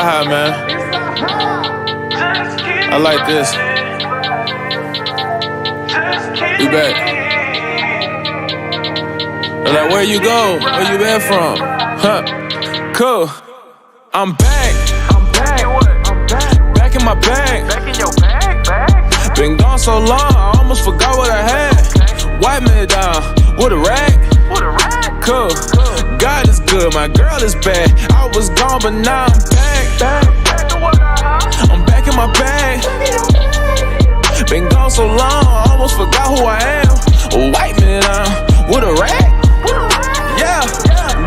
high, man. I like this. We back. They're like, where you go? Where you been from? Huh? Cool. I'm back. Back in my bag. Been gone so long, I almost forgot what I had. Wipe me down with a rag. Cool. God is good, my girl is bad. I was gone, but now I'm back. I'm back in my bag. Been gone so long, I almost forgot who I am. Wipe me down with a rag. Yeah,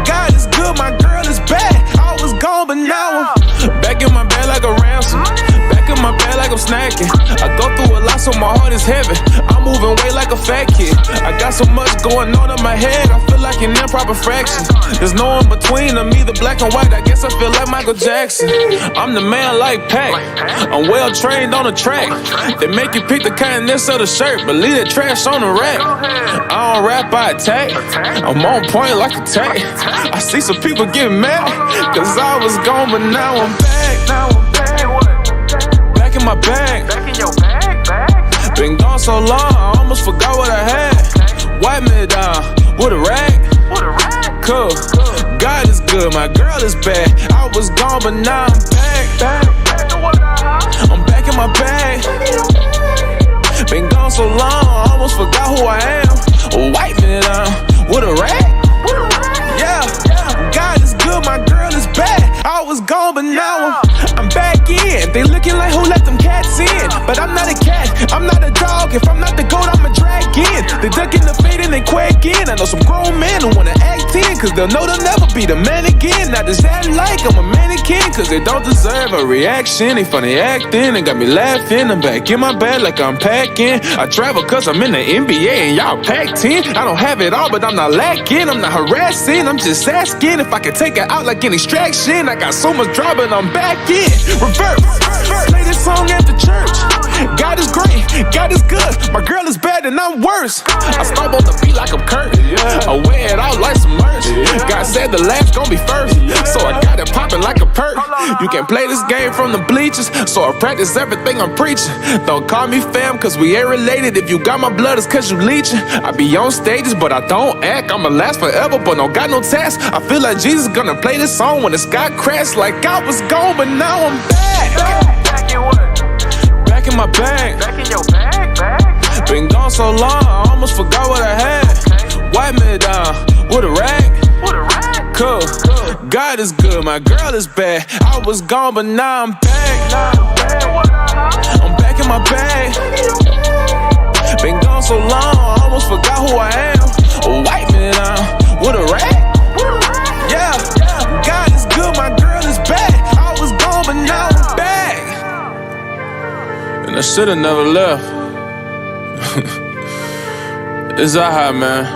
God is good, my girl is bad. I was gone, but now I'm back in my bed like a ransom. Back in my bed like I'm snacking. I go through a lot, so my heart is heavy. I'm moving weight like a fat kid. I got so much going on in my head, I feel like an improper fraction. There's no in between, I'm either black and white. I guess I feel like Michael Jackson. I'm the man like Pac. I'm well trained on the track. They make you pick the kindness of the shirt, but leave the trash on the rack. I don't rap, I attack. I'm on point like a tag. I see some people get mad, cause I was gone, but now I'm back. Back in my bag. Been gone so long, I almost forgot what I had. Wipe me down with a rag. Cool. God is good, my girl is bad. I was gone, but now I'm back. I'm back in my bag. Been gone so long, I almost forgot who I am. Wipe me down with a rag. Yeah, God is good, my girl is bad. I was gone, but now I'm back in. They looking like who let them cats in, but I'm not a cat, I'm not a dog. If I'm not the goat, I'm a drag in. They ducking the fade and they quack in. I know some grown men who wanna act in, cause they'll know they'll never be the man again. Not just that like I'm a mannequin, cause they don't deserve a reaction. They funny acting, they got me laughing. I'm back in my bed like I'm packing. I travel cause I'm in the NBA and y'all packed in. I don't have it all, but I'm not lacking. I'm not harassing, I'm just asking if I can take it out like an extraction. I got so much drama and I'm back in. Reverse. Play this song at the church. God is great, God is good. My girl is bad and I'm worse. I stomp on the beat like I'm Kurt. I wear it out like some merch. God said the last gon' be first, so I got it poppin' like a perk. You can play this game from the bleachers, so I practice everything I'm preaching. Don't call me fam, cause we ain't related. If you got my blood, it's cause you leechin'. I be on stages, but I don't act. I'ma last forever, but don't got no task. I feel like Jesus gonna play this song when the sky crashed. Like I was gone, but now I'm back. Back in my bag. Been gone so long, I almost forgot what I had. Wipe me down with a rag. Cool. God is good, my girl is bad. I was gone, but now I'm back. I'm back in my bag. Been gone so long, I almost forgot who I am. Wipe me down with a rag. Yeah, God is good, my girl is bad. I was gone, but now I'm back. And I should've never left. It's that high, man.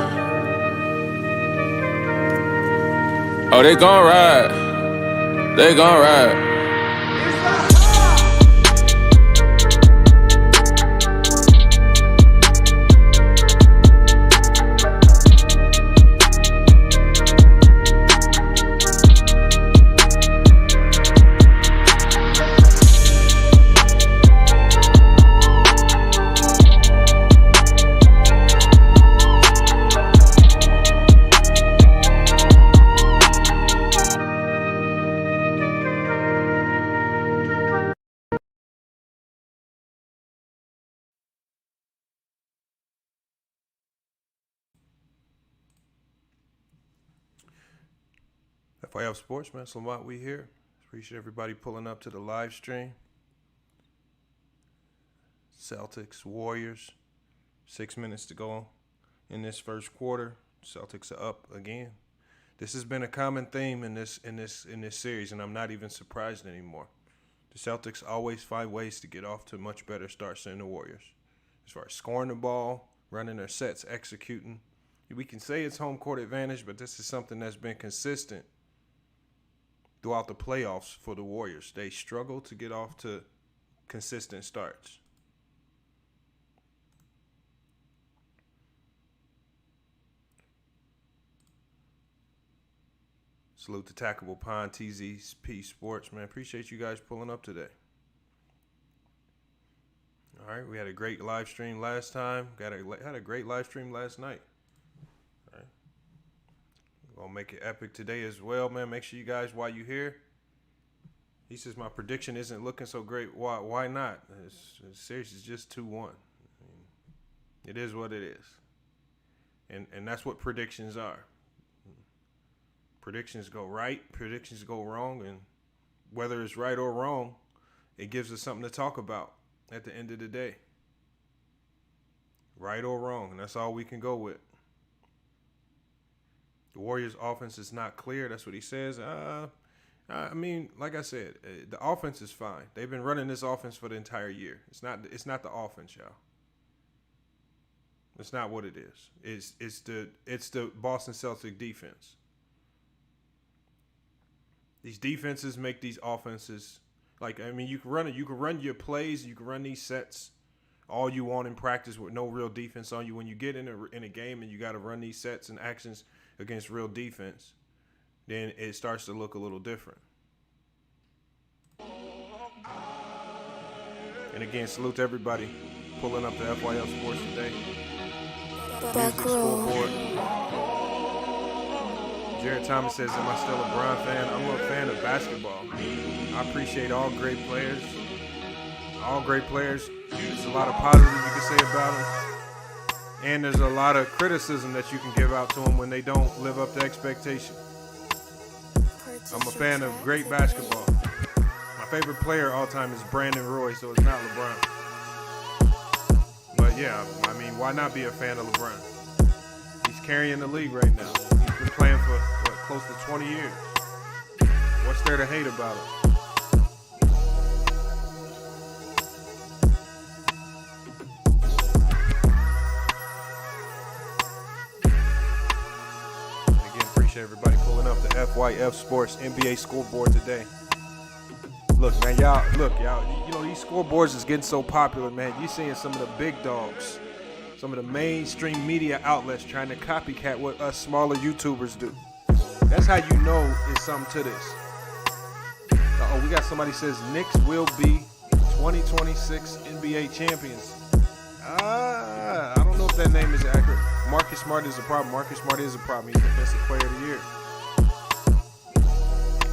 Oh, they gon' ride. They gon' ride. FYF Sports, man. Slamat, we here. Appreciate everybody pulling up to the live stream. Celtics, Warriors. 6 minutes to go in this first quarter. Celtics are up again. This has been a common theme in this series, and I'm not even surprised anymore. The Celtics always find ways to get off to much better starts than the Warriors. As far as scoring the ball, running their sets, executing. We can say it's home court advantage, but this is something that's been consistent throughout the playoffs for the Warriors. They struggle to get off to consistent starts. Salute to Tackable Pond, TZP Sports, man. Appreciate you guys pulling up today. All right, we had a great live stream last time. Had a great live stream last night. All right. We're going to make it epic today as well, man. Make sure you guys, while you're here, he says my prediction isn't looking so great. Why not? It's serious. It's just 2-1. It is what it is. And that's what predictions are. Predictions go right, predictions go wrong, and whether it's right or wrong, it gives us something to talk about at the end of the day. Right or wrong, and that's all we can go with. The Warriors' offense is not clear. That's what he says. I mean, like I said, the offense is fine. They've been running this offense for the entire year. It's not the offense, y'all. It's not what it is. It's the Boston Celtics defense. These defenses make these offenses, like, I mean, you can run your plays, you can run these sets all you want in practice with no real defense on you. When you get in a game and you got to run these sets and actions against real defense, then it starts to look a little different. And again, salute to everybody pulling up the FYL Sports today. Music scoreboard. Jared Thomas says, am I still a LeBron fan? I'm a fan of basketball. I appreciate all great players. All great players. There's a lot of positive you can say about them. And there's a lot of criticism that you can give out to them when they don't live up to expectation. I'm a fan of great basketball. My favorite player all time is Brandon Roy, so it's not LeBron. But yeah, I mean, why not be a fan of LeBron? He's carrying the league right now. He's been playing for, close to 20 years. What's there to hate about him? Again, appreciate everybody pulling up the FYF Sports NBA scoreboard today. Look, man, y'all, you know, these scoreboards is getting so popular, man. You're seeing some of the big dogs, some of the mainstream media outlets trying to copycat what us smaller YouTubers do. That's how you know it's something to this. Oh, we got somebody says Knicks will be 2026 NBA champions. I don't know if that name is accurate. Marcus Smart is a problem. Marcus Smart is a problem. He's Defensive Player of the Year.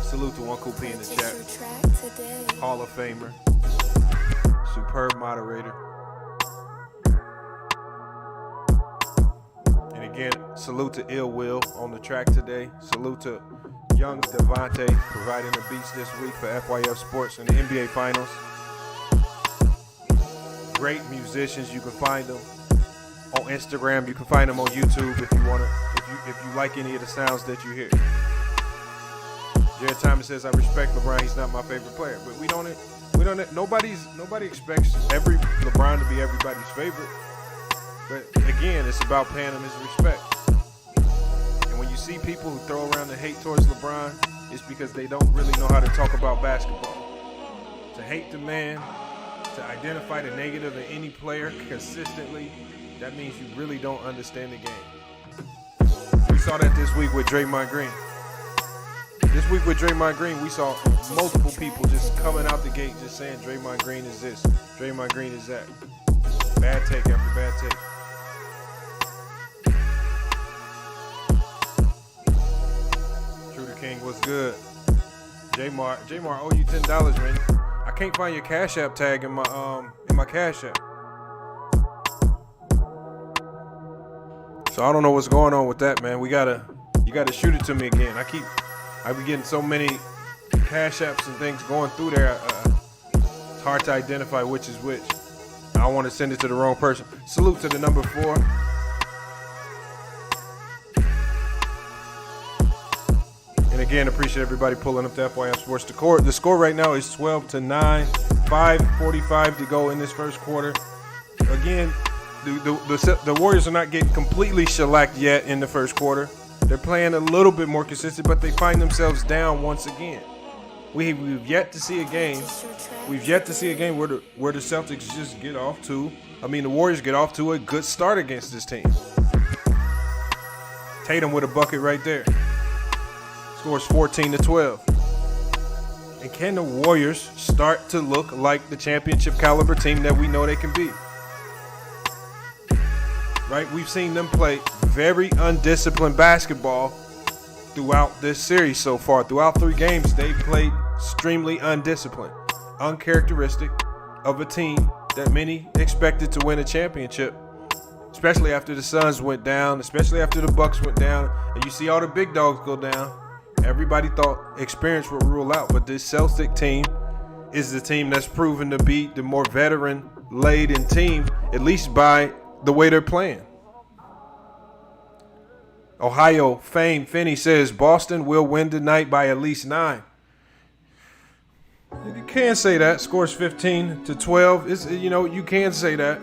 Salute to One Cool P in the chat. Hall of Famer. Superb moderator. And again, salute to Ill Will on the track today. Salute to Young Devontae providing the beats this week for FYF Sports in the NBA Finals. Great musicians. You can find them on Instagram. You can find them on YouTube if you want to. If you like any of the sounds that you hear. Jared Thomas says, I respect LeBron. He's not my favorite player. But nobody expects every LeBron to be everybody's favorite. But again, it's about paying him his respect. And when you see people who throw around the hate towards LeBron, it's because they don't really know how to talk about basketball. To hate the man, to identify the negative in any player consistently, that means you really don't understand the game. We saw that this week with Draymond Green. This week with Draymond Green, we saw multiple people just coming out the gate just saying Draymond Green is this, Draymond Green is that. Bad take after bad take. True King, what's good? J-Mar, owe you $10, man. I can't find your Cash App tag in my Cash App. So I don't know what's going on with that, man. You gotta shoot it to me again. I be getting so many Cash Apps and things going through there. It's hard to identify which is which. I don't want to send it to the wrong person. Salute to the number 4. And again, appreciate everybody pulling up the FYF Sports. The score right now is 12-9. 5:45 to go in this first quarter. Again, the Warriors are not getting completely shellacked yet in the first quarter. They're playing a little bit more consistent, but they find themselves down once again. We've yet to see a game. We've yet to see a game where the Celtics just get off to. The Warriors get off to a good start against this team. Tatum with a bucket right there. Scores 14-12. And can the Warriors start to look like the championship caliber team that we know they can be? Right? We've seen them play very undisciplined basketball throughout this series so far. Throughout 3 games, they played extremely undisciplined, uncharacteristic of a team that many expected to win a championship, especially after the Suns went down, especially after the Bucks went down, and you see all the big dogs go down. Everybody thought experience would rule out, but this Celtic team is the team that's proven to be the more veteran-laden team, at least by the way they're playing. Ohio fame Finney says Boston will win tonight by at least 9. You can say that. Scores 15-12. It's, you can say that.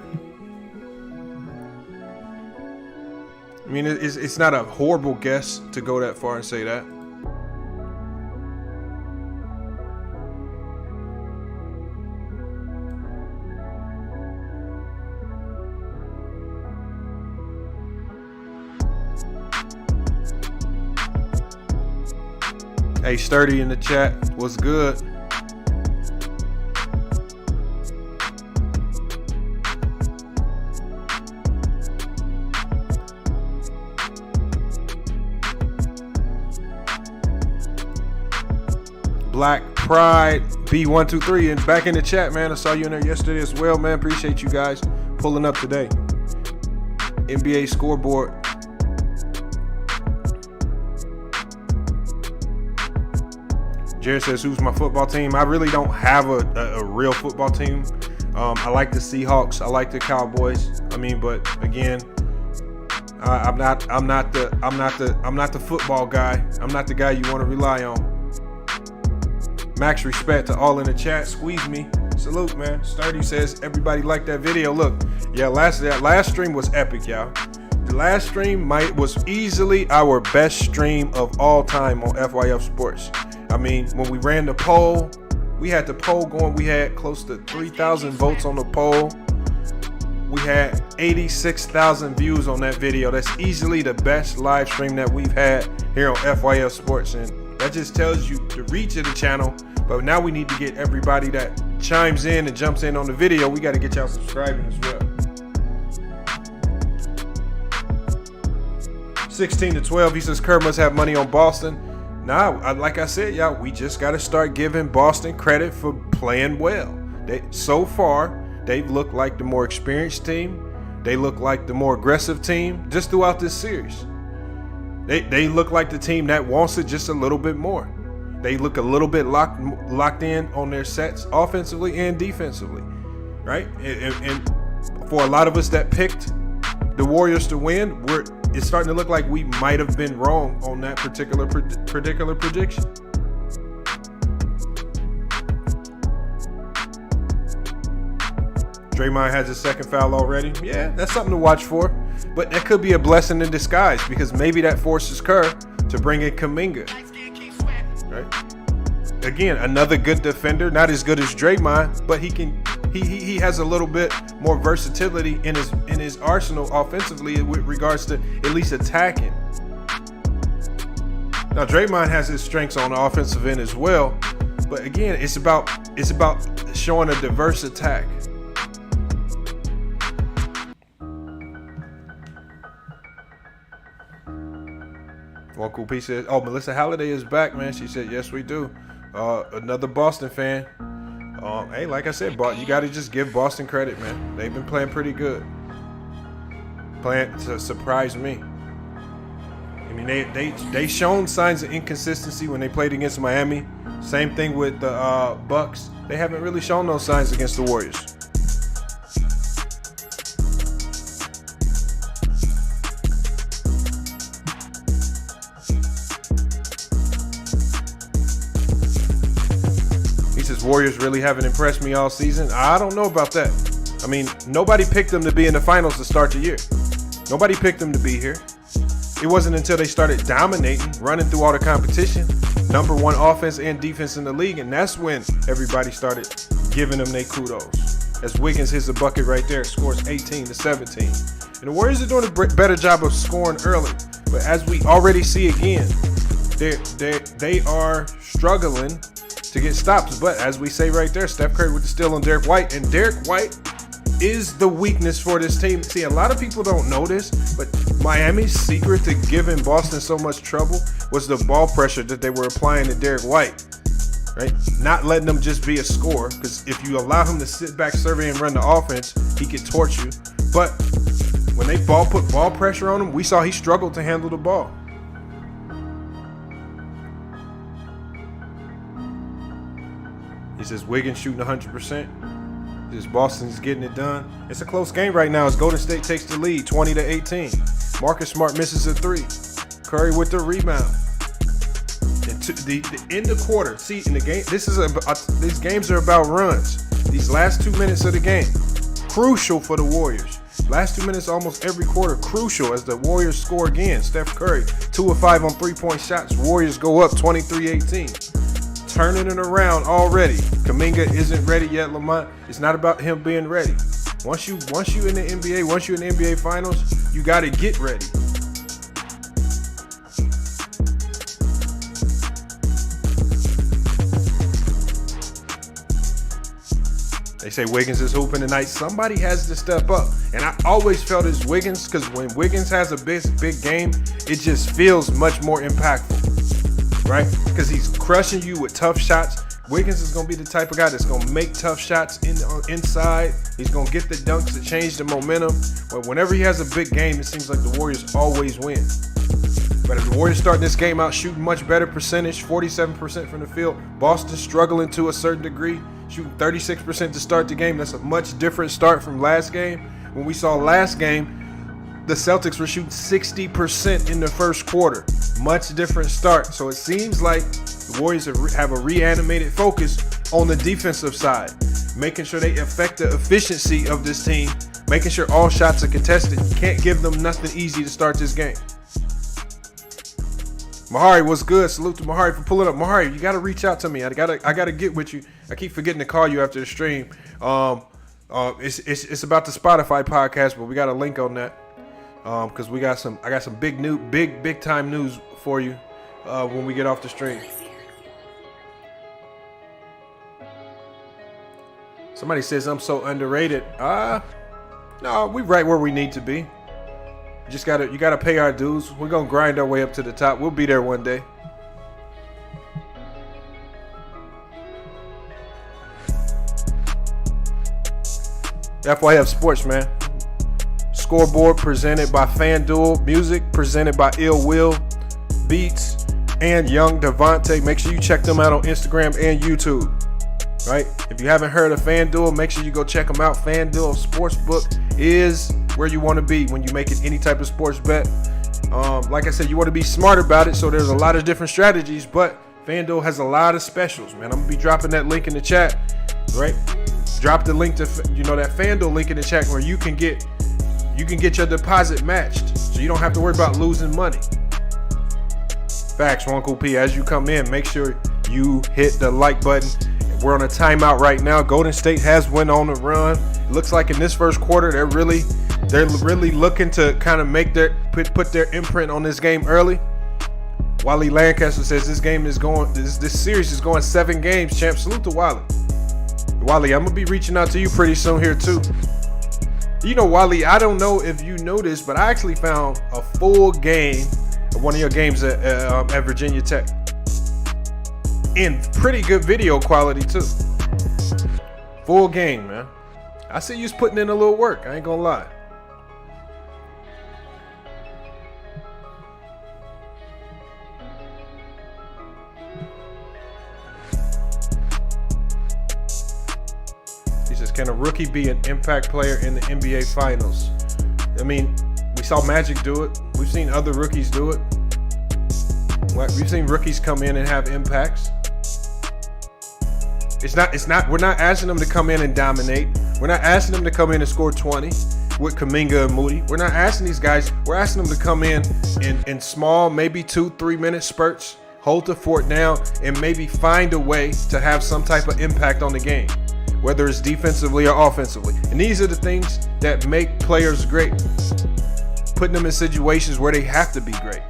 I mean, it's not a horrible guess to go that far and say that. Hey, Sturdy in the chat. What's good? Black Pride B123 and back in the chat, man. I saw you in there yesterday as well, man. Appreciate you guys pulling up today. NBA scoreboard. Jared says, who's my football team? I really don't have a real football team. I like the Seahawks. I like the Cowboys. I mean, but again, I'm not the football guy. I'm not the guy you want to rely on. Max respect to all in the chat. Squeeze me. Salute, man. Sturdy says everybody liked that video. Look, yeah, that last stream was epic, y'all. The last stream was easily our best stream of all time on FYF Sports. I mean, when we ran the poll, we had the poll going. We had close to 3,000 votes on the poll. We had 86,000 views on that video. That's easily the best live stream that we've had here on FYF Sports. And that just tells you the reach of the channel. But now we need to get everybody that chimes in and jumps in on the video. We got to get y'all subscribing as well. 16-12. He says Kerr must have money on Boston. Nah, like I said, y'all, we just got to start giving Boston credit for playing well. So far, they've looked like the more experienced team. They look like the more aggressive team just throughout this series. They look like the team that wants it just a little bit more. They look a little bit locked in on their sets offensively and defensively, right? And for a lot of us that picked the Warriors to win, it's starting to look like we might have been wrong on that particular prediction. Draymond has his second foul already. Yeah, that's something to watch for. But that could be a blessing in disguise because maybe that forces Kerr to bring in Kuminga. Right? Again, another good defender, not as good as Draymond, but he has a little bit more versatility in his arsenal offensively with regards to at least attacking. Now Draymond has his strengths on the offensive end as well, but again, it's about showing a diverse attack. One cool piece says, oh, Melissa Halliday is back, man. She said, yes, we do. Another Boston fan. Hey, like I said, you got to just give Boston credit, man. They've been playing pretty good. Playing to surprise me. I mean, they shown signs of inconsistency when they played against Miami. Same thing with the Bucks. They haven't really shown those signs against the Warriors. Warriors really haven't impressed me all season. I don't know about that. I mean, nobody picked them to be in the finals to start the year. Nobody picked them to be here. It wasn't until they started dominating, running through all the competition, number one offense and defense in the league, and that's when everybody started giving them their kudos. As Wiggins hits a bucket right there, scores 18-17. And the Warriors are doing a better job of scoring early. But as we already see again, they are struggling to get stops. But as we say right there, Steph Curry with the steal on Derek White, and Derek White is the weakness for this team. See, a lot of people don't know this, but Miami's secret to giving Boston so much trouble was the ball pressure that they were applying to Derek White, right? Not letting him just be a scorer, because if you allow him to sit back, survey, and run the offense, he can torch you. But when they put ball pressure on him, we saw he struggled to handle the ball. He says Wiggins shooting 100%. Just Boston's getting it done. It's a close game right now as Golden State takes the lead 20-18. Marcus Smart misses a 3. Curry with the rebound. And in the quarter, see, in the game, these games are about runs. These last 2 minutes of the game, crucial for the Warriors. Last 2 minutes, almost every quarter, crucial as the Warriors score again. Steph Curry, 2 of 5 on 3-point shots. Warriors go up 23-18. Turning it around already. Kuminga isn't ready yet, Lamont. It's not about him being ready. Once you in the NBA, once you're in the NBA Finals, you got to get ready. They say Wiggins is hooping tonight. Somebody has to step up. And I always felt it's Wiggins, because when Wiggins has a big game, it just feels much more impactful. Right? Because he's crushing you with tough shots. Wiggins is going to be the type of guy that's going to make tough shots inside. He's going to get the dunks to change the momentum. But whenever he has a big game, it seems like the Warriors always win. But if the Warriors start this game out shooting much better percentage, 47% from the field, Boston struggling to a certain degree, shooting 36% to start the game. That's a much different start from last game. When we saw last game, the Celtics were shooting 60% in the first quarter. Much different start. So it seems like the Warriors have a reanimated focus on the defensive side, making sure they affect the efficiency of this team, making sure all shots are contested. You can't give them nothing easy to start this game. Mahari, what's good? Salute to Mahari for pulling up. Mahari, you got to reach out to me. I gotta get with you. I keep forgetting to call you after the stream. It's about the Spotify podcast, but we got a link on that. Because I got some big time news for you when we get off the stream. Somebody says I'm so underrated. No, we right where we need to be. You gotta pay our dues. We're gonna grind our way up to the top. We'll be there one day. FYF Sports, man. Scoreboard presented by FanDuel. Music presented by Ill Will, Beats, and Young Devontae. Make sure you check them out on Instagram and YouTube. Right? If you haven't heard of FanDuel, make sure you go check them out. FanDuel Sportsbook is where you want to be when you're making any type of sports bet. Like I said, you want to be smart about it. So there's a lot of different strategies, but FanDuel has a lot of specials, man. I'm gonna be dropping that link in the chat. Right? Drop the link to that FanDuel link in the chat where you can get your deposit matched, so you don't have to worry about losing money. Facts, Uncle P. As you come in, make sure you hit the like button. We're on a timeout right now. Golden State has went on a run. It looks like in this first quarter, they're really looking to kind of make put their imprint on this game early. Wally Lancaster says this series is going 7 games, champ. Salute to Wally. Wally, I'm gonna be reaching out to you pretty soon here too. You know, Wally, I don't know if you know this, but I actually found a full game of one of your games at Virginia Tech. In pretty good video quality, too. Full game, man. I see you putting in a little work. I ain't gonna lie. Can a rookie be an impact player in the NBA Finals? I mean, we saw Magic do it. We've seen other rookies do it. We've seen rookies come in and have impacts. We're not asking them to come in and dominate. We're not asking them to come in and score 20 with Kuminga and Moody. We're not asking these guys. We're asking them to come in small, maybe 2-3 minute spurts, hold the fort down, and maybe find a way to have some type of impact on the game, whether it's defensively or offensively. And these are the things that make players great. Putting them in situations where they have to be great.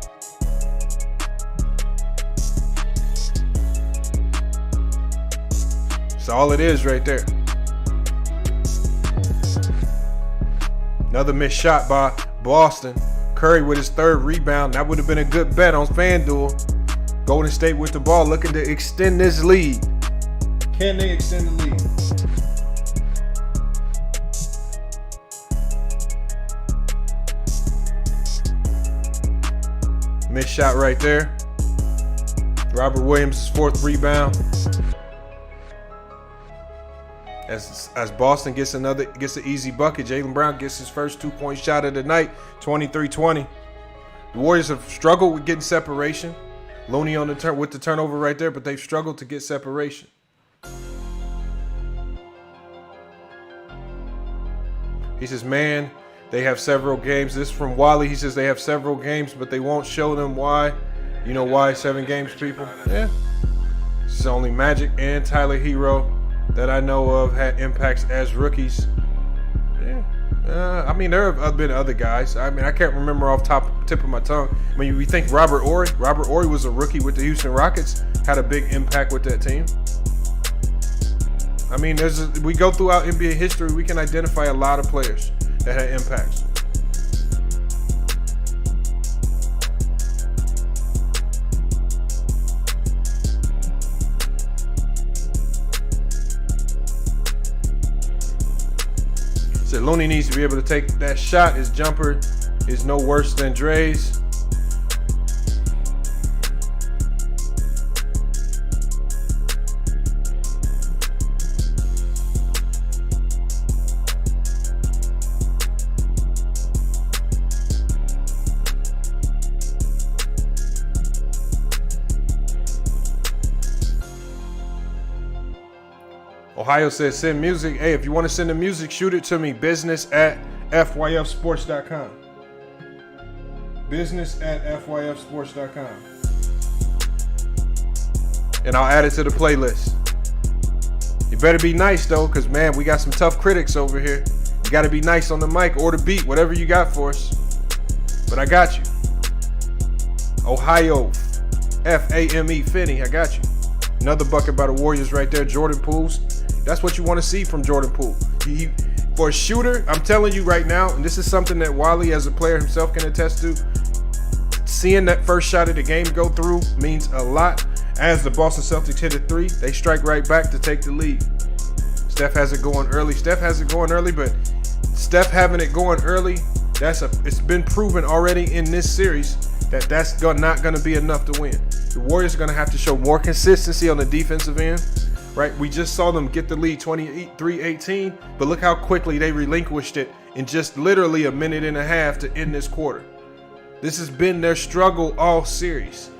all it is right there. Another missed shot by Boston. Curry with his third rebound. That would have been a good bet on FanDuel. Golden State with the ball, looking to extend this lead. Can they extend the lead? Missed shot right there. Robert Williams' fourth rebound. As Boston gets an easy bucket, Jaylen Brown gets his first 2-point shot of the night, 23-20. The Warriors have struggled with getting separation. Looney on the with the turnover right there, but they've struggled to get separation. He says, man, they have several games. This is from Wally. He says they have several games, but they won't show them why. You know why 7 games, people? Yeah. This is only Magic and Tyler Hero that I know of had impacts as rookies. Yeah. I mean, there have been other guys. I mean, I can't remember off tip of my tongue. I mean, we think Robert Horry. Robert Horry was a rookie with the Houston Rockets. Had a big impact with that team. I mean, we go throughout NBA history, we can identify a lot of players that had impacts. Said Looney needs to be able to take that shot. His jumper is no worse than Dre's. Ohio says send music. Hey, if you want to send the music, shoot it to me. business@fyfsports.com. business@fyfsports.com. And I'll add it to the playlist. You better be nice though, because man, we got some tough critics over here. You got to be nice on the mic or the beat, whatever you got for us. But I got you. Ohio, F-A-M-E, Finney, I got you. Another bucket by the Warriors right there. Jordan Poole's. That's what you want to see from Jordan Poole. For a shooter, I'm telling you right now, and this is something that Wally as a player himself can attest to, seeing that first shot of the game go through means a lot. As the Boston Celtics hit a 3, they strike right back to take the lead. Steph has it going early. But Steph having it going early, it's been proven already in this series that's not going to be enough to win. The Warriors are going to have to show more consistency on the defensive end. Right, we just saw them get the lead 23-18, but look how quickly they relinquished it in just literally a minute and a half to end this quarter. This has been their struggle all series.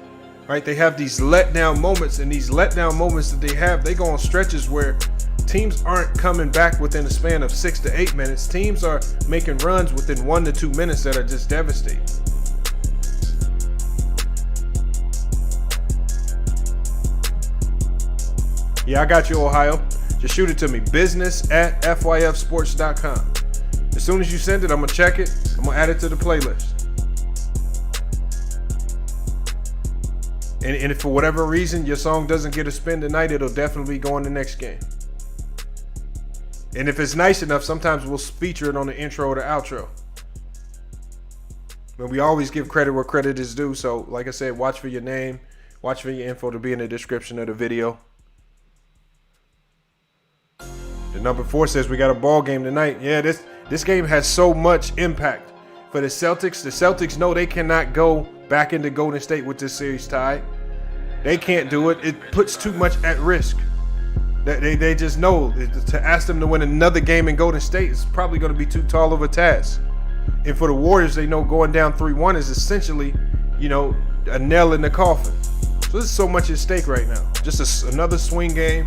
Right, they have these letdown moments, and these letdown moments that they go on stretches where teams aren't coming back within a span of 6 to 8 minutes. Teams are making runs within 1 to 2 minutes that are just devastating. Yeah, I got you, Ohio. Just shoot it to me. business@fyfsports.com. As soon as you send it, I'm going to check it. I'm going to add it to the playlist. And if for whatever reason your song doesn't get a spin tonight, it'll definitely go in the next game. And if it's nice enough, sometimes we'll feature it on the intro or the outro. But we always give credit where credit is due. So, like I said, watch for your name. Watch for your info to be in the description of the video. The number 4 says we got a ball game tonight. Yeah, this game has so much impact for the Celtics. The Celtics know they cannot go back into Golden State with this series tied. They can't do it. It puts too much at risk. They just know to ask them to win another game in Golden State is probably going to be too tall of a task. And for the Warriors, they know going down 3-1 is essentially, a nail in the coffin. So there's so much at stake right now. Just another swing game.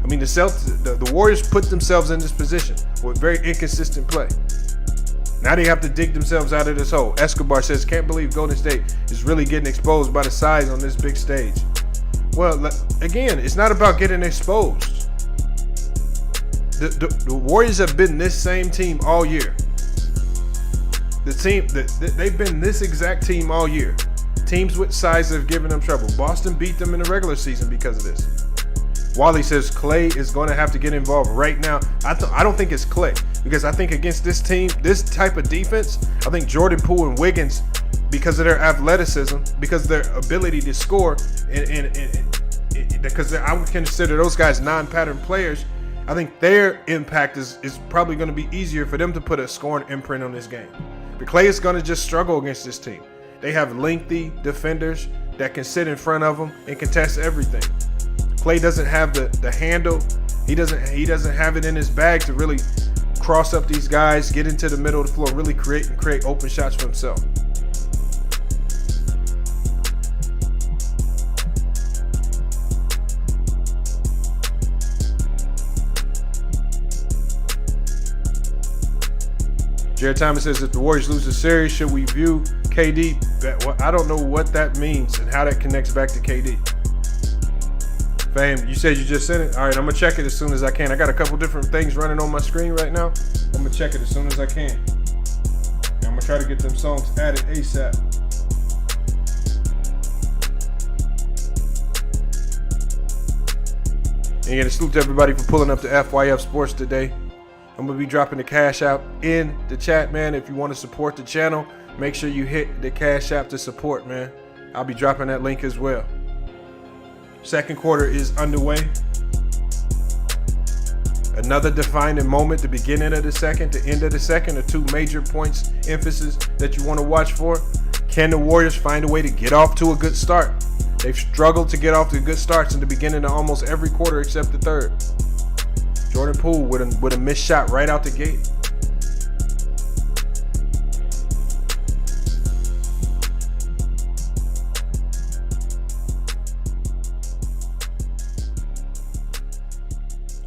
I mean, the Warriors put themselves in this position with very inconsistent play. Now they have to dig themselves out of this hole. Escobar says, can't believe Golden State is really getting exposed by the size on this big stage. Well, again, it's not about getting exposed. The Warriors have been this same team all year. They've been this exact team all year. Teams with size have given them trouble. Boston beat them in the regular season because of this. Wally says Clay is going to have to get involved right now. I don't think it's Clay, because I think against this team, this type of defense, I think Jordan Poole and Wiggins, because of their athleticism, because of their ability to score, because I would consider those guys non-pattern players, I think their impact is probably going to be easier for them to put a scoring imprint on this game. But Clay is going to just struggle against this team. They have lengthy defenders that can sit in front of them and contest everything. Clay doesn't have the handle. He doesn't have it in his bag to really cross up these guys, get into the middle of the floor, really create open shots for himself. Jared Thomas says, if the Warriors lose the series, should we view KD? I don't know what that means and how that connects back to KD. Fam, you said you just sent it? All right, I'm going to check it as soon as I can. I got a couple different things running on my screen right now. I'm going to check it as soon as I can. And I'm going to try to get them songs added ASAP. And again, a salute to everybody for pulling up to FYF Sports today. I'm going to be dropping the cash out in the chat, man. If you want to support the channel, make sure you hit the cash app to support, man. I'll be dropping that link as well. Second quarter is underway. Another defining moment, the beginning of the second, the end of the second, are two major points, emphasis that you want to watch for. Can the Warriors find a way to get off to a good start? They've struggled to get off to good starts in the beginning of almost every quarter except the third. Jordan Poole with a missed shot right out the gate.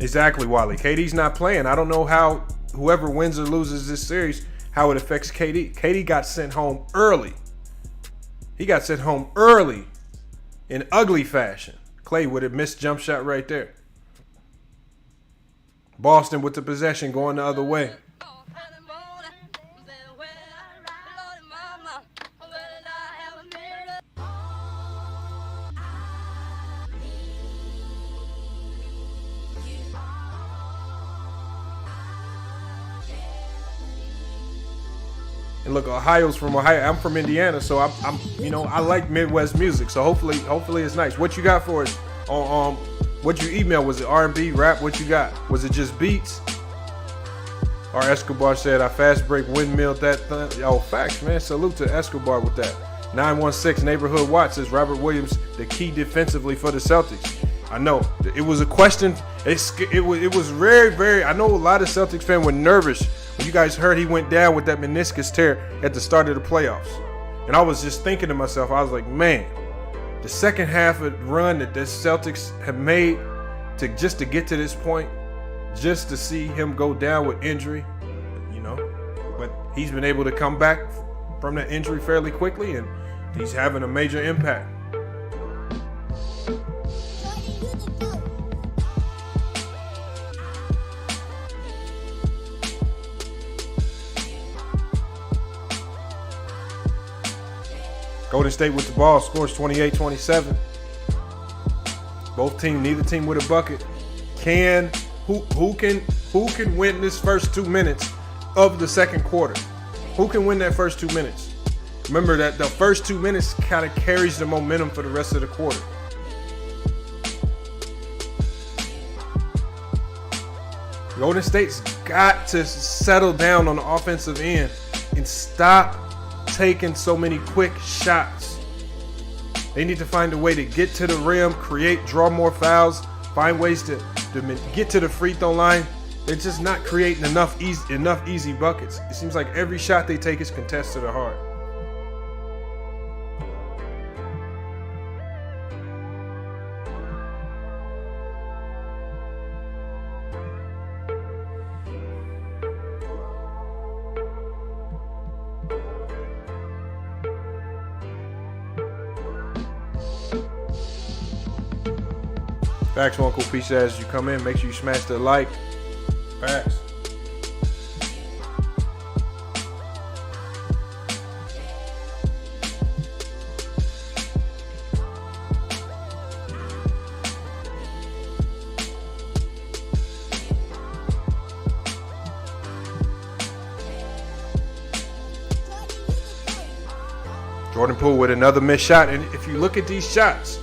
Exactly, Wally. KD's not playing. I don't know how whoever wins or loses this series, how it affects KD. KD got sent home early. He got sent home early in ugly fashion. Clay with a missed jump shot right there. Boston with the possession going the other way. And look, Ohio's from Ohio. I'm from Indiana, so I'm I like Midwest music. So hopefully it's nice. What you got for us? What you email? Was it R&B, rap? What you got? Was it just beats? Or Escobar said, I fast break windmill that thing. Oh, facts, man. Salute to Escobar with that. 916 Neighborhood Watch says Robert Williams, the key defensively for the Celtics. I know it was a question. It was very, very. I know a lot of Celtics fans were nervous when you guys heard he went down with that meniscus tear at the start of the playoffs. And I was just thinking to myself, I was like, man, the second half of the run that the Celtics have made to get to this point, just to see him go down with injury, but he's been able to come back from that injury fairly quickly, and he's having a major impact. Golden State with the ball, scores 28-27. Neither team with a bucket. Who can win this first 2 minutes of the second quarter? Who can win that first 2 minutes? Remember that the first 2 minutes kind of carries the momentum for the rest of the quarter. Golden State's got to settle down on the offensive end and stop taking so many quick shots. They need to find a way to get to the rim, draw more fouls, find ways to get to the free throw line. They're just not creating enough easy buckets. It seems like every shot they take is contested or hard. Facts, one cool piece as you come in. Make sure you smash the like. Facts. Jordan Poole with another missed shot. And if you look at these shots,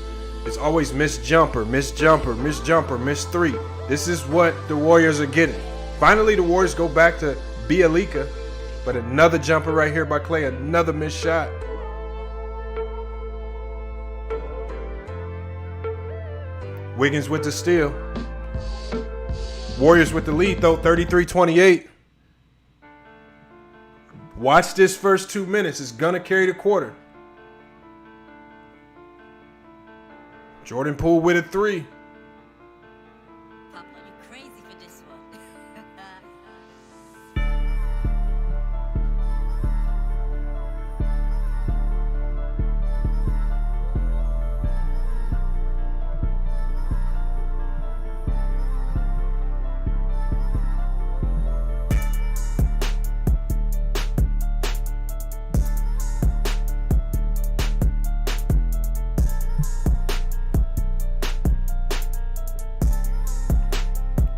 it's always missed jumper, missed jumper, missed jumper, missed three. This is what the Warriors are getting. Finally, the Warriors go back to Bielika, but another jumper right here by Clay, another missed shot. Wiggins with the steal. Warriors with the lead, though, 33-28. Watch this first 2 minutes. It's going to carry the quarter. Jordan Poole with a three. Papa, you crazy for this one.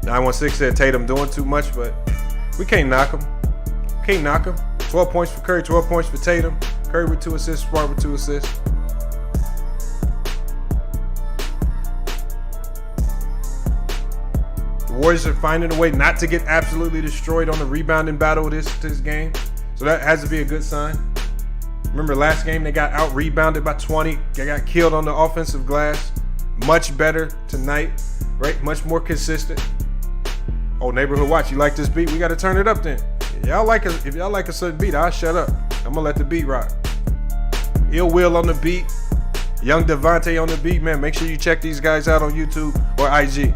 916 said Tatum doing too much, but we can't knock him. Can't knock him. 12 points for Curry, 12 points for Tatum. Curry with 2 assists, Smart with 2 assists. The Warriors are finding a way not to get absolutely destroyed on the rebounding battle this game. So that has to be a good sign. Remember last game they got out-rebounded by 20. They got killed on the offensive glass. Much better tonight, right? Much more consistent. Oh, Neighborhood Watch, you like this beat? We got to turn it up then. If y'all like a certain beat, I'll shut up. I'm going to let the beat rock. Ill Will on the beat. Young Devontae on the beat, man. Make sure you check these guys out on YouTube or IG.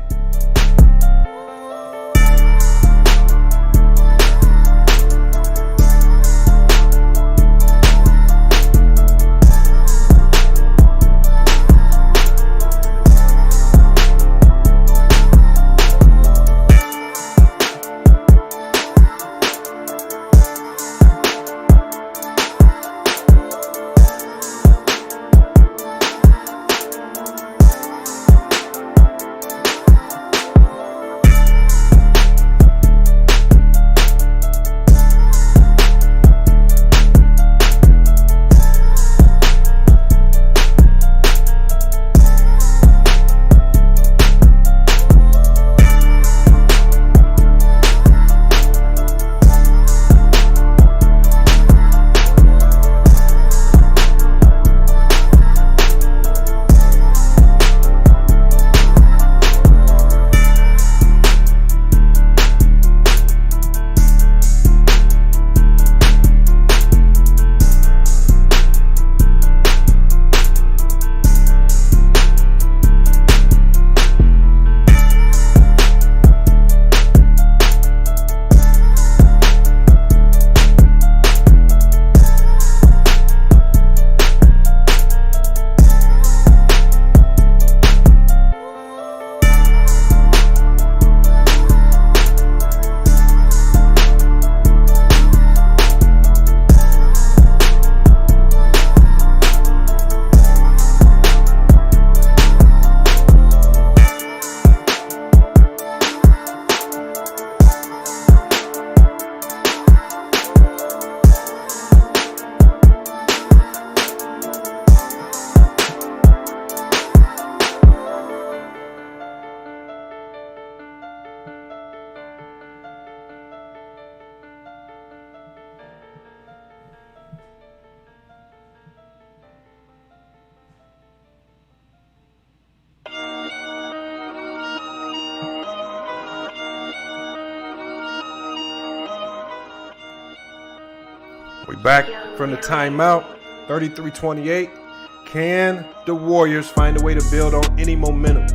We back from the timeout, 33-28. Can the Warriors find a way to build on any momentum?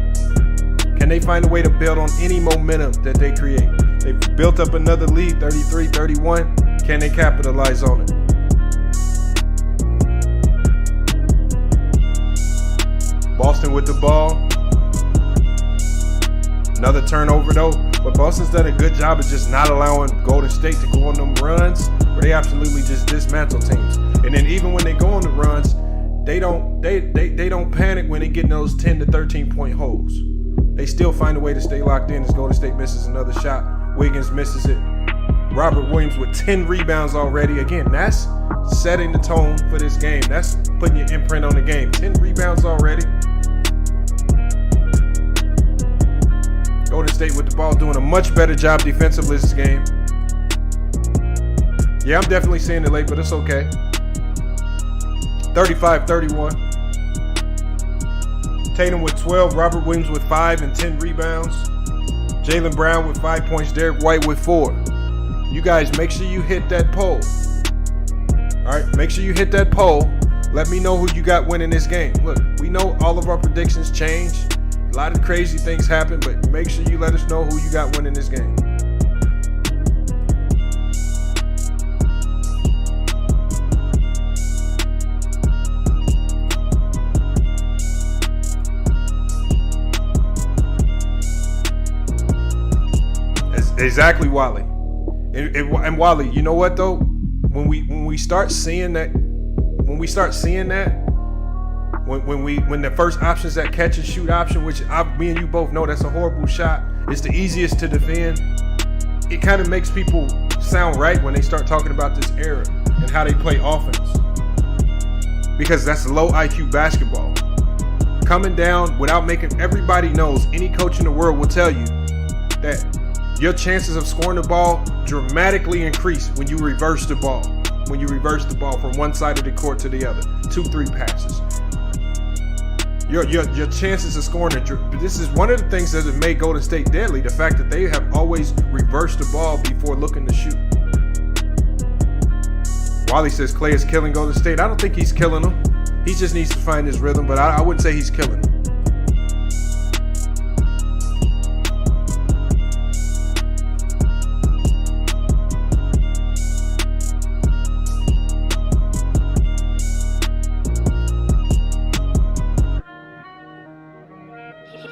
Can they find a way to build on any momentum that they create? They've built up another lead, 33-31. Can they capitalize on it? Boston with the ball. Another turnover though, but Boston's done a good job of just not allowing Golden State to go on them runs where they absolutely just dismantle teams. And then even when they go on the runs, they don't panic when they get in those 10 to 13 point holes. They still find a way to stay locked in as Golden State misses another shot. Wiggins misses it. Robert Williams with 10 rebounds already. Again, that's setting the tone for this game. That's putting your imprint on the game. 10 rebounds already. Golden State with the ball doing a much better job defensively this game. Yeah, I'm definitely seeing it late, but it's okay. 35-31. Tatum with 12, Robert Williams with 5 and 10 rebounds. Jaylen Brown with 5 points, Derek White with 4. You guys, make sure you hit that poll. All right, make sure you hit that poll. Let me know who you got winning this game. Look, we know all of our predictions change. A lot of crazy things happen, but make sure you let us know who you got winning this game. Exactly, Wally. And Wally, you know what though? When we start seeing that, when the first option is that catch and shoot option, which me and you both know that's a horrible shot. It's the easiest to defend. It kind of makes people sound right when they start talking about this era and how they play offense, because that's low IQ basketball. Coming down without making everybody knows. Any coach in the world will tell you that your chances of scoring the ball dramatically increase when you reverse the ball. When you reverse the ball from one side of the court to the other. 2-3 passes. Your chances of scoring it. This is one of the things that has made Golden State deadly. The fact that they have always reversed the ball before looking to shoot. Wally says Klay is killing Golden State. I don't think he's killing them. He just needs to find his rhythm, but I wouldn't say he's killing them.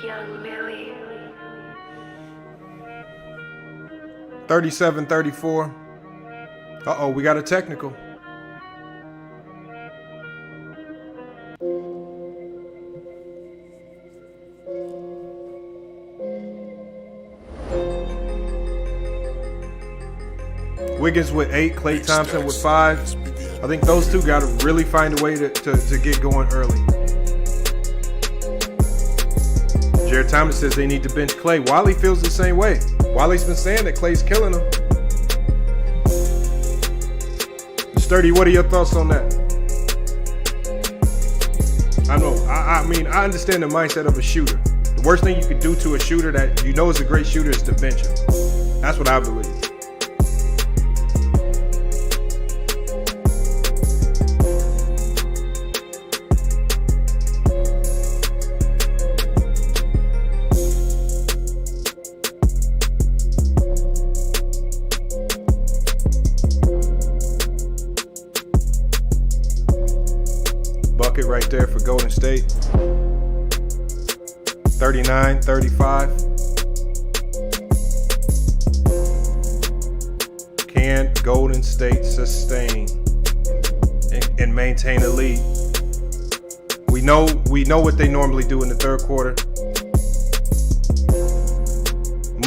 Young Millie. 37-34. Uh-oh, we got a technical. Wiggins with 8, Klay Thompson with 5. I think those two got to really find a way to get going early. Jared Thomas says they need to bench Klay. Wally feels the same way. Wally's been saying that Klay's killing him. Sturdy, what are your thoughts on that? I know. I mean, I understand the mindset of a shooter. The worst thing you could do to a shooter that you know is a great shooter is to bench him. That's what I believe. Bucket right there for Golden State. 39-35. Can Golden State sustain and maintain a lead? We know what they normally do in the third quarter.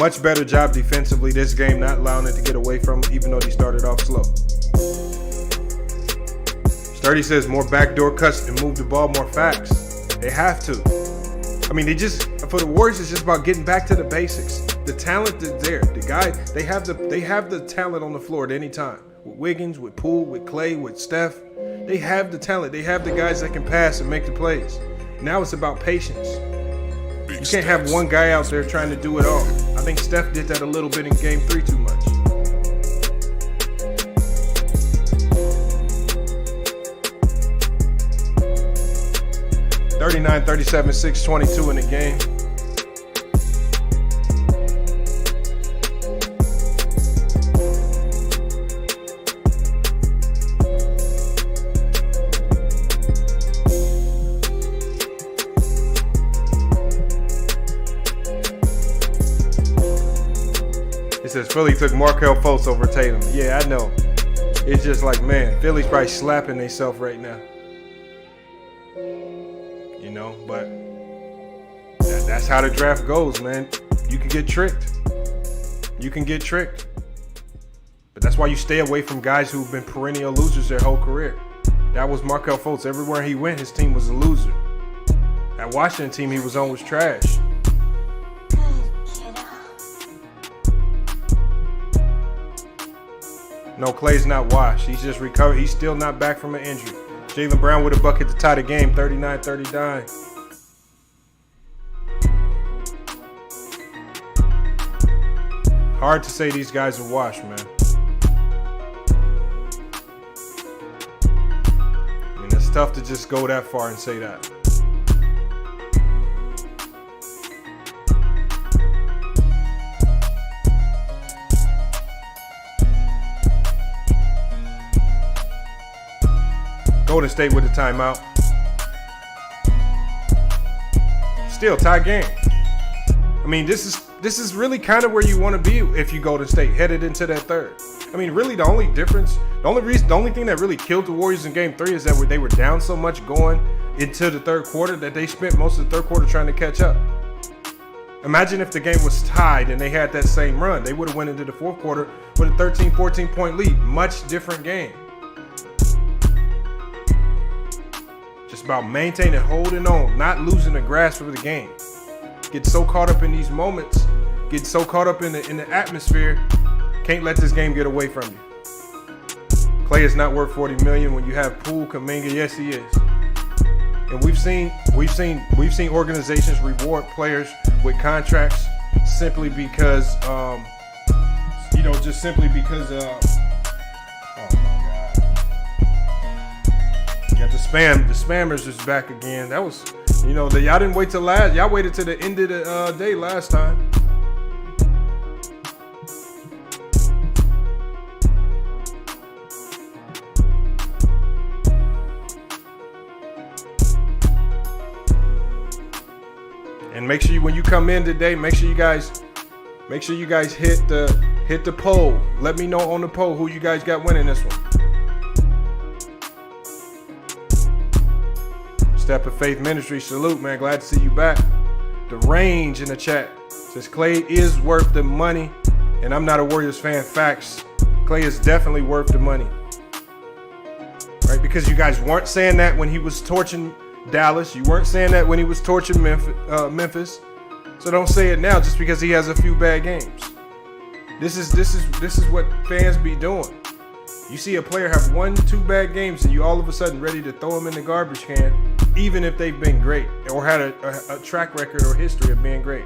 Much better job defensively this game, not allowing it to get away from them, even though they started off slow. Sturdy says more backdoor cuts and move the ball more fast. They have to. I mean, for the Warriors, it's just about getting back to the basics. The talent is there. The guy, they have the talent on the floor at any time. With Wiggins, with Poole, with Klay, with Steph. They have the talent. They have the guys that can pass and make the plays. Now it's about patience. You can't have one guy out there trying to do it all. I think Steph did that a little bit in Game 3 too much. (39, 37, 6:22 in the game. It says Philly took Markelle Fultz over Tatum. Yeah, I know. It's just like, man, Philly's probably slapping themselves right now. You know, but that's how the draft goes, man. You can get tricked. You can get tricked. But that's why you stay away from guys who've been perennial losers their whole career. That was Markelle Fultz. Everywhere he went, his team was a loser. That Washington team he was on was trash. No, Clay's not washed. He's just recovered. He's still not back from an injury. Jaylen Brown with a bucket to tie the game, 39-39. Hard to say these guys are washed, man. I mean, it's tough to just go that far and say that. Golden State with the timeout. Still tie game. I mean, this is really kind of where you want to be if you Golden State headed into that third. I mean, really the only thing that really killed the Warriors in Game 3 is that they were down so much going into the third quarter that they spent most of the third quarter trying to catch up. Imagine if the game was tied and they had that same run. They would have went into the fourth quarter with a 13, 14-point lead. Much different game. Just about maintaining, holding on, not losing the grasp of the game. Get so caught up in these moments, get so caught up in the atmosphere, can't let this game get away from you. Clay is not worth $40 million when you have Poole, Kuminga. Yes, he is. And we've seen organizations reward players with contracts simply because, just simply because. Oh my God! You got the spammers is back again. That was. Y'all didn't wait till y'all waited to the end of the day last time. And make sure when you come in today, make sure you guys hit the poll. Let me know on the poll who you guys got winning this one. Step of Faith Ministry, salute, man. Glad to see you back. The range in the chat says Clay is worth the money, and I'm not a Warriors fan. Facts. Clay is definitely worth the money, right? Because you guys weren't saying that when he was torching Dallas. You weren't saying that when he was torching Memphis. So don't say it now just because he has a few bad games. This is what fans be doing. You see a player have 1-2 bad games, and you all of a sudden ready to throw him in the garbage can, even if they've been great or had a track record or history of being great.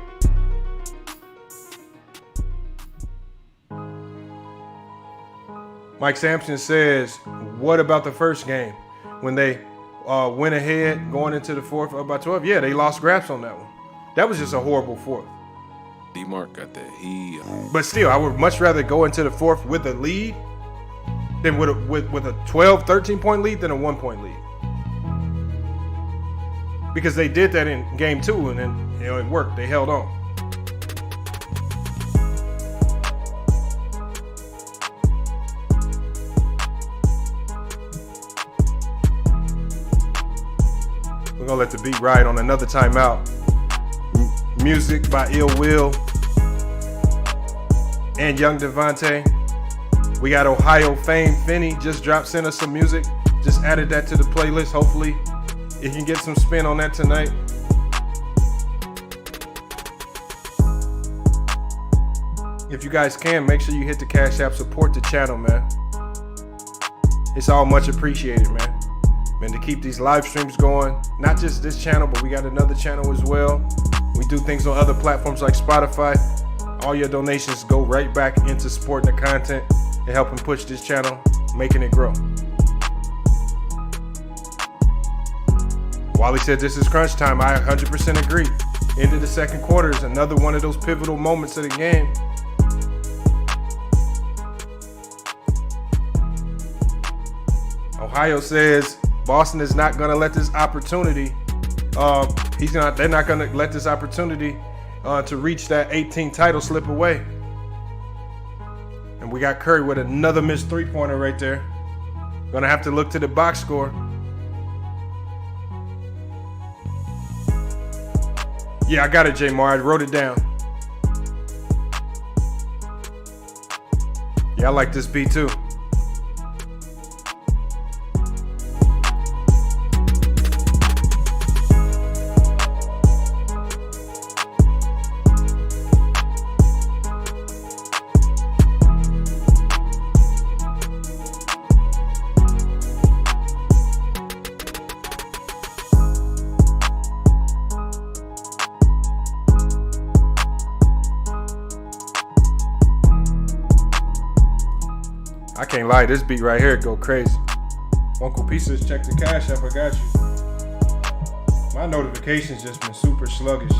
Mike Sampson says, what about the first game when they went ahead going into the fourth by 12? Yeah, they lost grasp on that one. That was just a horrible fourth. D-Mark got that heat. But still, I would much rather go into the fourth with a lead than with a 12, 13-point lead than a 1-point lead. Because they did that in game 2, and then it worked. They held on. We're gonna let the beat ride on another timeout. Music by Ill Will and Young Devontae. We got Ohio fame Finney just sent us some music. Just added that to the playlist. Hopefully you can get some spin on that tonight. If you guys can, make sure you hit the Cash App, support the channel, man. It's all much appreciated, man. Man, to keep these live streams going, not just this channel, but we got another channel as well. We do things on other platforms like Spotify. All your donations go right back into supporting the content and helping push this channel, making it grow. Wally said this is crunch time. I 100% agree. End of the second quarter is another one of those pivotal moments of the game. Ohio says Boston is not going to let this opportunity. They're not going to let this opportunity to reach that 18th title slip away. And we got Curry with another missed three-pointer right there. Going to have to look to the box score. Yeah, I got it, J. I wrote it down. Yeah, I like this beat too. I can't lie, this beat right here go crazy. Uncle Pieces, check the cash app, I got you. My notifications just been super sluggish.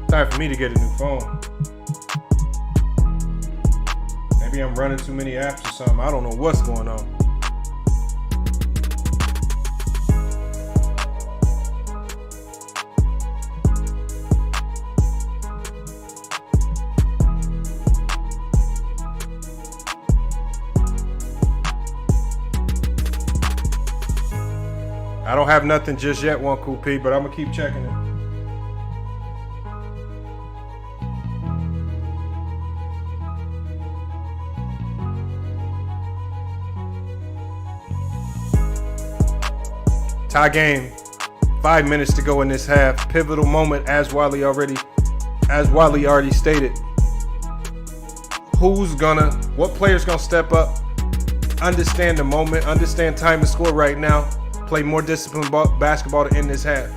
Time for me to get a new phone. Maybe I'm running too many apps or something. I don't know what's going on. I don't have nothing just yet, One Cool P, but I'm gonna keep checking it. Tie game. 5 minutes to go in this half. Pivotal moment, as Wally already stated. What player's gonna step up? Understand the moment. Understand time to score right now. Play more disciplined basketball to end this half.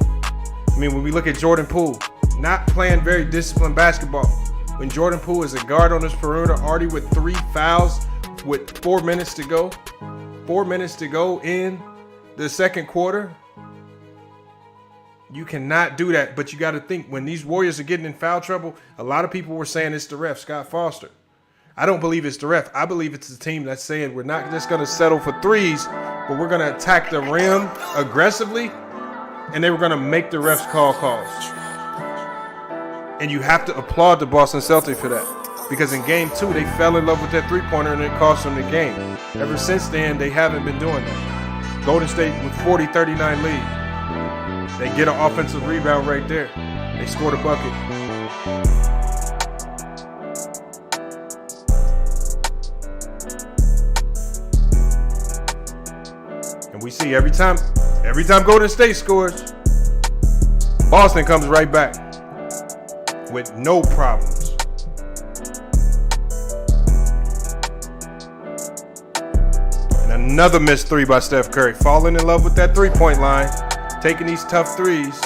I mean, when we look at Jordan Poole, not playing very disciplined basketball. When Jordan Poole is a guard on his perimeter, already with 3 fouls, with 4 minutes to go. 4 minutes to go in the second quarter. You cannot do that, but you got to think, when these Warriors are getting in foul trouble, a lot of people were saying it's the ref, Scott Foster. I don't believe it's the ref. I believe it's the team that's saying we're not just going to settle for threes, but we're going to attack the rim aggressively, and they were going to make the refs call calls. And you have to applaud the Boston Celtics for that, because in Game 2, they fell in love with that three-pointer, and it cost them the game. Ever since then, they haven't been doing that. Golden State with 40-39 lead. They get an offensive rebound right there. They scored a bucket. And we see every time Golden State scores, Boston comes right back with no problems. And another missed three by Steph Curry. Falling in love with that three-point line, taking these tough threes.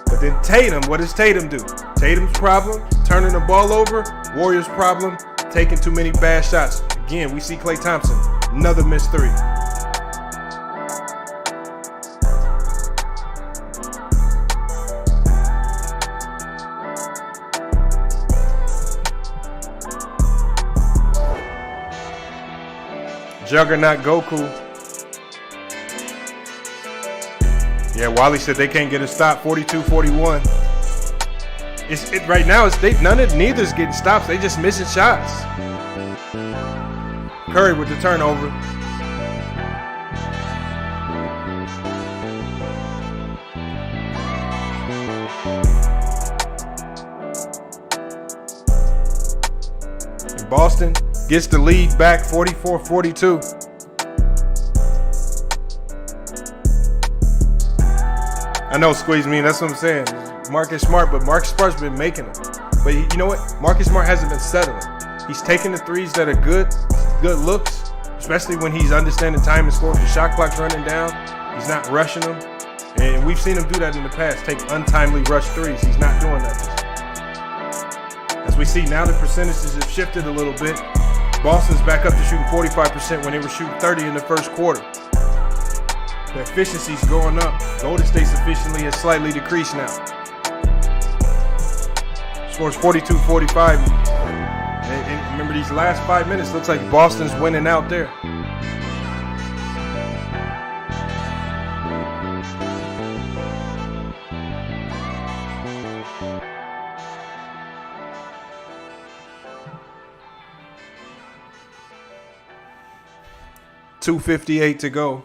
But then Tatum, what does Tatum do? Tatum's problem, turning the ball over. Warriors' problem, taking too many bad shots. Again, we see Klay Thompson, another missed three. Juggernaut Goku. Yeah, Wally said they can't get a stop. 42-41. Right now. Neither's getting stops. They just missing shots. Curry with the turnover. And Boston gets the lead back, 44-42. I know, Squeeze me, that's what I'm saying. Marcus Smart, but Marcus Smart's been making them. But you know what? Marcus Smart hasn't been settling. He's taking the threes that are good looks, especially when he's understanding time and scoring. The shot clock's running down. He's not rushing them. And we've seen him do that in the past, take untimely rush threes. He's not doing that. As we see now, the percentages have shifted a little bit. Boston's back up to shooting 45% when they were shooting 30 in the first quarter. The efficiency's going up. Golden State's efficiency has slightly decreased now. Scores 42-45. And remember, these last 5 minutes looks like Boston's winning out there. .258 to go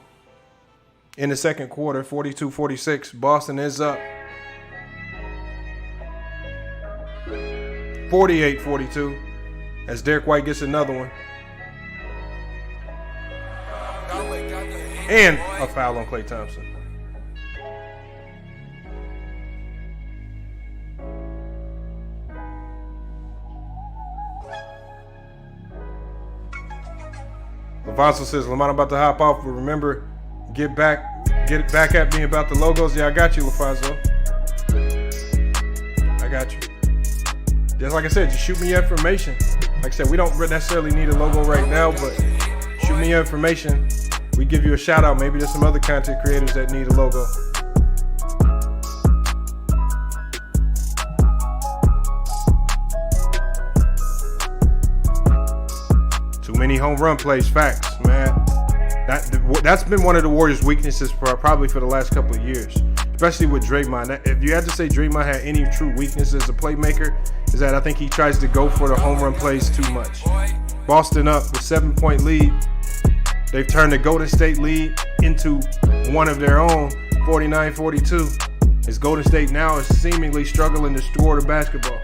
in the second quarter, 42-46. Boston is up 48-42 as Derek White gets another one. And a foul on Klay Thompson. Levanso says, Lamont, I'm about to hop off, but remember, get back at me about the logos. Yeah, I got you, LaFonso. I got you. Just like I said, just shoot me your information. Like I said, we don't necessarily need a logo right now, but shoot me your information. We give you a shout out. Maybe there's some other content creators that need a logo. Too many home run plays, facts, man. That's been one of the Warriors' weaknesses probably for the last couple of years, especially with Draymond. If you had to say Draymond had any true weakness as a playmaker, is that I think he tries to go for the home run plays too much. Boston up with 7-point lead. They've turned the Golden State lead into one of their own, 49-42. As Golden State now is seemingly struggling to score the basketball.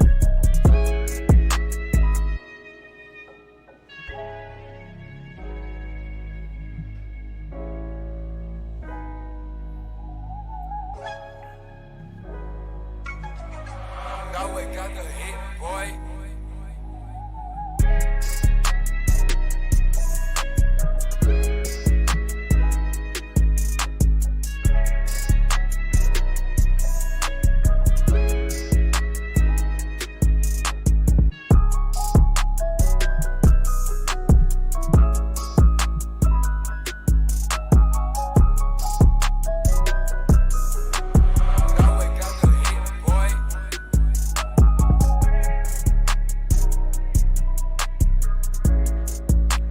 Got the hit, boy.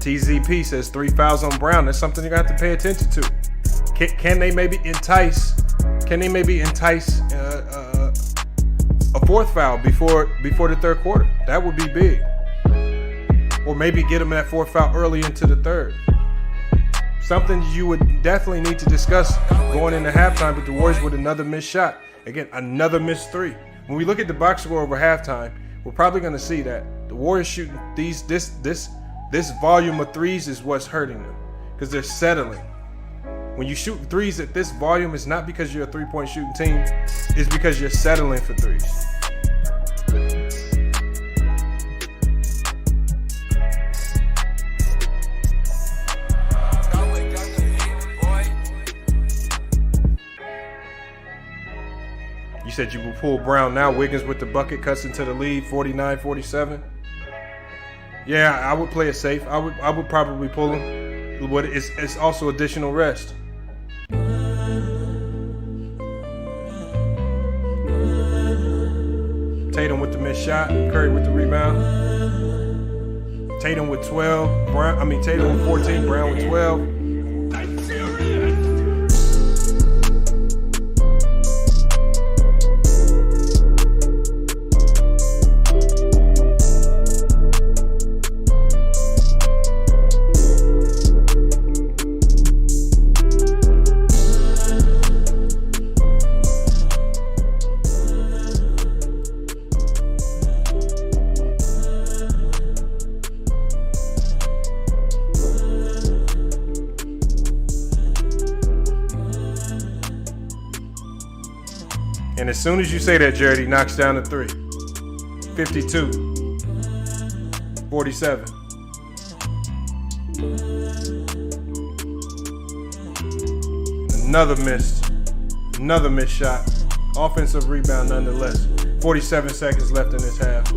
TZP says 3 fouls on Brown. That's something you're gonna have to pay attention to. Can they maybe entice a fourth foul before the third quarter? That would be big. Or maybe get them that fourth foul early into the third. Something you would definitely need to discuss going into halftime, but the Warriors with another missed shot. Again, another missed three. When we look at the box score over halftime, we're probably gonna see that the Warriors shooting this volume of threes is what's hurting them because they're settling. When you shoot threes at this volume, it's not because you're a three-point shooting team. It's because you're settling for threes. You said you will pull Brown now. Wiggins with the bucket cuts into the lead, 49-47. Yeah, I would play it safe. I would probably pull him. It's also additional rest. Tatum with the missed shot. Curry with the rebound. Tatum with 12. Tatum with 14. Brown with 12. And as soon as you say that, Jared, he knocks down the three. 52-47. Another missed shot. Offensive rebound nonetheless. 47 seconds left in this half.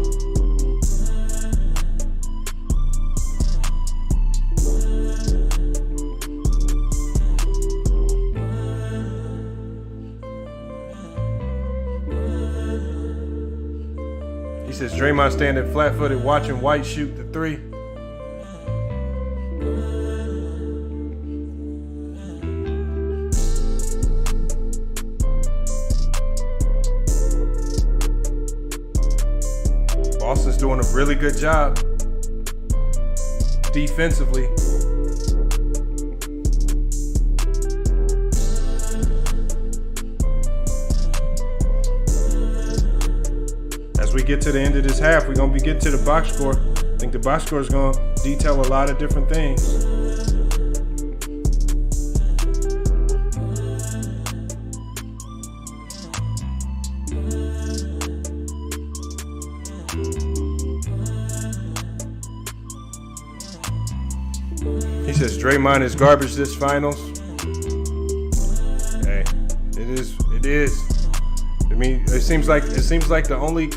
He says Draymond standing flat-footed watching White shoot the three. Boston's doing a really good job defensively. As we get to the end of this half, we're going to be getting to the box score. I think the box score is going to detail a lot of different things. He says Draymond is garbage this finals. Hey, it is. I mean, it seems like the only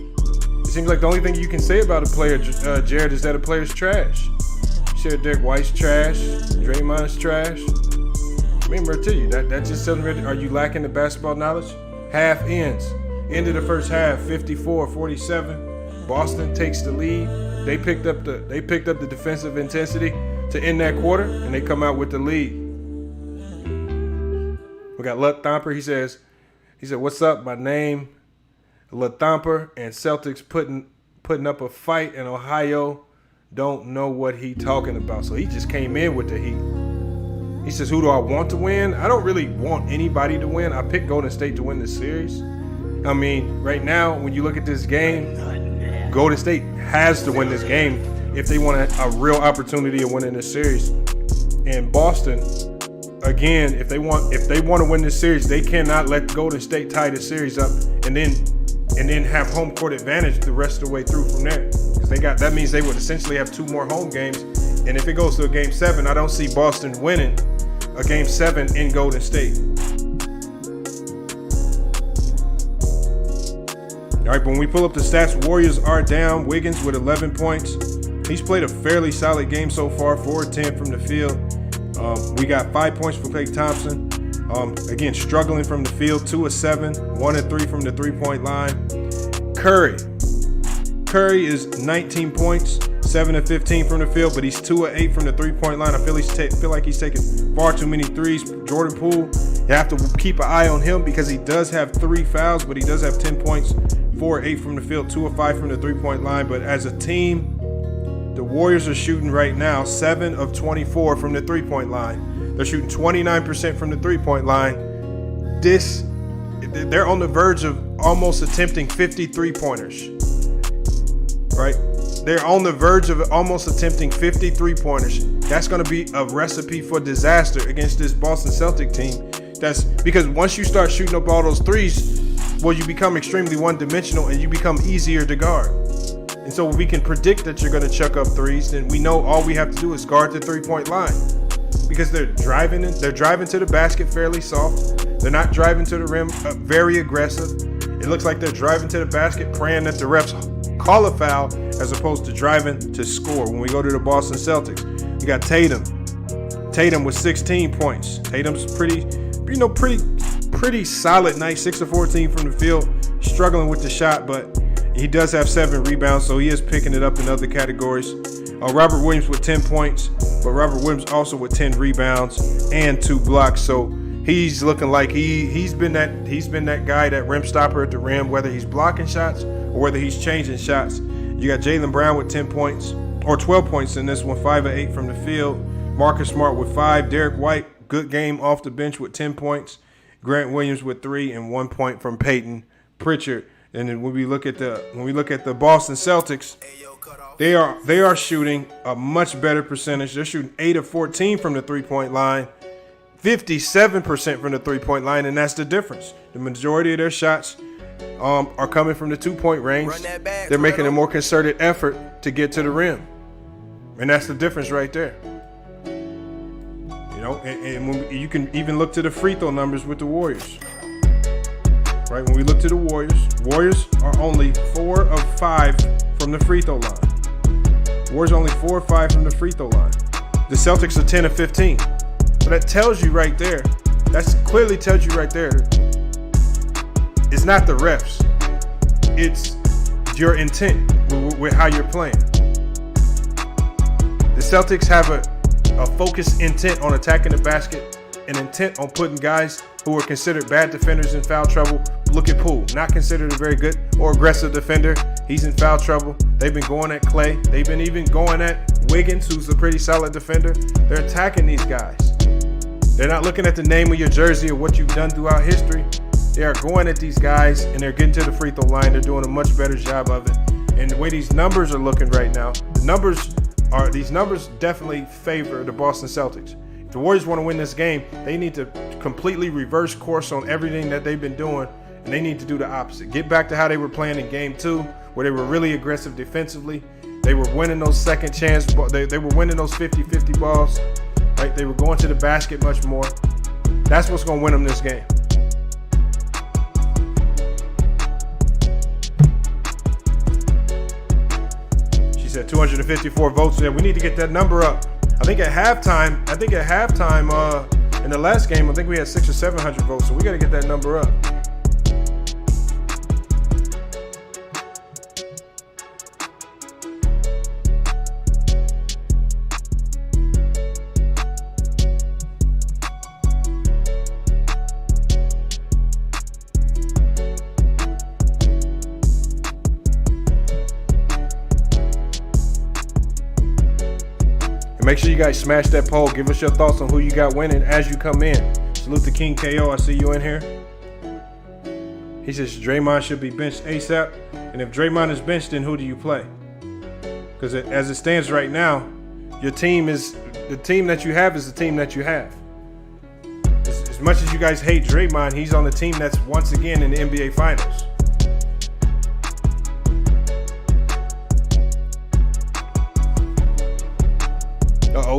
thing you can say about a player, Jared, is that a player's trash. You said Derek White's trash, Draymond's trash. Remember, to you that just telling me, are you lacking the basketball knowledge? Half ends. End of the first half, 54-47. Boston takes the lead. They picked up the defensive intensity to end that quarter, and they come out with the lead. We got Lut Thomper. He said, "What's up? My name, Lut Thomper, and Celtics putting up a fight in Ohio. Don't know what he talking about." So he just came in with the heat. He says, "Who do I want to win? I don't really want anybody to win. I picked Golden State to win this series. I mean, right now, when you look at this game, Golden State has to win this game if they want a real opportunity of winning this series. And Boston, again, if they want to win this series, they cannot let Golden State tie the series up and then have home court advantage the rest of the way through from there. Because that means they would essentially have 2 more home games. And if it goes to a game 7, I don't see Boston winning a game 7 in Golden State. All right, but when we pull up the stats, Warriors are down. Wiggins with 11 points. He's played a fairly solid game so far, 4-10 from the field. We got 5 points for Klay Thompson. Again, struggling from the field, 2-7, 1-3 from the 3-point line. Curry is 19 points, 7-15 from the field, but he's 2-8 from the 3-point line. I feel like he's taking far too many threes. Jordan Poole, you have to keep an eye on him because he does have 3 fouls, but he does have 10 points, 4-8 from the field, 2-5 from the 3-point line. But as a team, the Warriors are shooting right now 7 of 24 from the 3-point line. They're shooting 29% from the 3-point line. They're on the verge of almost attempting 50 3-pointers. Right? They're on the verge of almost attempting 50 3-pointers. That's going to be a recipe for disaster against this Boston Celtics team. That's because once you start shooting up all those threes, well, you become extremely one-dimensional and you become easier to guard. And so we can predict that you're going to chuck up threes, then we know all we have to do is guard the 3-point line. Because they're driving to the basket fairly soft. They're not driving to the rim very aggressive. It looks like they're driving to the basket praying that the refs call a foul as opposed to driving to score. When we go to the Boston Celtics, you got Tatum with 16 points. Tatum's pretty solid night, 6 of 14 from the field, struggling with the shot, but he does have 7 rebounds, so he is picking it up in other categories. Robert Williams with 10 points, but Robert Williams also with 10 rebounds and 2 blocks. So he's looking like he's been that guy, that rim stopper at the rim, whether he's blocking shots or whether he's changing shots. You got Jaylen Brown with 10 points or 12 points in this one, 5 of 8 from the field. Marcus Smart with 5. Derek White, good game off the bench with 10 points. Grant Williams with 3 and 1 point from Peyton Pritchard. And then when we look at the Boston Celtics, they are shooting a much better percentage. They're shooting 8 of 14 from the 3-point line, 57% from the 3-point line, and that's the difference. The majority of their shots are coming from the 2-point range. They're making a more concerted effort to get to the rim, and that's the difference right there. You know, and when you can even look to the free throw numbers with the Warriors. Right, when we look to the Warriors are only 4 of 5 from the free throw line. Warriors only 4 of 5 from the free throw line. The Celtics are 10 of 15. So that tells you right there. That clearly tells you right there. It's not the refs. It's your intent with how you're playing. The Celtics have a focused intent on attacking the basket, an intent on putting guys who are considered bad defenders in foul trouble. Look at Poole, not considered a very good or aggressive defender. He's in foul trouble. They've been going at Klay. They've been even going at Wiggins, who's a pretty solid defender. They're attacking these guys. They're not looking at the name of your jersey or what you've done throughout history. They are going at these guys, and they're getting to the free throw line. They're doing a much better job of it. And the way these numbers are looking right now, these numbers definitely favor the Boston Celtics. If the Warriors want to win this game, they need to completely reverse course on everything that they've been doing, and they need to do the opposite. Get back to how they were playing in Game 2, where they were really aggressive defensively. They were winning those second chance. They were winning those 50-50 balls. Right? They were going to the basket much more. That's what's going to win them this game. She said 254 votes. Yeah, we need to get that number up. I think at halftime, in the last game, I think we had 600 or 700 votes. So we got to get that number up. Make sure you guys smash that poll. Give us your thoughts on who you got winning as you come in. Salute to King KO. I see you in here. He says Draymond should be benched ASAP. And if Draymond is benched, then who do you play? Because as it stands right now, your team is the team that you have is the team that you have. As much as you guys hate Draymond, he's on the team that's once again in the NBA Finals.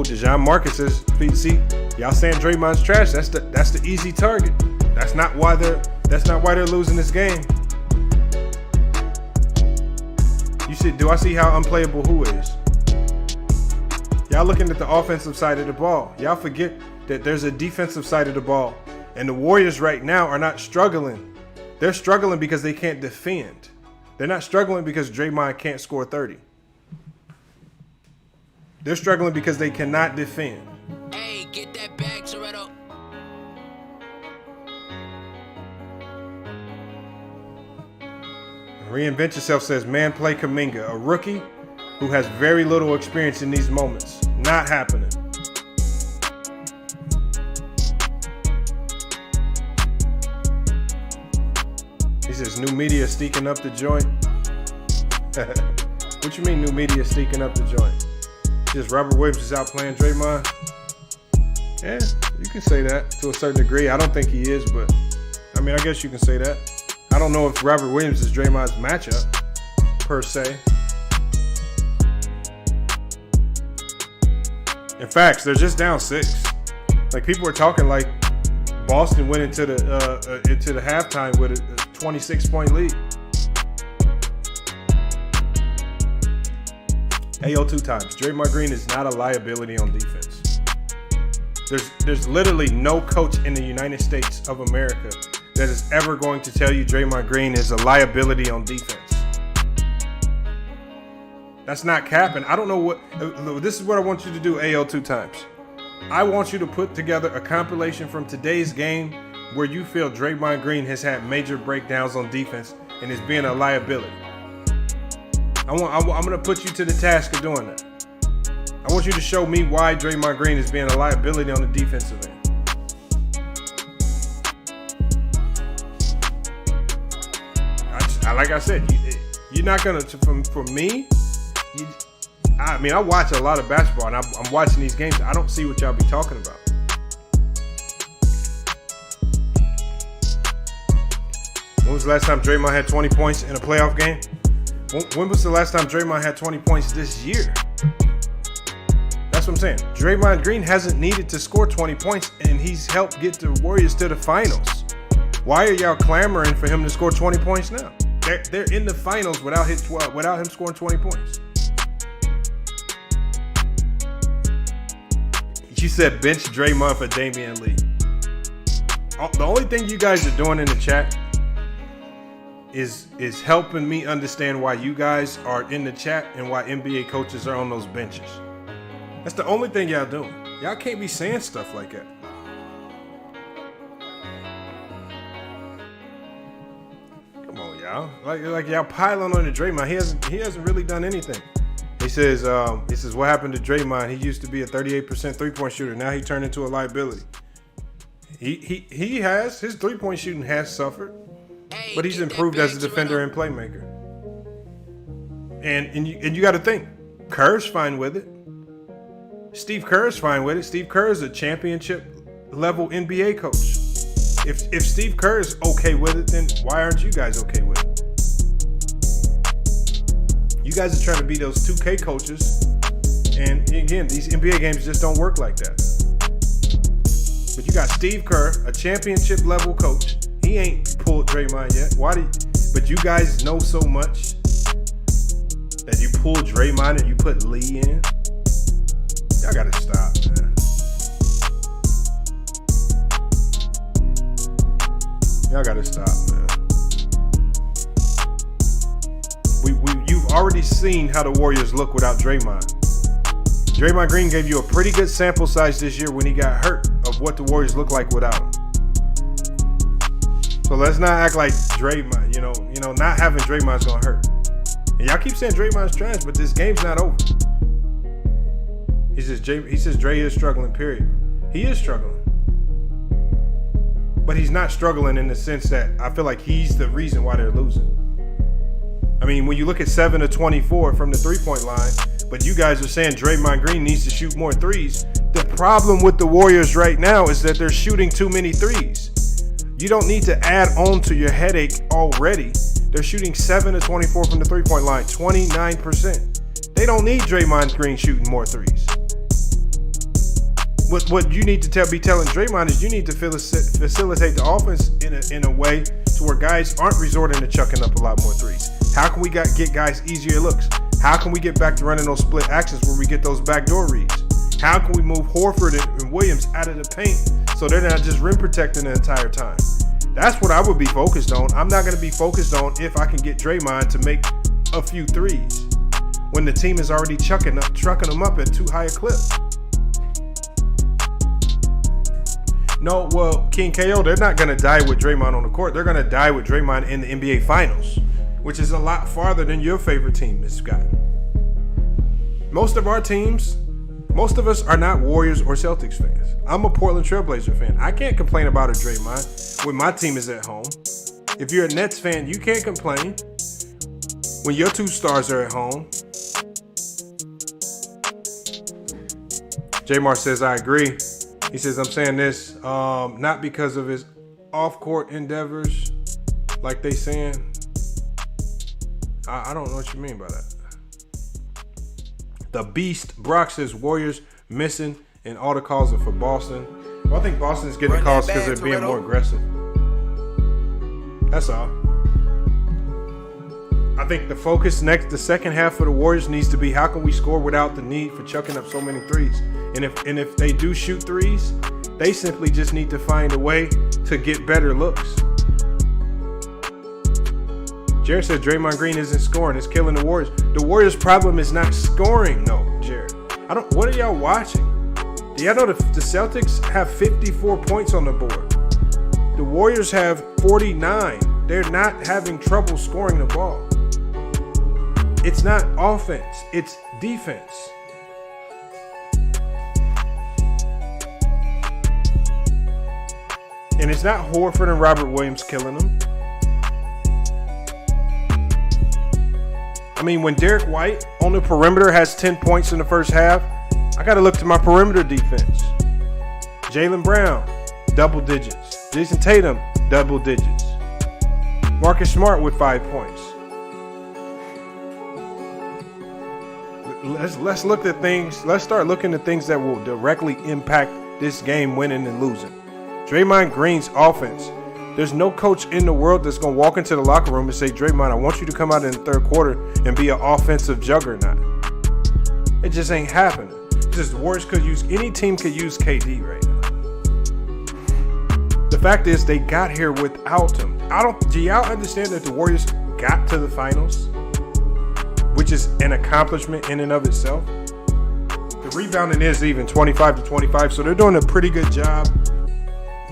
Dejon Marcus says, see, y'all saying Draymond's trash. That's the easy target. That's not why they're losing this game. You said, do I see how unplayable who is? Y'all looking at the offensive side of the ball. Y'all forget that there's a defensive side of the ball. And the Warriors right now are not struggling. They're struggling because they can't defend. They're not struggling because Draymond can't score 30. They're struggling because they cannot defend. Hey, get that bag, Toretto. Reinvent Yourself says, man, play Kuminga, a rookie who has very little experience in these moments. Not happening. He says, new media steaking up the joint. What you mean new media steaking up the joint? Just Robert Williams is out playing Draymond. Yeah, you can say that to a certain degree. I don't think he is, but I mean, I guess you can say that. I don't know if Robert Williams is Draymond's matchup, per se. In fact, they're just down 6. Like, people are talking like Boston went into the halftime with a 26-point lead. AO 2 times. Draymond Green is not a liability on defense. There's literally no coach in the United States of America that is ever going to tell you Draymond Green is a liability on defense. That's not capping. I don't know what. This is what I want you to do, AO 2 times. I want you to put together a compilation from today's game where you feel Draymond Green has had major breakdowns on defense and is being a liability. I'm going to put you to the task of doing that. I want you to show me why Draymond Green is being a liability on the defensive end. Like I said, you're not going to, for me, I mean, I watch a lot of basketball, and I'm watching these games. I don't see what y'all be talking about. When was the last time Draymond had 20 points in a playoff game? When was the last time Draymond had 20 points this year? That's what I'm saying. Draymond Green hasn't needed to score 20 points, and he's helped get the Warriors to the finals. Why are y'all clamoring for him to score 20 points now? They're in the finals without him scoring 20 points. You said bench Draymond for Damian Lee. The only thing you guys are doing in the chat is helping me understand why you guys are in the chat and why NBA coaches are on those benches. That's the only thing y'all doing. Y'all can't be saying stuff like that. Come on, y'all. Like y'all piling on to Draymond. He hasn't really done anything. He says what happened to Draymond? He used to be a 38% three-point shooter. Now he turned into a liability. He has his three-point shooting has suffered. But he's improved as a defender and playmaker. And you got to think, Kerr's fine with it. Steve Kerr's fine with it. Steve Kerr is a championship level NBA coach. If Steve Kerr is okay with it, then why aren't you guys okay with it? You guys are trying to be those 2K coaches And again, these NBA games just don't work like that. But you got Steve Kerr, a championship level coach. He ain't pulled Draymond yet. But you guys know so much that you pull Draymond and you put Lee in. Y'all gotta stop, man. Y'all gotta stop, man. You've already seen how the Warriors look without Draymond. Draymond Green gave you a pretty good sample size this year when he got hurt of what the Warriors look like without him. So let's not act like Draymond, not having Draymond's gonna hurt. And y'all keep saying Draymond's trash, but this game's not over. He says Dre is struggling, period. He is struggling. But he's not struggling in the sense that I feel like he's the reason why they're losing. I mean, when you look at 7 of 24 from the three-point line, but you guys are saying Draymond Green needs to shoot more threes. The problem with the Warriors right now is that they're shooting too many threes. You don't need to add on to your headache already. They're shooting 7 of 24 from the three-point line, 29%. They don't need Draymond Green shooting more threes. What you need to be telling Draymond is you need to facilitate the offense in a way to where guys aren't resorting to chucking up a lot more threes. How can we get guys easier looks? How can we get back to running those split actions where we get those backdoor reads? How can we move Horford and Williams out of the paint so they're not just rim protecting the entire time? That's what I would be focused on. I'm not going to be focused on if I can get Draymond to make a few threes when the team is already trucking them up at too high a clip. No, well, King KO, they're not going to die with Draymond on the court. They're going to die with Draymond in the NBA Finals, which is a lot farther than your favorite team has gotten. Most of us are not Warriors or Celtics fans. I'm a Portland Trailblazer fan. I can't complain about a Draymond when my team is at home. If you're a Nets fan, you can't complain when your two stars are at home. J-Mar says, I agree. He says, I'm saying this not because of his off-court endeavors, like they saying. I don't know what you mean by that. The Beast Brock says Warriors missing and all the calls are for Boston. Well, I think Boston's getting the calls because they're being more aggressive. That's all. I think the focus the second half of the Warriors needs to be how can we score without the need for chucking up so many threes. And if they do shoot threes, they simply just need to find a way to get better looks. Jared said Draymond Green isn't scoring. It's killing the Warriors. The Warriors' problem is not scoring, though, Jared. What are y'all watching? Do y'all know the Celtics have 54 points on the board? The Warriors have 49. They're not having trouble scoring the ball. It's not offense. It's defense. And it's not Horford and Robert Williams killing them. I mean, when Derek White on the perimeter has 10 points in the first half, I got to look to my perimeter defense. Jaylen Brown, double digits. Jason Tatum, double digits. Marcus Smart with 5 points. Let's look at things. Let's start looking at things that will directly impact this game winning and losing. Draymond Green's offense. There's no coach in the world that's going to walk into the locker room and say, Draymond, I want you to come out in the third quarter and be an offensive juggernaut. It just ain't happening. Just the Warriors any team could use KD right now. The fact is they got here without him. Do y'all understand that the Warriors got to the finals? Which is an accomplishment in and of itself. The rebounding is even 25-25, so they're doing a pretty good job.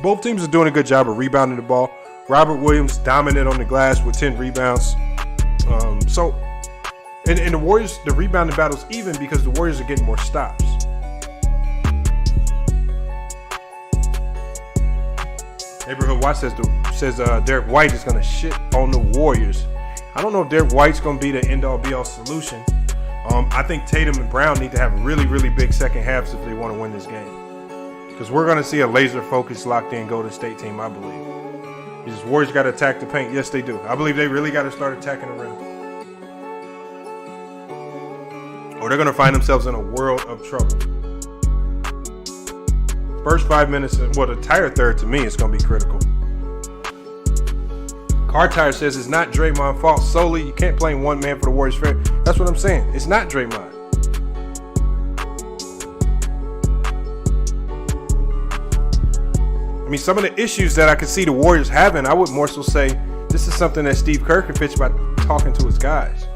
Both teams are doing a good job of rebounding the ball. Robert Williams dominant on the glass with 10 rebounds. And the Warriors, the rebounding battle's even because the Warriors are getting more stops. Neighborhood Watch says Derek White is going to shit on the Warriors. I don't know if Derek White's going to be the end-all, be-all solution. I think Tatum and Brown need to have really, really big second halves if they want to win this game. Because we're going to see a laser-focused, locked-in Golden State team, I believe. These Warriors got to attack the paint. Yes, they do. I believe they really got to start attacking the rim. Or they're going to find themselves in a world of trouble. First 5 minutes, well, the entire third to me is going to be critical. Cartire says it's not Draymond's fault solely. You can't blame one man for the Warriors' failure. That's what I'm saying. It's not Draymond. I mean, some of the issues that I could see the Warriors having, I would more so say this is something that Steve Kerr can fix by talking to his guys.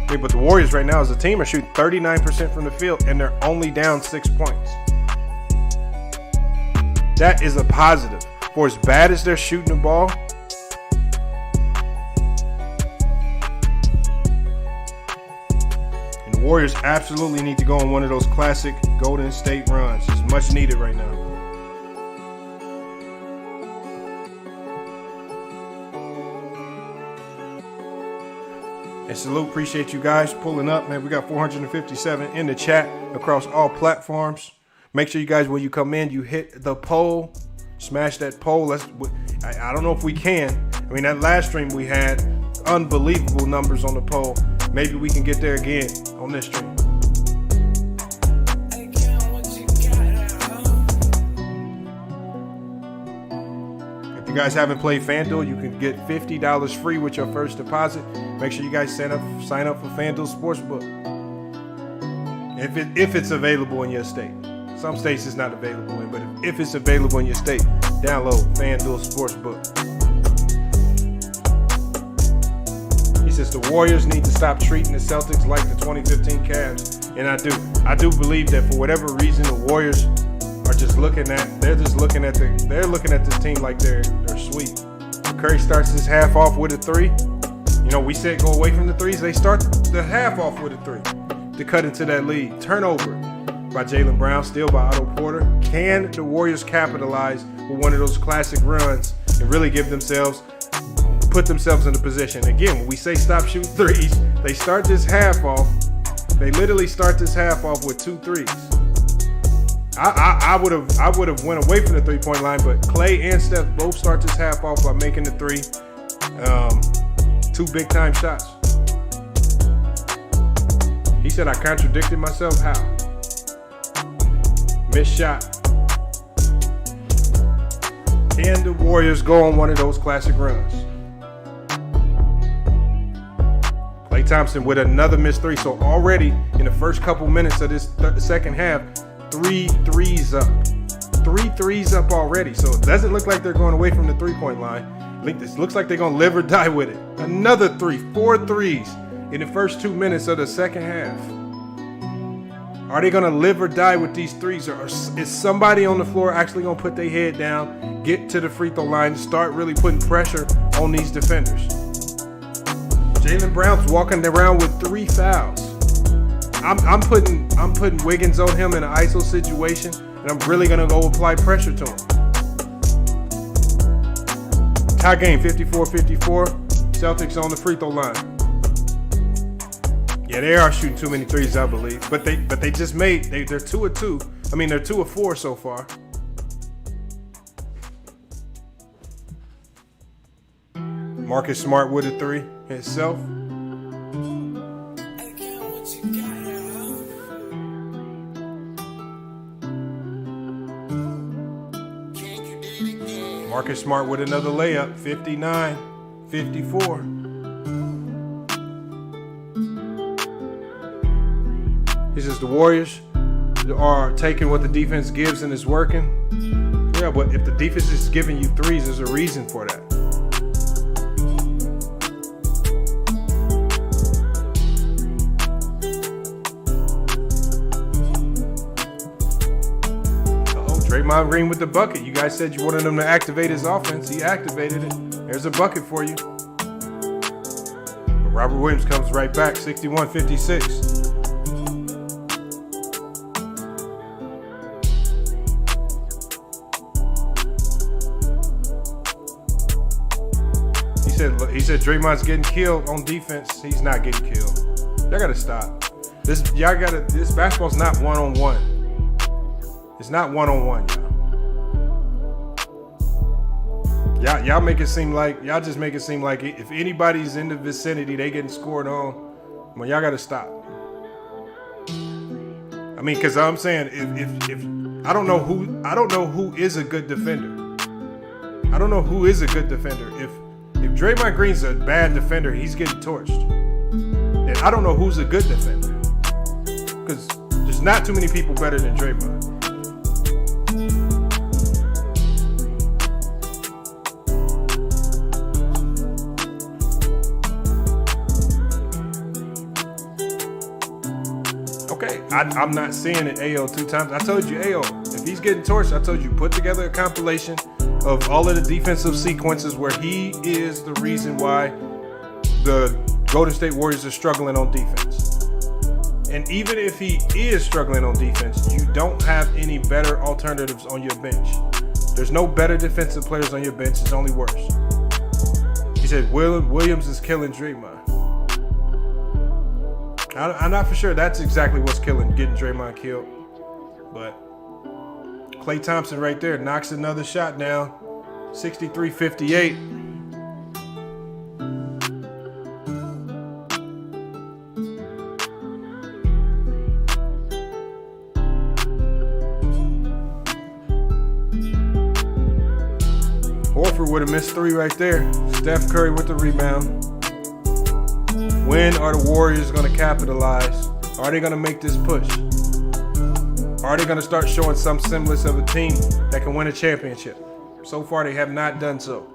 Okay, but the Warriors right now as a team are shooting 39% from the field, and they're only down 6 points. That is a positive. For as bad as they're shooting the ball, and the Warriors absolutely need to go on one of those classic Golden State runs. It's much needed right now. And salute, appreciate you guys pulling up, man. We got 457 in the chat across all platforms. Make sure you guys, when you come in, you hit the poll, smash that poll. I don't know if we can. I mean, that last stream we had unbelievable numbers on the poll. Maybe we can get there again on this stream. If you guys haven't played FanDuel, you can get $50 free with your first deposit. Make sure you guys sign up for FanDuel Sportsbook. If it's available in your state. Some states it's not available in, but if it's available in your state, download FanDuel Sportsbook. He says the Warriors need to stop treating the Celtics like the 2015 Cavs, and I do believe that for whatever reason the Warriors are just looking at this team like they're sweet. Curry starts his half off with a three. You know, we said go away from the threes. They start the half off with a three to cut into that lead. Turnover by Jaylen Brown, steal by Otto Porter. Can the Warriors capitalize with one of those classic runs and really put themselves in a position? Again, when we say stop shooting threes, they start this half off. They literally start this half off with 2 threes. I would have went away from the 3-point line, but Klay and Steph both start this half off by making the three. 2 big time shots. He said I contradicted myself. How? Missed shot. Can the Warriors go on one of those classic runs? Klay Thompson with another missed three. So already in the first couple minutes of this second half, 3 threes up. 3 threes up already. So it doesn't look like they're going away from the 3-point line. This looks like they're going to live or die with it. Another 4 threes in the first 2 minutes of the second half. Are they going to live or die with these threes? Or is somebody on the floor actually going to put their head down, get to the free throw line, and start really putting pressure on these defenders? Jaylen Brown's walking around with 3 fouls. I'm putting Wiggins on him in an ISO situation, and I'm really going to go apply pressure to him. Tie game, 54-54. Celtics on the free throw line. Yeah, they are shooting too many threes, I believe. But they just made, they're 2 of 2. I mean, they're 2 of 4 so far. Marcus Smart with a 3 himself. Marcus Smart with another layup, 59-54. He says the Warriors are taking what the defense gives and it's working. Yeah, but if the defense is giving you threes, there's a reason for that. Draymond Green with the bucket. You guys said you wanted him to activate his offense. He activated it. There's a bucket for you. But Robert Williams comes right back, 61-56. He said Draymond's getting killed on defense. He's not getting killed. Y'all gotta stop. This basketball's not one-on-one. It's not one-on-one, y'all. Y'all make it seem like if anybody's in the vicinity, they getting scored on. Well, y'all gotta stop. I mean, because I'm saying if I don't know who is a good defender. I don't know who is a good defender. If Draymond Green's a bad defender, he's getting torched. And I don't know who's a good defender. Because there's not too many people better than Draymond. Okay, I'm not seeing it AO 2 times. I told you, AO, if he's getting torched, I told you, put together a compilation of all of the defensive sequences where he is the reason why the Golden State Warriors are struggling on defense. And even if he is struggling on defense, you don't have any better alternatives on your bench. There's no better defensive players on your bench. It's only worse. He said Williams is killing Draymond. I'm not for sure that's exactly what's getting Draymond killed. But Klay Thompson right there knocks another shot down. 63-58. Horford with a missed 3 right there. Steph Curry with the rebound. When are the Warriors going to capitalize? Are they going to make this push? Are they going to start showing some semblance of a team that can win a championship? So far, they have not done so.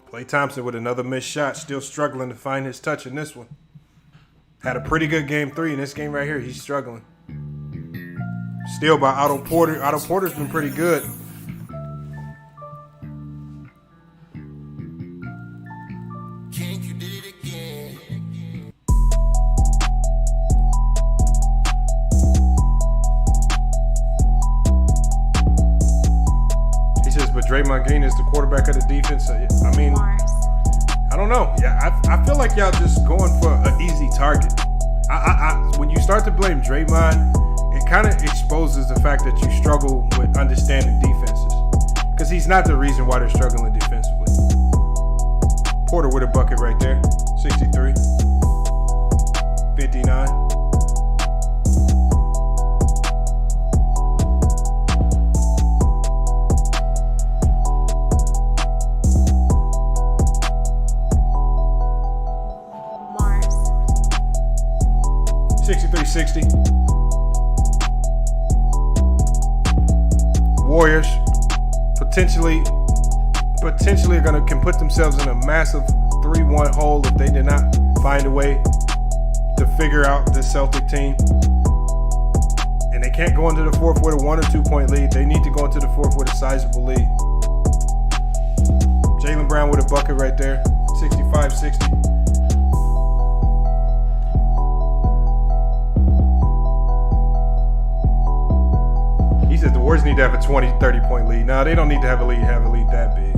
Klay Thompson with another missed shot, still struggling to find his touch in this one. Had a pretty good game 3 in this game right here. He's struggling. Still by Otto Porter. Otto Porter's been pretty good. Draymond Green is the quarterback of the defense. I mean, I don't know. Yeah, I feel like y'all just going for an easy target. When you start to blame Draymond, it kind of exposes the fact that you struggle with understanding defenses. Because he's not the reason why they're struggling defensively. Porter with a bucket right there. 63. 59. Warriors potentially can put themselves in a massive 3-1 hole if they did not find a way to figure out this Celtic team. And they can't go into the fourth with a 1 or 2 point lead. They need to go into the fourth with a sizable lead. Jaylen Brown with a bucket right there, 65-60. He said the Warriors need to have a 20, 30-point lead. No, they don't need to have a lead that big.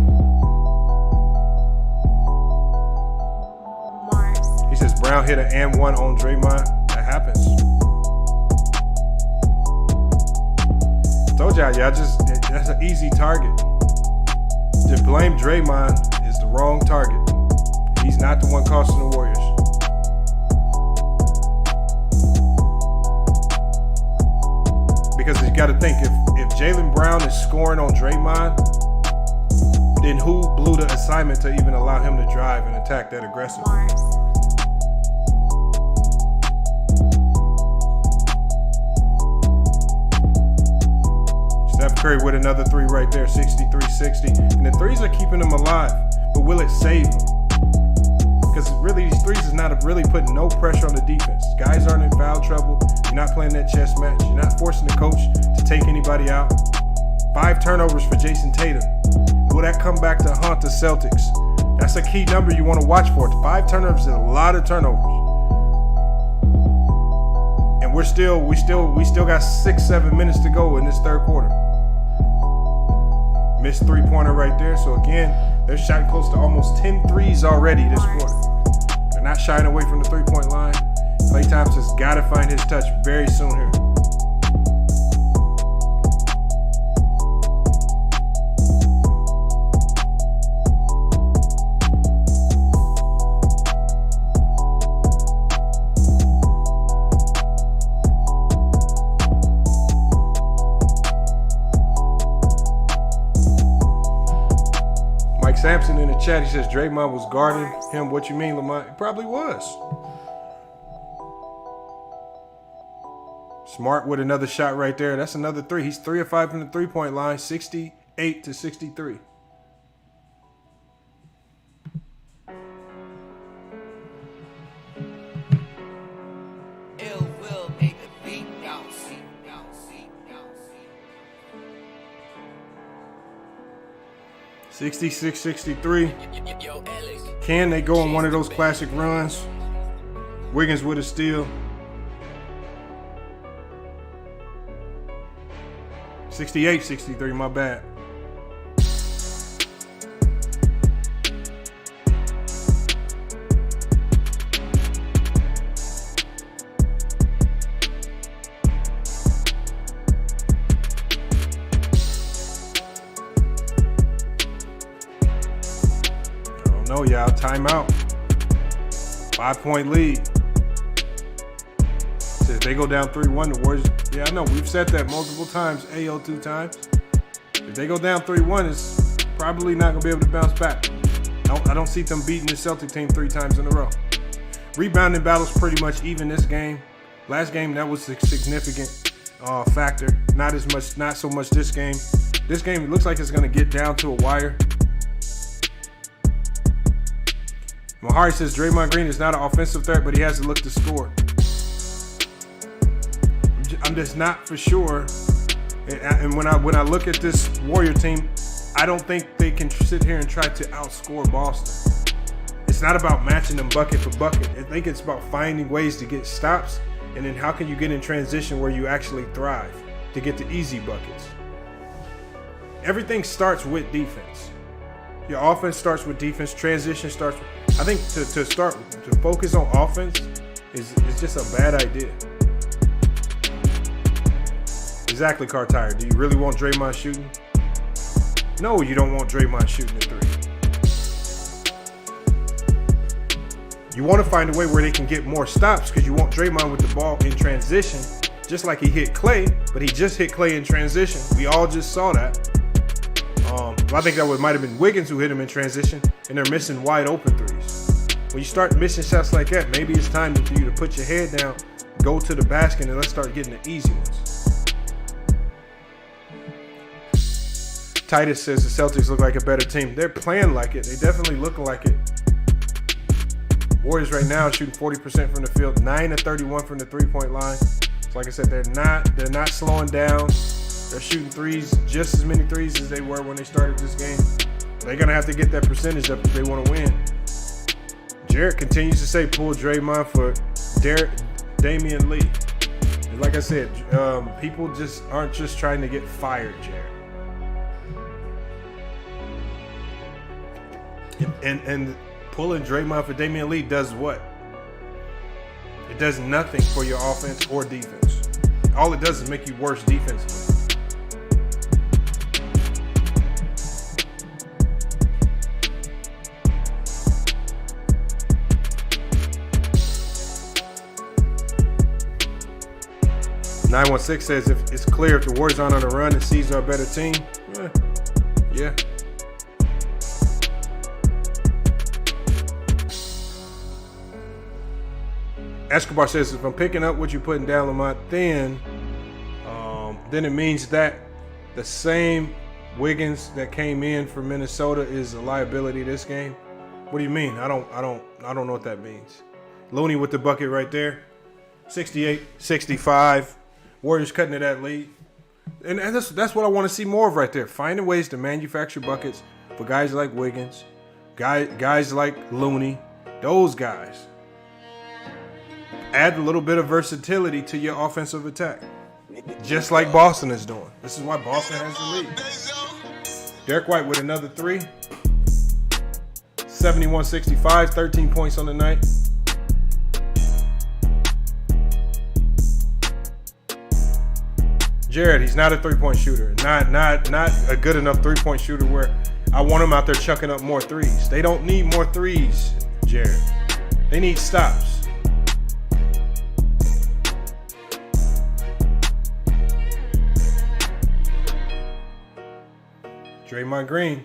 He says Brown hit an and 1 on Draymond. That happens. Told y'all, that's an easy target. To blame Draymond is the wrong target. He's not the one costing the Warriors. Because you got to think, if Jaylen Brown is scoring on Draymond, then who blew the assignment to even allow him to drive and attack that aggressively? Steph Curry with another 3 right there, 63-60. And the threes are keeping him alive, but will it save him? Because really, these threes is not really putting no pressure on the defense. Guys aren't in foul trouble. You're not playing that chess match. You're not forcing the coach to take anybody out. 5 turnovers for Jason Tatum. Will that come back to haunt the Celtics? That's a key number you want to watch for. 5 turnovers is a lot of turnovers. And we still got 6-7 minutes to go in this third quarter. Missed 3-pointer right there. So again, they're shot close to almost 10 threes already this quarter. They're not shying away from the 3-point line. Klay Thompson's got to find his touch very soon here. chat. He says Draymond was guarding him. What you mean, Lamont? He probably was. Smart with another shot right there. That's another three. He's 3 of 5 from the three-point line, 68-63. Ill will make the beat down. 66-63. Can they go on one of those classic runs? Wiggins with a steal. 68-63, my bad. I don't know, y'all. Timeout. 5-point lead. If they go down 3-1, the Warriors, yeah, I know, we've said that multiple times, AO 2 times. If they go down 3-1, it's probably not going to be able to bounce back. I don't see them beating the Celtic team 3 times in a row. Rebounding battle's pretty much even this game. Last game, that was a significant factor. Not so much this game. This game, it looks like it's going to get down to a wire. Mahari says Draymond Green is not an offensive threat, but he has the look to score. I'm just not for sure. And when I look at this Warrior team, I don't think they can sit here and try to outscore Boston. It's not about matching them bucket for bucket. I think it's about finding ways to get stops, and then how can you get in transition where you actually thrive to get the easy buckets. Everything starts with defense. Your offense starts with defense. Transition starts with, I think to focus on offense is just a bad idea. Exactly, Cartire. Do you really want Draymond shooting? No, you don't want Draymond shooting a three. You want to find a way where they can get more stops because you want Draymond with the ball in transition, just like he hit Clay, but he just hit Clay in transition. We all just saw that. I think that might have been Wiggins who hit him in transition, and they're missing wide open threes. When you start missing shots like that, maybe it's time for you to put your head down, go to the basket, and let's start getting the easy ones. Titus says the Celtics look like a better team. They're playing like it. They definitely look like it. Warriors right now shooting 40% from the field, 9 of 31 from the three-point line. So like I said, they're not slowing down. They're shooting threes, just as many threes as they were when they started this game. They're gonna have to get that percentage up if they want to win. Jarrett continues to say pull Draymond for Damian Lee. And like I said, people just aren't just trying to get fired, Jarrett. And pulling Draymond for Damian Lee does what? It does nothing for your offense or defense. All it does is make you worse defensively. (916) says if it's clear if the Warriors aren't on a run, the C's are a better team. Yeah. Escobar says, if I'm picking up what you're putting down, Lamont, then it means that the same Wiggins that came in for Minnesota is a liability this game. What do you mean? I don't know what that means. Looney with the bucket right there. 68-65. Warriors cutting to that lead. And that's what I want to see more of right there. Finding ways to manufacture buckets for guys like Wiggins, guys like Looney, those guys. Add a little bit of versatility to your offensive attack, just like Boston is doing. This is why Boston has the lead. Derek White with another three. 71-65, 13 points on the night. Jared, he's not a three-point shooter. Not a good enough three-point shooter where I want him out there chucking up more threes. They don't need more threes, Jared. They need stops. Draymond Green.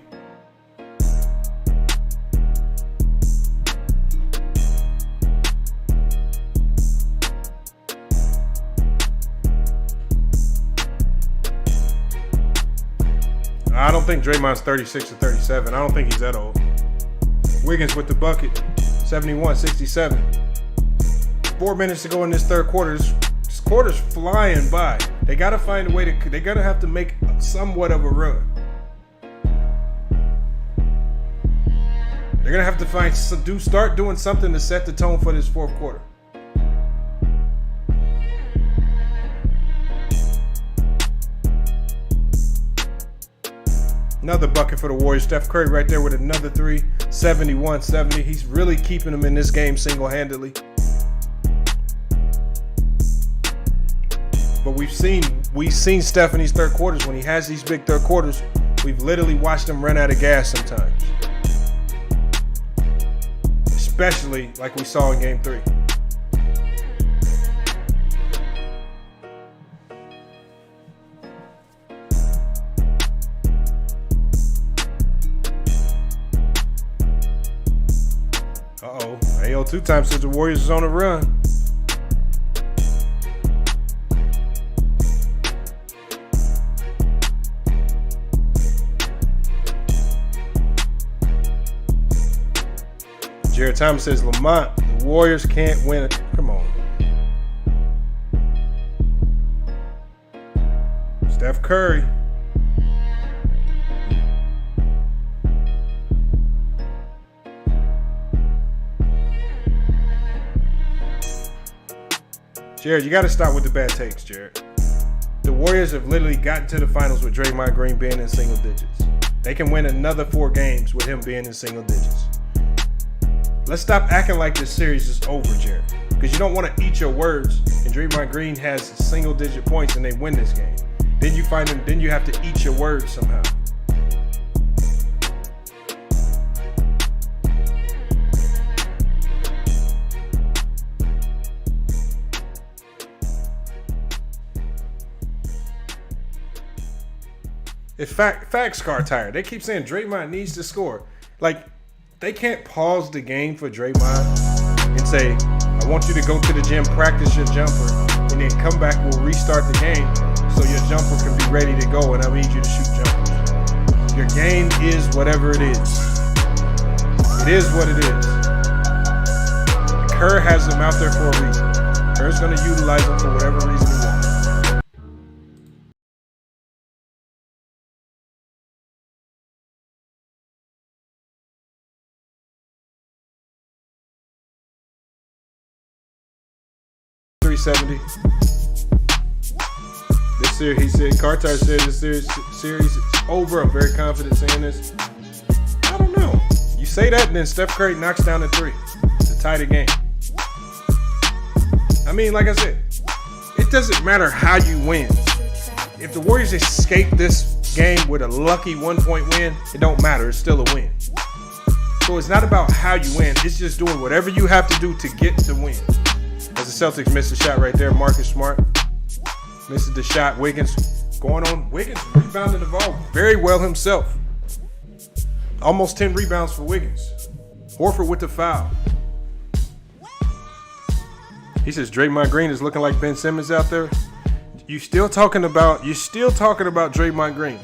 don't think Draymond's 36 or 37. I don't think he's that old. Wiggins with the bucket, 71-67. 4 minutes to go in this third quarter. This quarter's flying by. They got to find a way to. They got to have to make somewhat of a run. They're gonna have to start doing something to set the tone for this fourth quarter. Another bucket for the Warriors. Steph Curry right there with another three, 71-70. He's really keeping them in this game single-handedly. But we've seen Steph in these third quarters. When he has these big third quarters, we've literally watched him run out of gas sometimes. Especially like we saw in Game 3. Uh-oh. AO 2 times says the Warriors is on a run. Jared Thomas says, Lamont, the Warriors can't win it. Come on. Steph Curry. Jared, you got to stop with the bad takes, Jared. The Warriors have literally gotten to the finals with Draymond Green being in single digits. They can win another 4 games with him being in single digits. Let's stop acting like this series is over, Jared. Because you don't want to eat your words. And Draymond Green has single-digit points and they win this game. Then you find them. Then you have to eat your words somehow. If facts car tired. They keep saying Draymond needs to score. Like, they can't pause the game for Draymond and say, I want you to go to the gym, practice your jumper, and then come back, we'll restart the game so your jumper can be ready to go, and I need you to shoot jumpers. Your game is whatever it is. It is what it is. Kerr has them out there for a reason. Kerr's going to utilize them for whatever reason he wants. This series, he said, Carter said this series is over. I'm very confident saying this. I don't know. You say that, and then Steph Curry knocks down the 3 to tie the game. I mean, like I said, it doesn't matter how you win. If the Warriors escape this game with a lucky 1-point win, it don't matter. It's still a win. So it's not about how you win. It's just doing whatever you have to do to get the win. As the Celtics missed a shot right there, Marcus Smart misses the shot. Wiggins going on. Wiggins rebounding the ball very well himself. Almost 10 rebounds for Wiggins. Horford with the foul. He says Draymond Green is looking like Ben Simmons out there. You're still talking about Draymond Green.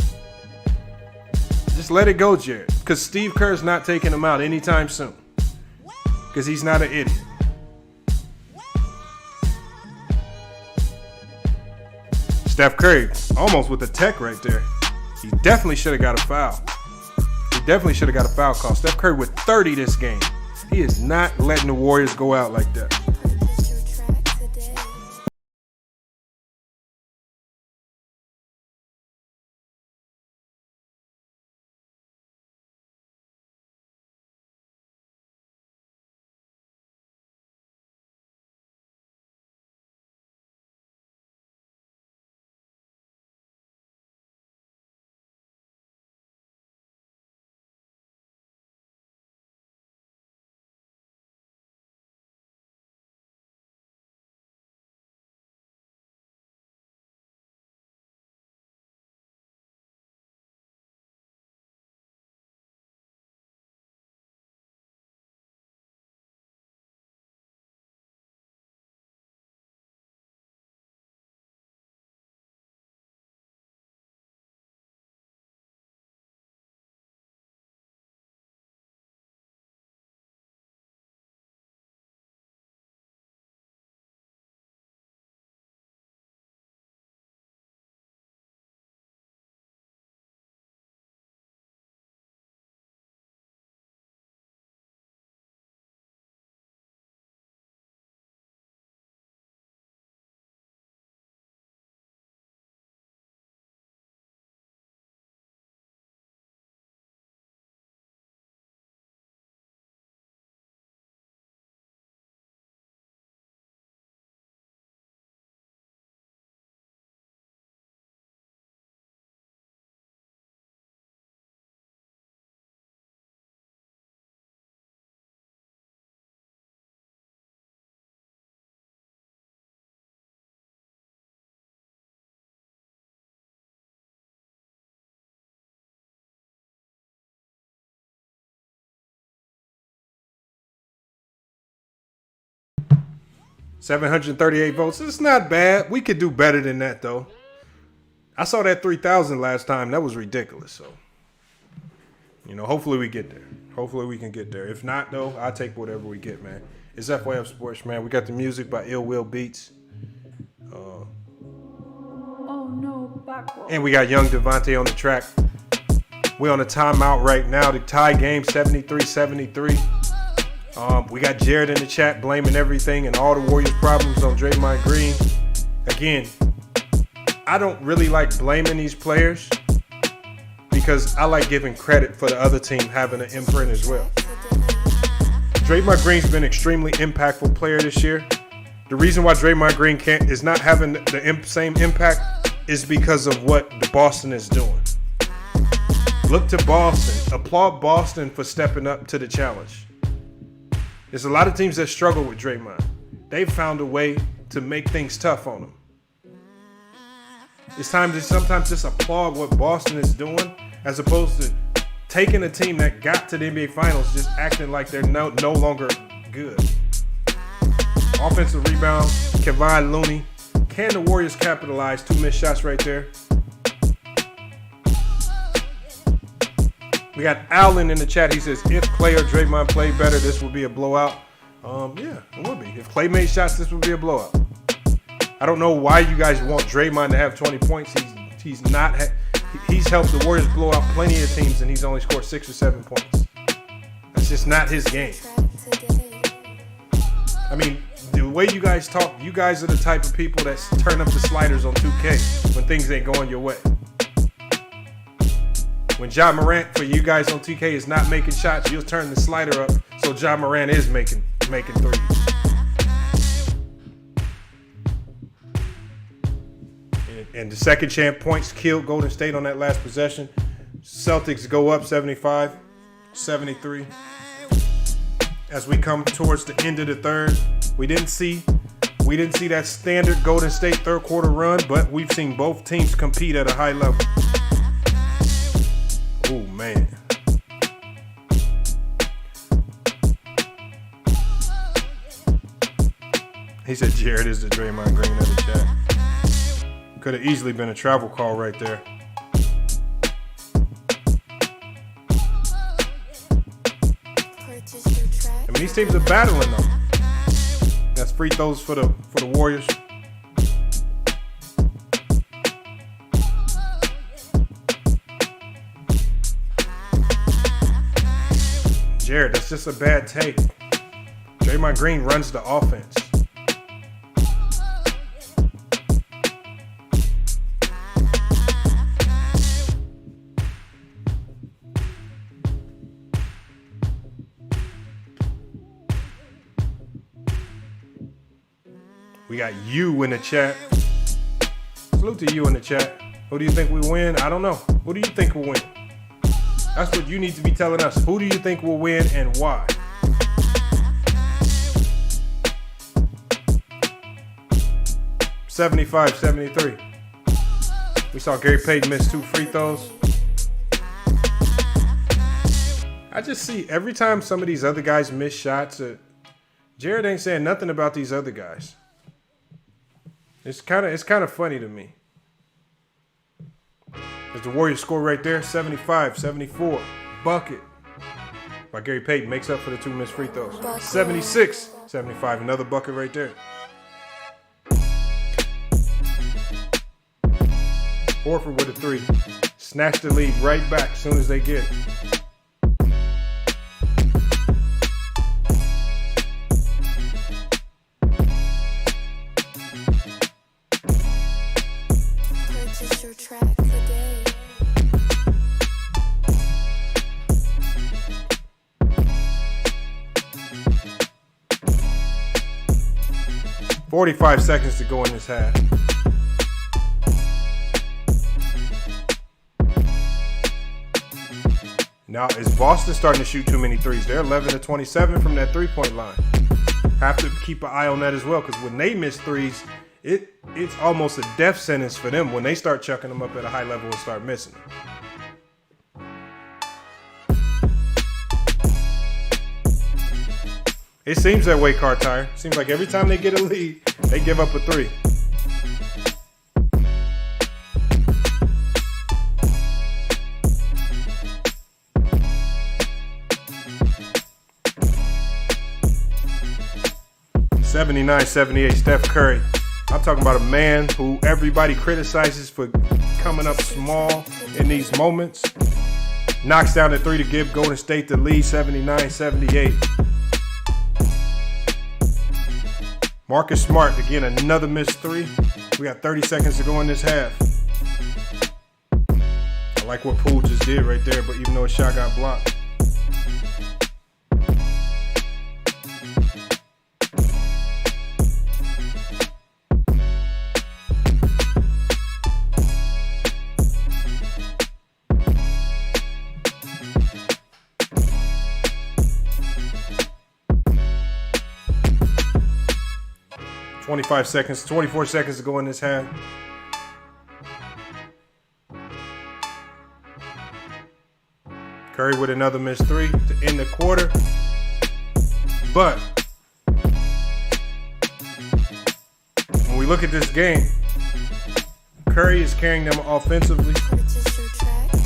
Just let it go, Jared. Because Steve Kerr's not taking him out anytime soon. Because he's not an idiot. Steph Curry almost with the tech right there. He definitely should have got a foul. He definitely should have got a foul call. Steph Curry with 30 this game. He is not letting the Warriors go out like that. 738 votes. It's not bad. We could do better than that, though. I saw that 3,000 last time. That was ridiculous. So, hopefully we get there. Hopefully we can get there. If not, though, I'll take whatever we get, man. It's FYF Sports, man. We got the music by Ill Will Beats. And we got Young Devontae on the track. We're on a timeout right now. The tie game, 73-73. We got Jared in the chat blaming everything and all the Warriors' problems on Draymond Green. Again, I don't really like blaming these players because I like giving credit for the other team having an imprint as well. Draymond Green's been an extremely impactful player this year. The reason why Draymond Green is not having the same impact is because of what the Boston is doing. Look to Boston. Applaud Boston for stepping up to the challenge. There's a lot of teams that struggle with Draymond. They've found a way to make things tough on him. It's time to sometimes just applaud what Boston is doing as opposed to taking a team that got to the NBA Finals just acting like they're no longer good. Offensive rebound, Kevon Looney. Can the Warriors capitalize? 2 missed shots right there. We got Allen in the chat. He says, if Clay or Draymond play better, this will be a blowout. Yeah, it would be. If Clay made shots, this would be a blowout. I don't know why you guys want Draymond to have 20 points. He's helped the Warriors blow out plenty of teams, and he's only scored 6 or 7 points. That's just not his game. I mean, the way you guys talk, you guys are the type of people that turn up the sliders on 2K when things ain't going your way. When Ja Morant for you guys on 2K is not making shots, you'll turn the slider up so Ja Morant is making threes. And the second chance points killed Golden State on that last possession. Celtics go up 75-73. As we come towards the end of the third, we didn't see that standard Golden State third quarter run, but we've seen both teams compete at a high level. Oh, man. He said Jared is the Draymond Green of the chat. Could have easily been a travel call right there. I mean, these teams are battling though. That's free throws for the Warriors. Jared, that's just a bad take. Draymond Green runs the offense. We got you in the chat. Salute to you in the chat. Who do you think we win? I don't know. Who do you think will win? That's what you need to be telling us. Who do you think will win and why? $75-73. We saw Gary Payton miss 2 free throws. I just see every time some of these other guys miss shots, Jared ain't saying nothing about these other guys. It's kind of funny to me. There's the Warriors score right there, 75-74. Bucket by Gary Payton makes up for the 2 missed free throws. 76-75, another bucket right there. Horford with a 3. Snatch the lead right back as soon as they get it. Purchase your track today. $45 seconds to go in this half. Now, is Boston starting to shoot too many threes? They're 11-27 from that three-point line. Have to keep an eye on that as well, because when they miss threes, it's almost a death sentence for them when they start chucking them up at a high level and start missing them. It seems that way, Cartire. Seems like every time they get a lead, they give up a three. (79-78) Steph Curry. I'm talking about a man who everybody criticizes for coming up small in these moments. Knocks down the three to give Golden State the lead, 79-78. Marcus Smart, again, another missed three. We got 30 seconds to go in this half. I like what Poole just did right there, but even though his shot got blocked. (25 seconds, 24 seconds to go in this half. Curry with another missed three to end the quarter. But when we look at this game, Curry is carrying them offensively.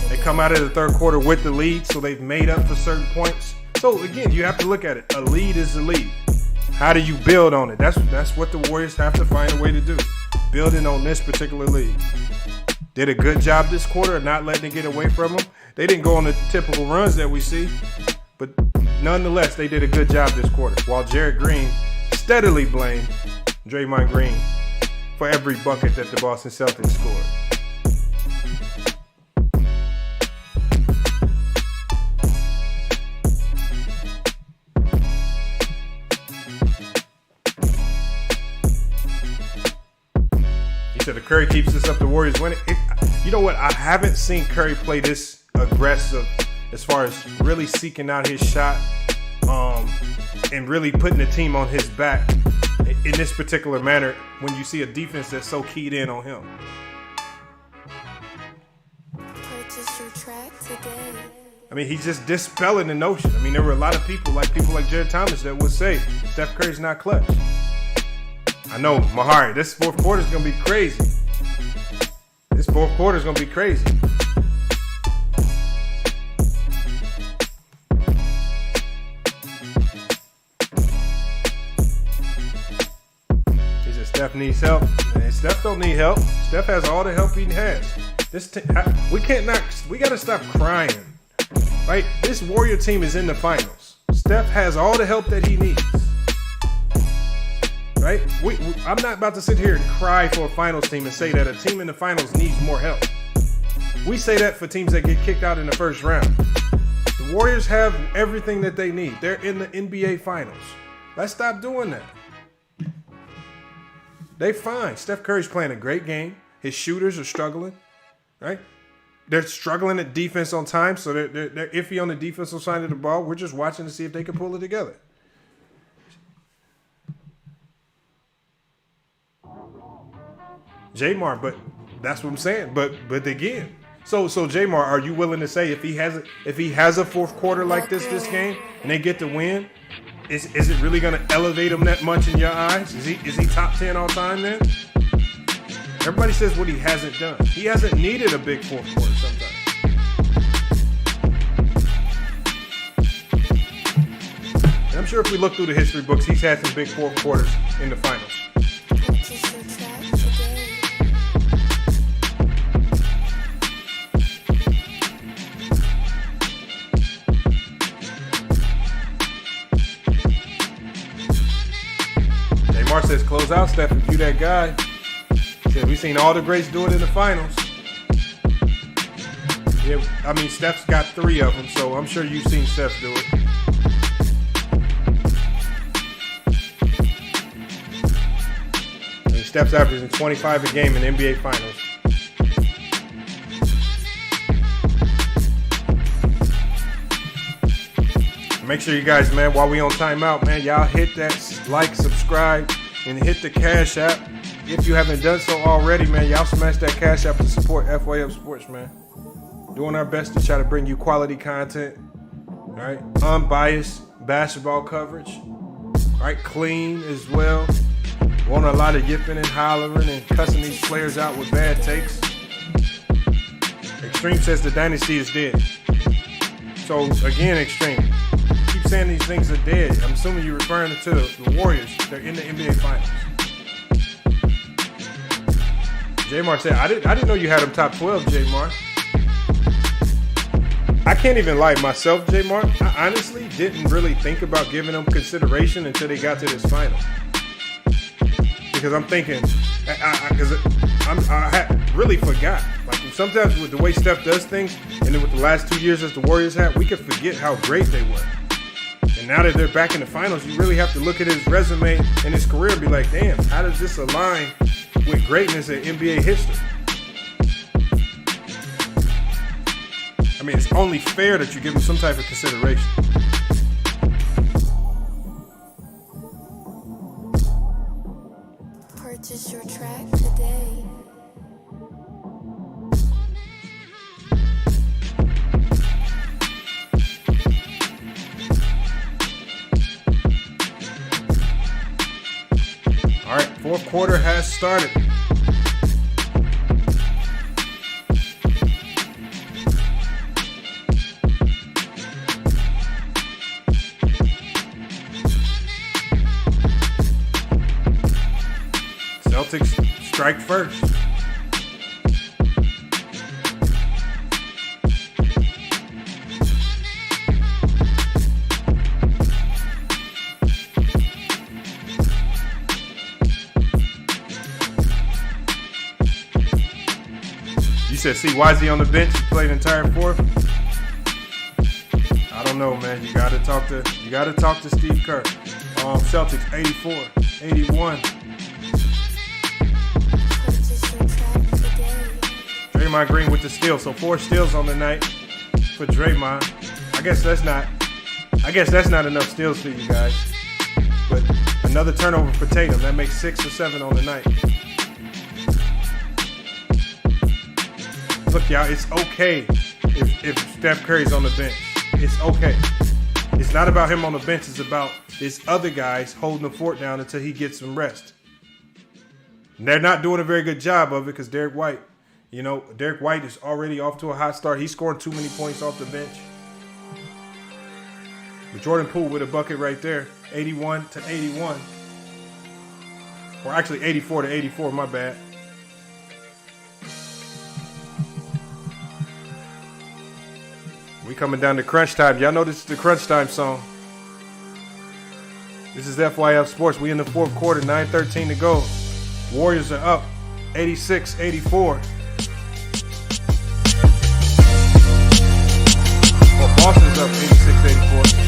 They come out of the third quarter with the lead, so they've made up for certain points. So again, you have to look at it. A lead is a lead. How do you build on it? That's what the Warriors have to find a way to do. Building on this particular lead. Did a good job this quarter of not letting it get away from them. They didn't go on the typical runs that we see, but nonetheless, they did a good job this quarter. While Jared Green steadily blamed Draymond Green for every bucket that the Boston Celtics scored. So the Curry keeps this up, the Warriors winning. You know what? I haven't seen Curry play this aggressive as far as really seeking out his shot and really putting the team on his back in this particular manner when you see a defense that's so keyed in on him. Purchase your track today. I mean, he's just dispelling the notion. I mean, there were a lot of people like Jared Thomas that would say Steph Curry's not clutch. I know, Mahari, this fourth quarter is going to be crazy. This fourth quarter is going to be crazy. He said Steph needs help. Man, Steph don't need help. Steph has all the help he has. We got to stop crying. Right? This Warrior team is in the finals. Steph has all the help that he needs. Right? I'm not about to sit here and cry for a finals team and say that a team in the finals needs more help. We say that for teams that get kicked out in the first round. The Warriors have everything that they need. They're in the NBA Finals. Let's stop doing that. They fine. Steph Curry's playing a great game. His shooters are struggling. Right? They're struggling at defense on time, so they're iffy on the defensive side of the ball. We're just watching to see if they can pull it together. Jamar, but that's what I'm saying. But again, so Jamar, are you willing to say if he has a fourth quarter like this game and they get the win, is it really going to elevate him that much in your eyes? Is he top 10 all time then? Everybody says what he hasn't done. He hasn't needed a big fourth quarter sometimes. And I'm sure if we look through the history books, he's had some big fourth quarters in the finals. Mark says, close out, Steph, if you that guy. He said, we've seen all the greats do it in the finals. Yeah, I mean, Steph's got 3 of them, so I'm sure you've seen Steph do it. And Steph's averaging 25 a game in NBA Finals. Make sure you guys, man, while we on timeout, man, y'all hit that like, subscribe, and hit the Cash App. If you haven't done so already, man, y'all smash that Cash App to support FYF Sports, man. Doing our best to try to bring you quality content, all right? Unbiased basketball coverage. right? Clean as well. Want a lot of yipping and hollering and cussing these players out with bad takes. Extreme says the dynasty is dead. So again, Extreme, keep saying these things are dead. I'm assuming you're referring to the Warriors. They're in the NBA Finals. J-Mar said, I didn't know you had them top 12, J-Mar. I can't even lie myself, J-Mar. I honestly didn't really think about giving them consideration until they got to this final. Because I'm thinking, I really forgot. Like sometimes with the way Steph does things, and then with the last 2 years as the Warriors had, we could forget how great they were. And now that they're back in the finals, you really have to look at his resume and his career and be like, damn, how does this align with greatness in NBA history? I mean, it's only fair that you give him some type of consideration. Purchase your track today. All right, fourth quarter has started. Celtics strike first. You said, see, why is he on the bench? He played the entire fourth. I don't know, man. You gotta talk to Steve Kerr. Celtics 84-81. Draymond Green with the steal, so 4 steals on the night for Draymond. I guess that's not enough steals for you guys. But another turnover for Tatum. That makes 6 or 7 on the night. Look, y'all, it's okay if Steph Curry's on the bench. It's okay. It's not about him on the bench. It's about his other guys holding the fort down until he gets some rest. And they're not doing a very good job of it because Derek White is already off to a hot start. He's scoring too many points off the bench. But Jordan Poole with a bucket right there. 81-81. Or actually 84-84, my bad. We coming down to crunch time. Y'all know this is the crunch time song. This is FYF Sports. We in the fourth quarter, 9:13 to go. Warriors are up 86-84. Well, Boston's up 86-84.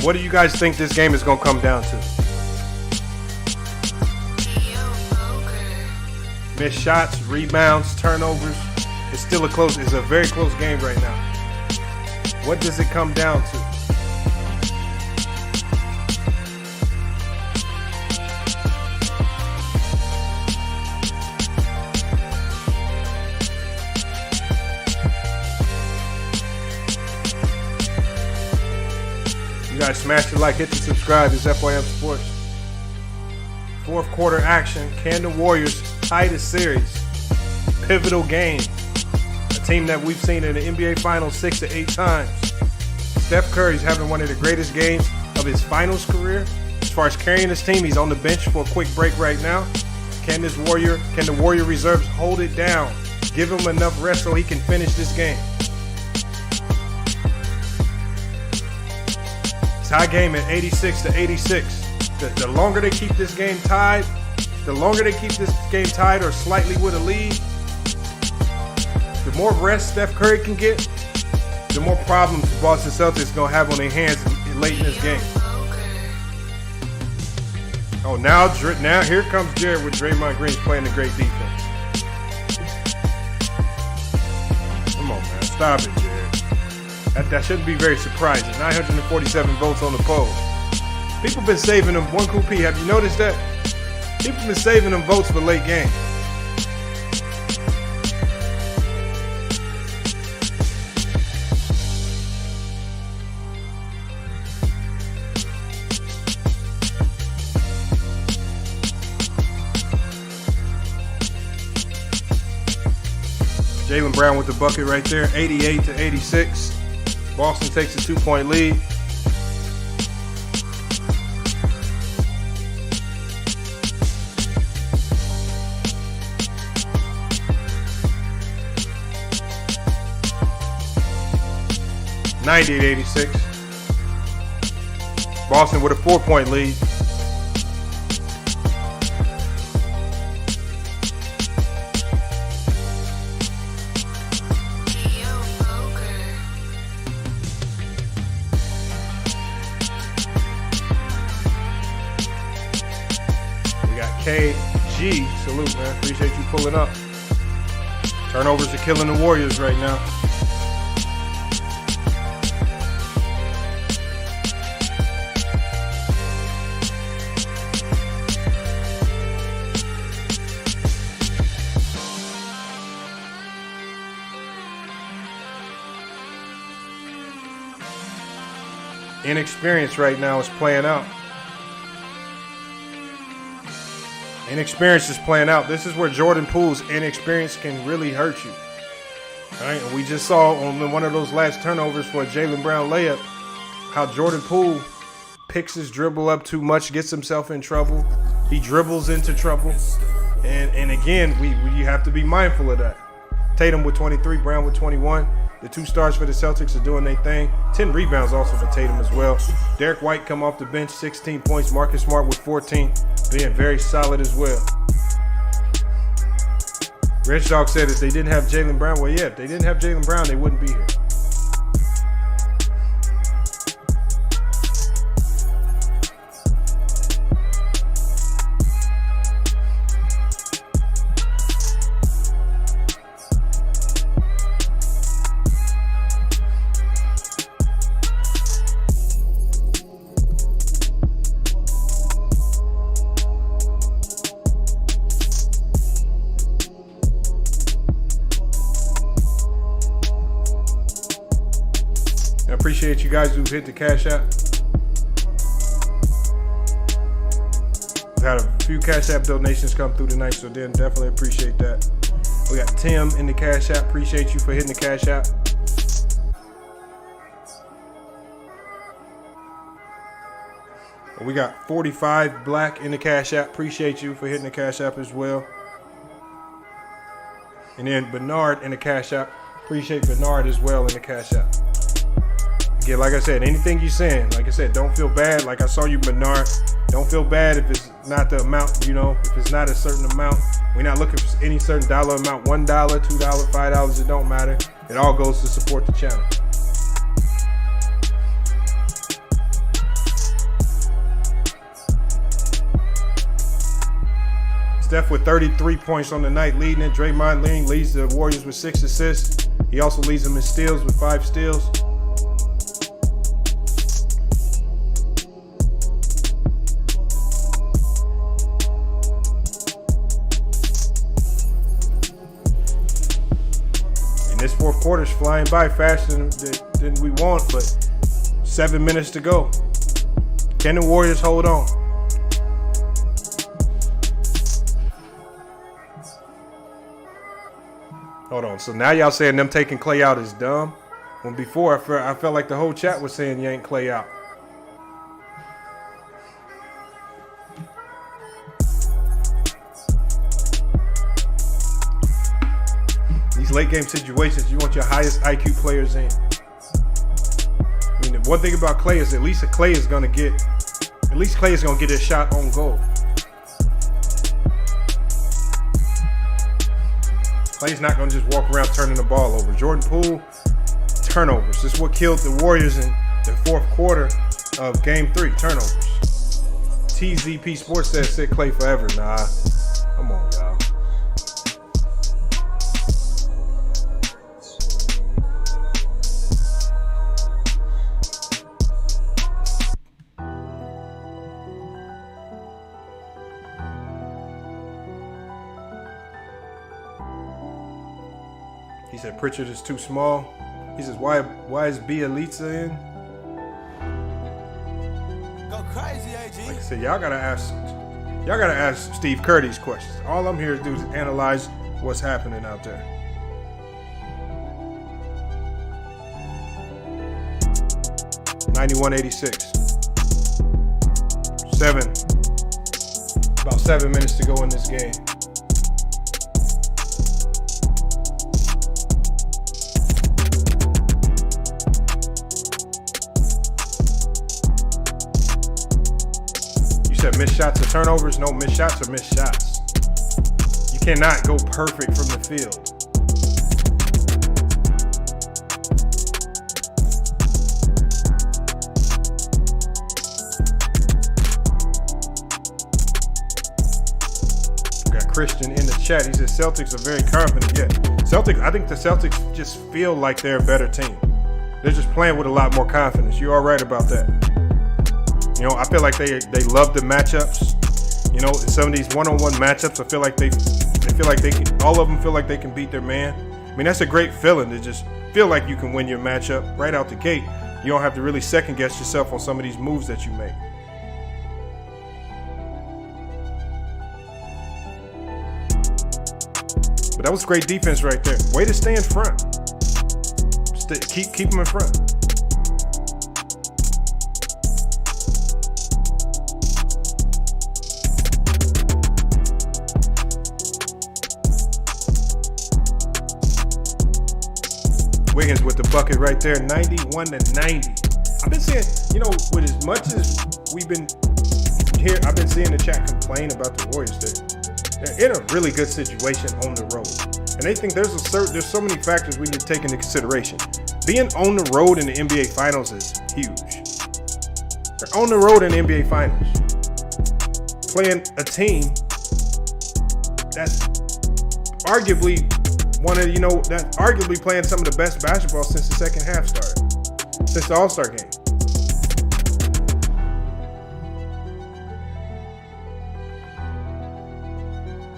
What do you guys think this game is going to come down to? Missed shots, rebounds, turnovers. It's a very close game right now. What does it come down to? Guys, smash the like, hit the subscribe. It's FYM Sports. Fourth quarter action. Can the Warriors tie the series? Pivotal game. A team that we've seen in the NBA Finals 6 to 8 times. Steph Curry's having one of the greatest games of his finals career. As far as carrying his team, he's on the bench for a quick break right now. Can the Warrior reserves hold it down? Give him enough rest so he can finish this game. Tie game at 86-86. The longer they keep this game tied, or slightly with a lead, the more rest Steph Curry can get, the more problems the Boston Celtics going to have on their hands late in this game. Oh, now here comes Jared with Draymond Green playing the great defense. Come on, man. Stop it, Jared. That shouldn't be very surprising. 947 votes on the poll. People been saving them. One cool P, have you noticed that? People been saving them votes for late game. Jaylen Brown with the bucket right there, 88-86. Boston takes a 2-point lead. (98-86). Boston with a 4-point lead. KG, salute, man. Appreciate you pulling up. Turnovers are killing the Warriors right now. Inexperience right now is playing out. Inexperience is playing out. This is where Jordan Poole's inexperience can really hurt you. All right, and we just saw on one of those last turnovers for a Jaylen Brown layup how Jordan Poole picks his dribble up too much, gets himself in trouble. He dribbles into trouble. And again, you have to be mindful of that. Tatum with 23, Brown with 21. The two stars for the Celtics are doing their thing. 10 rebounds also for Tatum as well. Derek White come off the bench, 16 points. Marcus Smart with 14, being very solid as well. Rich Dog said if they didn't have Jaylen Brown, well, yeah, if they didn't have Jaylen Brown, they wouldn't be here. I appreciate you guys who've hit the Cash App. We've had a few Cash App donations come through tonight, so then definitely appreciate that. We got Tim in the Cash App. Appreciate you for hitting the Cash App. We got 45 Black in the Cash App. Appreciate you for hitting the Cash App as well. And then Bernard in the Cash App. Appreciate Bernard as well in the Cash App. Again, like I said, anything you're saying, like I said, don't feel bad. Like I saw you, Bernard. Don't feel bad if it's not the amount, if it's not a certain amount. We're not looking for any certain dollar amount, $1, $2, $5, it don't matter. It all goes to support the channel. Steph with 33 points on the night, leading it. Draymond Green leads the Warriors with 6 assists. He also leads them in steals with 5 steals. This fourth quarter's flying by faster than we want, but 7 minutes to go. Can the Warriors hold on? Hold on. So now y'all saying them taking Clay out is dumb? When before I felt like the whole chat was saying you ain't Clay out. Late game situations, you want your highest IQ players in. I mean, the one thing about Clay is at least Clay is gonna get a shot on goal. Clay's not gonna just walk around turning the ball over. Jordan Poole, turnovers. This is what killed the Warriors in the fourth quarter of Game 3. Turnovers. TZP Sports says sit Clay forever. Nah, come on, y'all. He said Pritchard is too small. He says, why is Bielitsa in? Go crazy, AG. Like I said, y'all gotta ask Steve Kerr these questions. All I'm here to do is analyze what's happening out there. (91-86). About 7 minutes to go in this game. Missed shots or turnovers? No, missed shots or missed shots. You cannot go perfect from the field. We got Christian in the chat. He says Celtics are very confident. Yeah, I think the Celtics just feel like they're a better team. They're just playing with a lot more confidence. You're all right about that. You know, I feel like they love the matchups. You know, some of these one-on-one matchups, I feel like they feel like they can. All of them feel like they can beat their man. I mean, that's a great feeling to just feel like you can win your matchup right out the gate. You don't have to really second guess yourself on some of these moves that you make. But that was great defense right there. Way to stay in front. Keep them in front. Wiggins with the bucket right there, 91-90. I've been saying, you know, with as much as we've been here, I've been seeing the chat complain about the Warriors. They're in a really good situation on the road, and they think there's so many factors we need to take into consideration. Being on the road in the NBA Finals is huge. They're on the road in the NBA Finals, playing a team that's arguably that's arguably playing some of the best basketball since the second half started, since the All-Star game.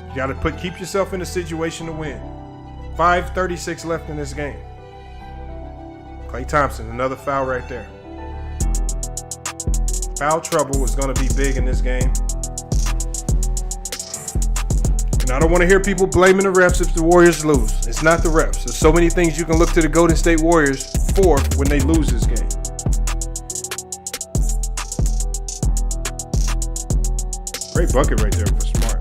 You got to keep yourself in a situation to win. 5:36 left in this game. Klay Thompson, another foul right there. Foul trouble is going to be big in this game. And I don't want to hear people blaming the refs if the Warriors lose. It's not the refs. There's so many things you can look to the Golden State Warriors for when they lose this game. Great bucket right there for Smart.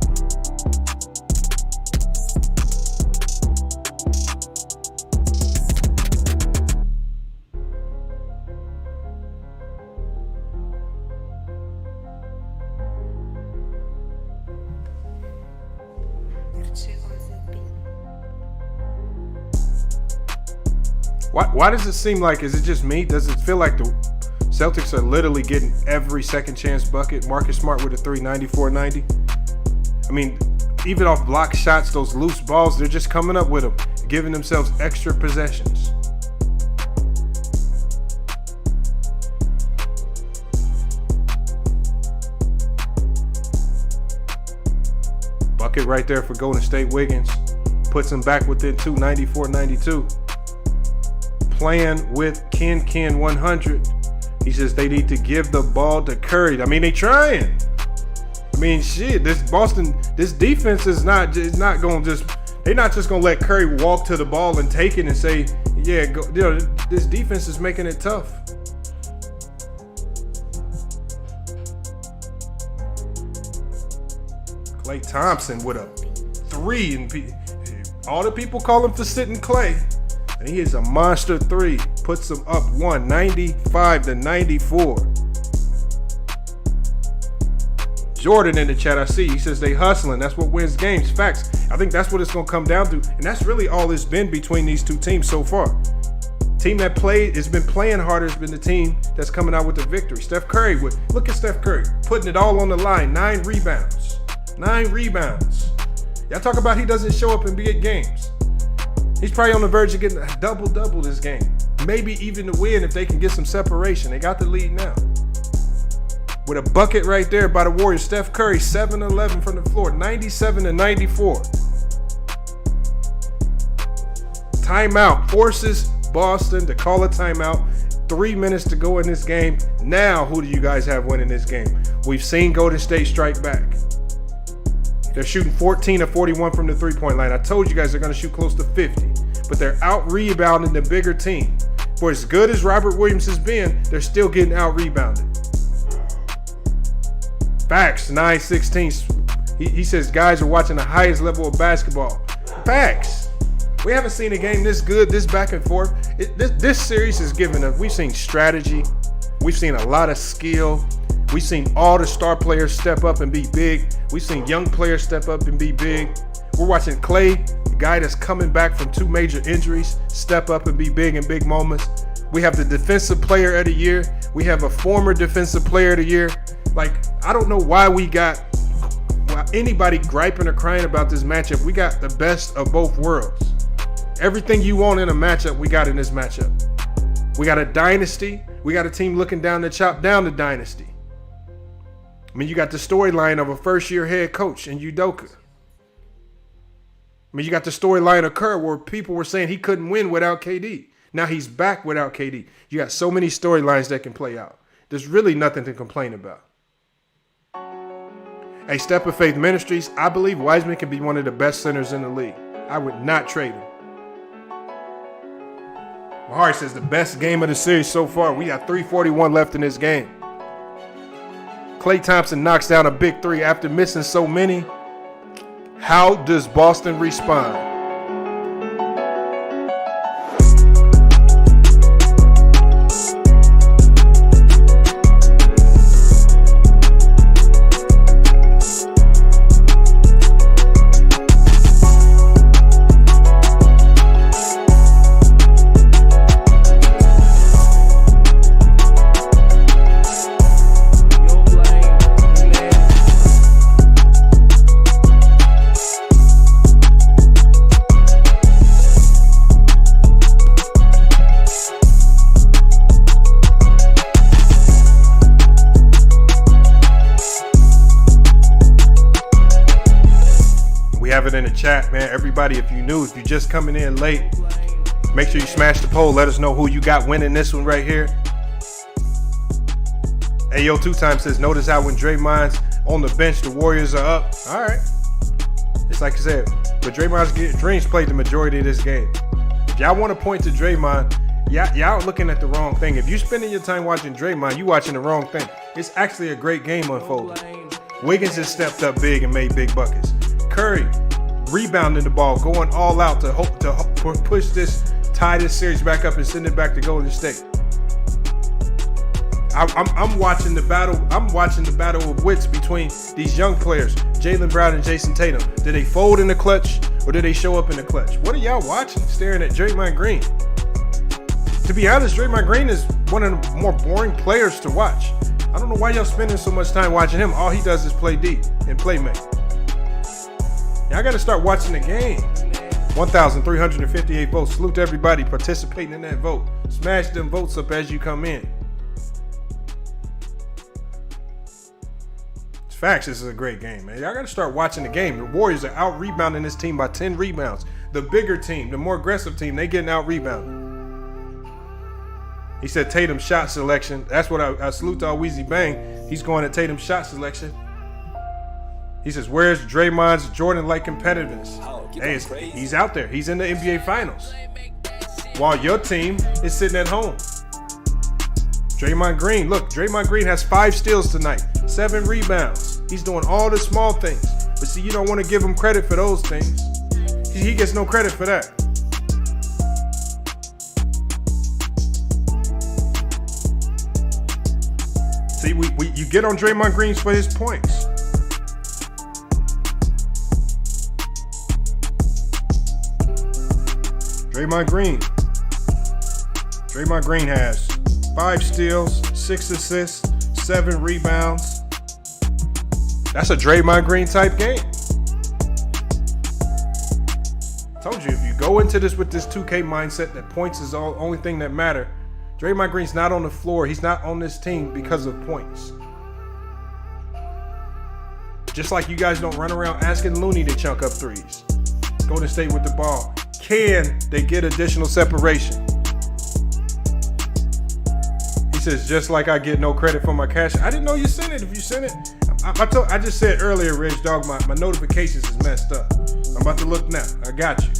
Why does it seem like, is it just me? Does it feel like the Celtics are literally getting every second chance bucket? Marcus Smart with a 3, 94-90. I mean, even off block shots, those loose balls, they're just coming up with them, giving themselves extra possessions. Bucket right there for Golden State. Wiggins puts them back within 2, 94-92. Playing with Ken 100. He says they need to give the ball to Curry. I mean, they trying. I mean, shit, this defense is not going to just, they're not just going to let Curry walk to the ball and take it and say, yeah, go. You know, this defense is making it tough. Klay Thompson with a 3, and all the people call him for sitting Klay. And he is a monster 3. Puts them up 95-94. Jordan in the chat, I see. He says they hustling. That's what wins games. Facts. I think that's what it's going to come down to. And that's really all it's been between these two teams so far. Team that has been playing harder has been the team that's coming out with the victory. Steph Curry, look at Steph Curry, putting it all on the line. 9 rebounds. 9 rebounds. Y'all talk about he doesn't show up in big games. He's probably on the verge of getting a double-double this game. Maybe even to win if they can get some separation. They got the lead now. With a bucket right there by the Warriors. Steph Curry, 7-11 from the floor, 97-94. Timeout. Forces Boston to call a timeout. 3 minutes to go in this game. Now, who do you guys have winning this game? We've seen Golden State strike back. They're shooting 14 of 41 from the three-point line. I told you guys they're going to shoot close to 50. But they're out-rebounding the bigger team. For as good as Robert Williams has been, they're still getting out-rebounded. Facts, 9-16. He says guys are watching the highest level of basketball. Facts. We haven't seen a game this good, this back and forth. This series has given us, we've seen strategy. We've seen a lot of skill. We've seen all the star players step up and be big. We've seen young players step up and be big. We're watching Clay, the guy that's coming back from 2 major injuries, step up and be big in big moments. We have the defensive player of the year. We have a former defensive player of the year. Like, I don't know why anybody griping or crying about this matchup. We got the best of both worlds. Everything you want in a matchup, we got in this matchup. We got a dynasty. We got a team looking down to chop down the dynasty. I mean, you got the storyline of a first-year head coach in Udoka. I mean, you got the storyline of Kerr where people were saying he couldn't win without KD. Now he's back without KD. You got so many storylines that can play out. There's really nothing to complain about. Hey, Step of Faith Ministries, I believe Wiseman can be one of the best centers in the league. I would not trade him. Mahari says the best game of the series so far. We got 3:41 left in this game. Klay Thompson knocks down a big 3 after missing so many. How does Boston respond? In the chat, man. Everybody, if you're just coming in late, make sure you smash the poll. Let us know who you got winning this one right here. Ayo 2 says, notice how when Draymond's on the bench, the Warriors are up. All right. It's like I said, but Dreams played the majority of this game. If y'all want to point to Draymond, y'all looking at the wrong thing. If you're spending your time watching Draymond, you watching the wrong thing. It's actually a great game unfolding. Wiggins has stepped up big and made big buckets. Curry rebounding the ball, going all out to hope to push tie this series back up and send it back to Golden State. I'm watching the battle. I'm watching the battle of wits between these young players, Jaylen Brown and Jason Tatum. Did they fold in the clutch or did they show up in the clutch? What are y'all watching? Staring at Draymond Green. To be honest, Draymond Green is one of the more boring players to watch. I don't know why y'all spending so much time watching him. All he does is play deep and play make. Y'all got to start watching the game. 1,358 votes. Salute to everybody participating in that vote. Smash them votes up as you come in. It's facts. This is a great game, man. Y'all got to start watching the game. The Warriors are out-rebounding this team by 10 rebounds. The bigger team, the more aggressive team, they getting out-rebounded. He said Tatum shot selection. That's what I salute to Weezy Bang. He's going to Tatum shot selection. He says, where's Draymond's Jordan-like competitiveness? Hey, he's out there. He's in the NBA Finals. While your team is sitting at home. Draymond Green. Look, Draymond Green has 5 steals tonight. 7 rebounds. He's doing all the small things. But see, you don't want to give him credit for those things. He gets no credit for that. See, you get on Draymond Green for his points. Draymond Green. Draymond Green has 5 steals, 6 assists, 7 rebounds. That's a Draymond Green type game. Told you, if you go into this with this 2K mindset that points is the only thing that matter, Draymond Green's not on the floor. He's not on this team because of points. Just like you guys don't run around asking Looney to chunk up threes. Golden State with the ball. Can they get additional separation? He says, just like I get no credit for my cash. I didn't know you sent it. If you sent it, I just said earlier, Rich Dog, my notifications is messed up. I'm about to look now. I got you.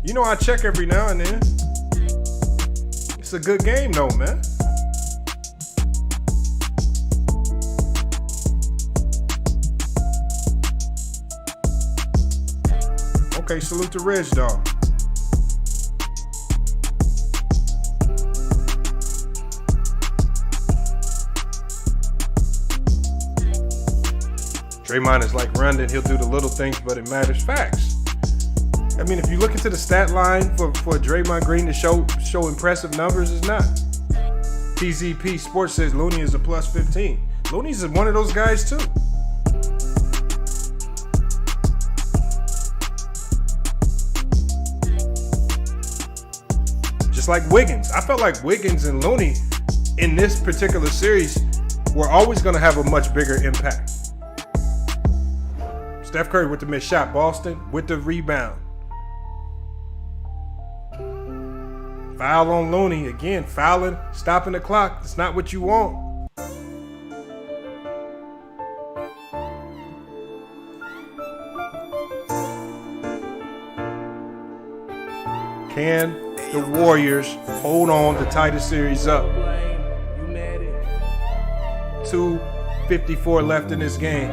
You know I check every now and then. It's a good game though, man. Okay, salute to Reg Dog. Draymond is like Rondon. He'll do the little things, but it matters. Facts. I mean, if you look into the stat line for Draymond Green to show impressive numbers, it's not. TZP Sports says Looney is a plus 15. Looney's one of those guys too. Just like Wiggins. I felt like Wiggins and Looney in this particular series were always going to have a much bigger impact. Steph Curry with the missed shot. Boston with the rebound. Foul on Looney. Again, fouling, stopping the clock. That's not what you want. Can the Warriors hold on to tie the series up? 2:54 left in this game.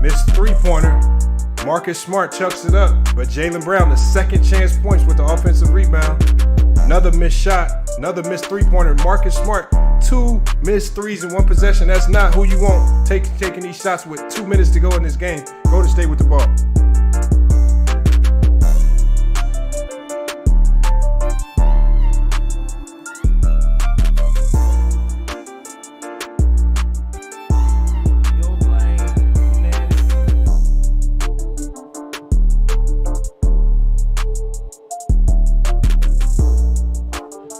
Missed three-pointer. Marcus Smart chucks it up, but Jaylen Brown, the second chance points with the offensive rebound. Another missed shot, another missed three-pointer. Marcus Smart, 2 missed threes in 1 possession. That's not who you want taking these shots with 2 minutes to go in this game. Golden State with the ball.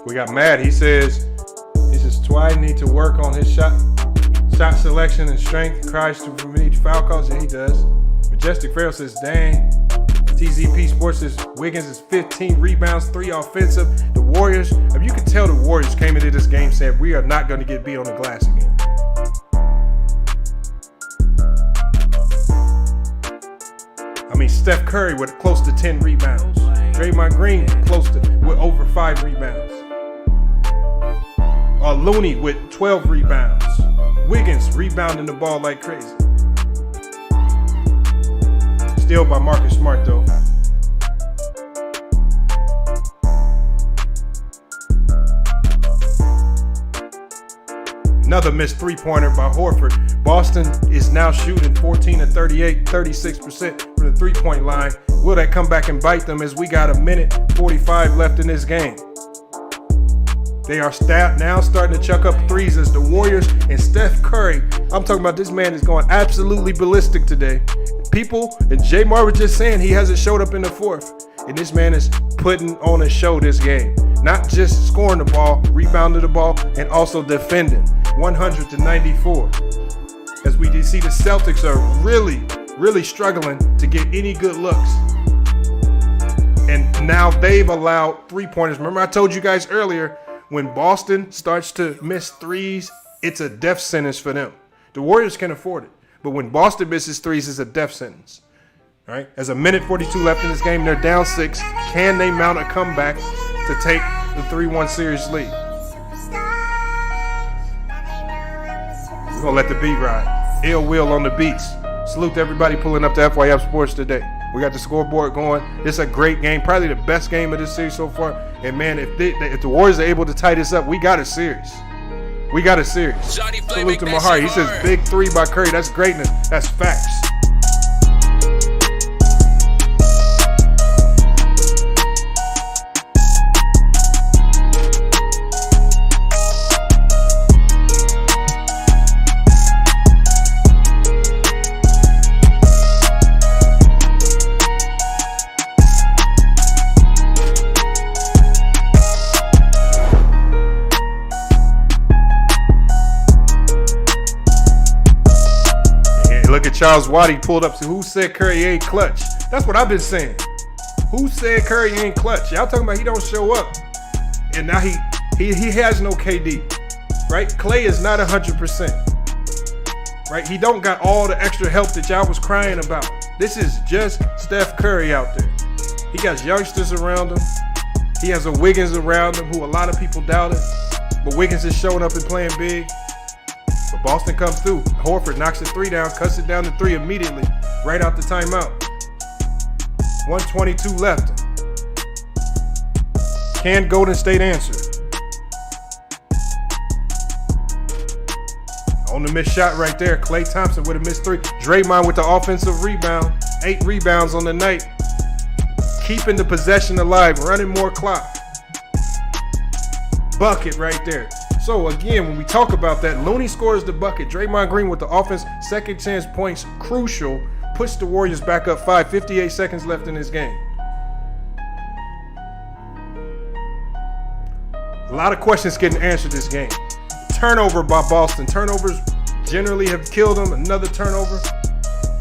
We got Matt. He says Dwight need to work on his shot selection and strength. Cries to each foul calls. Yeah, he does. Majestic Farrell says, dang. TZP Sports says Wiggins is 15 rebounds, 3 offensive. The Warriors, if you could tell the Warriors came into this game saying we are not going to get beat on the glass again. I mean, Steph Curry with close to 10 rebounds. Draymond Green close to with over 5 rebounds. Looney with 12 rebounds. Wiggins rebounding the ball like crazy. Steal by Marcus Smart though. Another missed three-pointer by Horford. Boston is now shooting 14 of 38, 36% from the three-point line. Will that come back and bite them as we got 1:45 left in this game? They are now starting to chuck up threes as the Warriors and Steph Curry. I'm talking about this man is going absolutely ballistic today. People, and Jay Mar was just saying he hasn't showed up in the fourth. And this man is putting on a show this game. Not just scoring the ball, rebounding the ball, and also defending. 100-94. As we did see, the Celtics are really struggling to get any good looks. And now they've allowed three-pointers. Remember I told you guys earlier, when Boston starts to miss threes, it's a death sentence for them. The Warriors can afford it. But when Boston misses threes, it's a death sentence. All right? As 1:42 left in this game, they're down 6. Can they mount a comeback to take the 3-1 series lead? We're going to let the beat ride. Ill Will on the beats. Salute to everybody pulling up to FYF Sports today. We got the scoreboard going. It's a great game. Probably the best game of this series so far. And, man, if the Warriors are able to tie this up, we got a series. We got a series. Salute to Mahari. He says, big three by Curry. That's greatness. That's facts. Look at Charles Waddy pulled up. So who said Curry ain't clutch? That's what I've been saying. Who said Curry ain't clutch? Y'all talking about he don't show up. And now he has no KD. Right? Klay is not 100%. Right? He don't got all the extra help that y'all was crying about. This is just Steph Curry out there. He got youngsters around him. He has a Wiggins around him who a lot of people doubted. But Wiggins is showing up and playing big. But Boston comes through. Horford knocks the three down, cuts it down to three immediately, right out the timeout. 1:22 left. Can Golden State answer? On the missed shot right there, Klay Thompson with a missed three. Draymond with the offensive rebound. 8 rebounds on the night. Keeping the possession alive, running more clock. Bucket right there. So again, when we talk about that, Looney scores the bucket. Draymond Green with the offense, second chance points, crucial. Puts the Warriors back up 5, 58 seconds left in this game. A lot of questions getting answered this game. Turnover by Boston. Turnovers generally have killed them. Another turnover.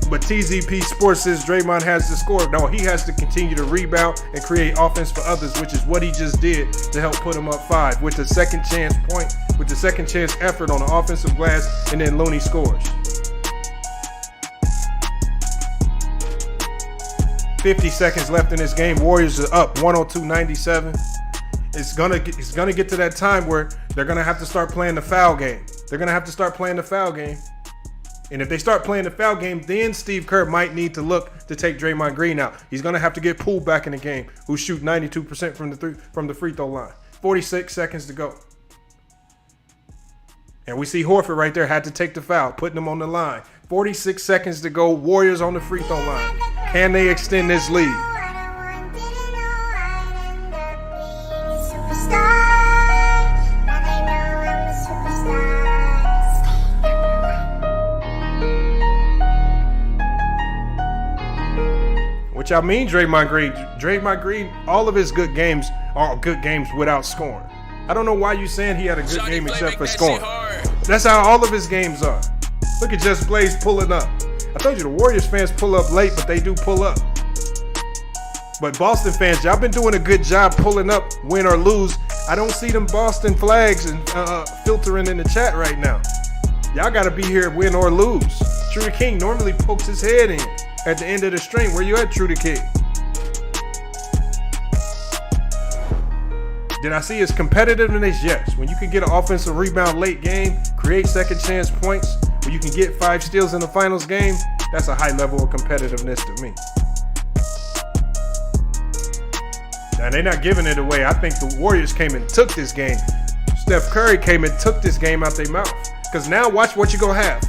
But TZP Sports says Draymond has to score. No, he has to continue to rebound and create offense for others, which is what he just did to help put him up 5 with the second chance point, with the second chance effort on the offensive glass, and then Looney scores. 50 seconds left in this game. Warriors are up 102-97. It's gonna get to that time where they're gonna have to start playing the foul game. And if they start playing the foul game, then Steve Kerr might need to look to take Draymond Green out. He's going to have to get pulled back in the game, who shoot 92% from the free throw line. 46 seconds to go. And we see Horford right there had to take the foul, putting him on the line. 46 seconds to go. Warriors on the free throw line. Can they extend this lead? Which I mean, Draymond Green, all of his good games are good games without scoring. I don't know why you saying he had a good game except for scoring. That's how all of his games are. Look at Just Blaze pulling up. I told you the Warriors fans pull up late, but they do pull up. But Boston fans, y'all been doing a good job pulling up, win or lose. I don't see them Boston flags and filtering in the chat right now. Y'all got to be here, win or lose. True the King normally pokes his head in at the end of the stream. Where you at, True the King? Did I see his competitiveness? Yes. When you can get an offensive rebound late game, create second chance points, when you can get 5 steals in the finals game, that's a high level of competitiveness to me. Now, they're not giving it away. I think the Warriors came and took this game. Steph Curry came and took this game out their mouth. Because now watch what you're going to have.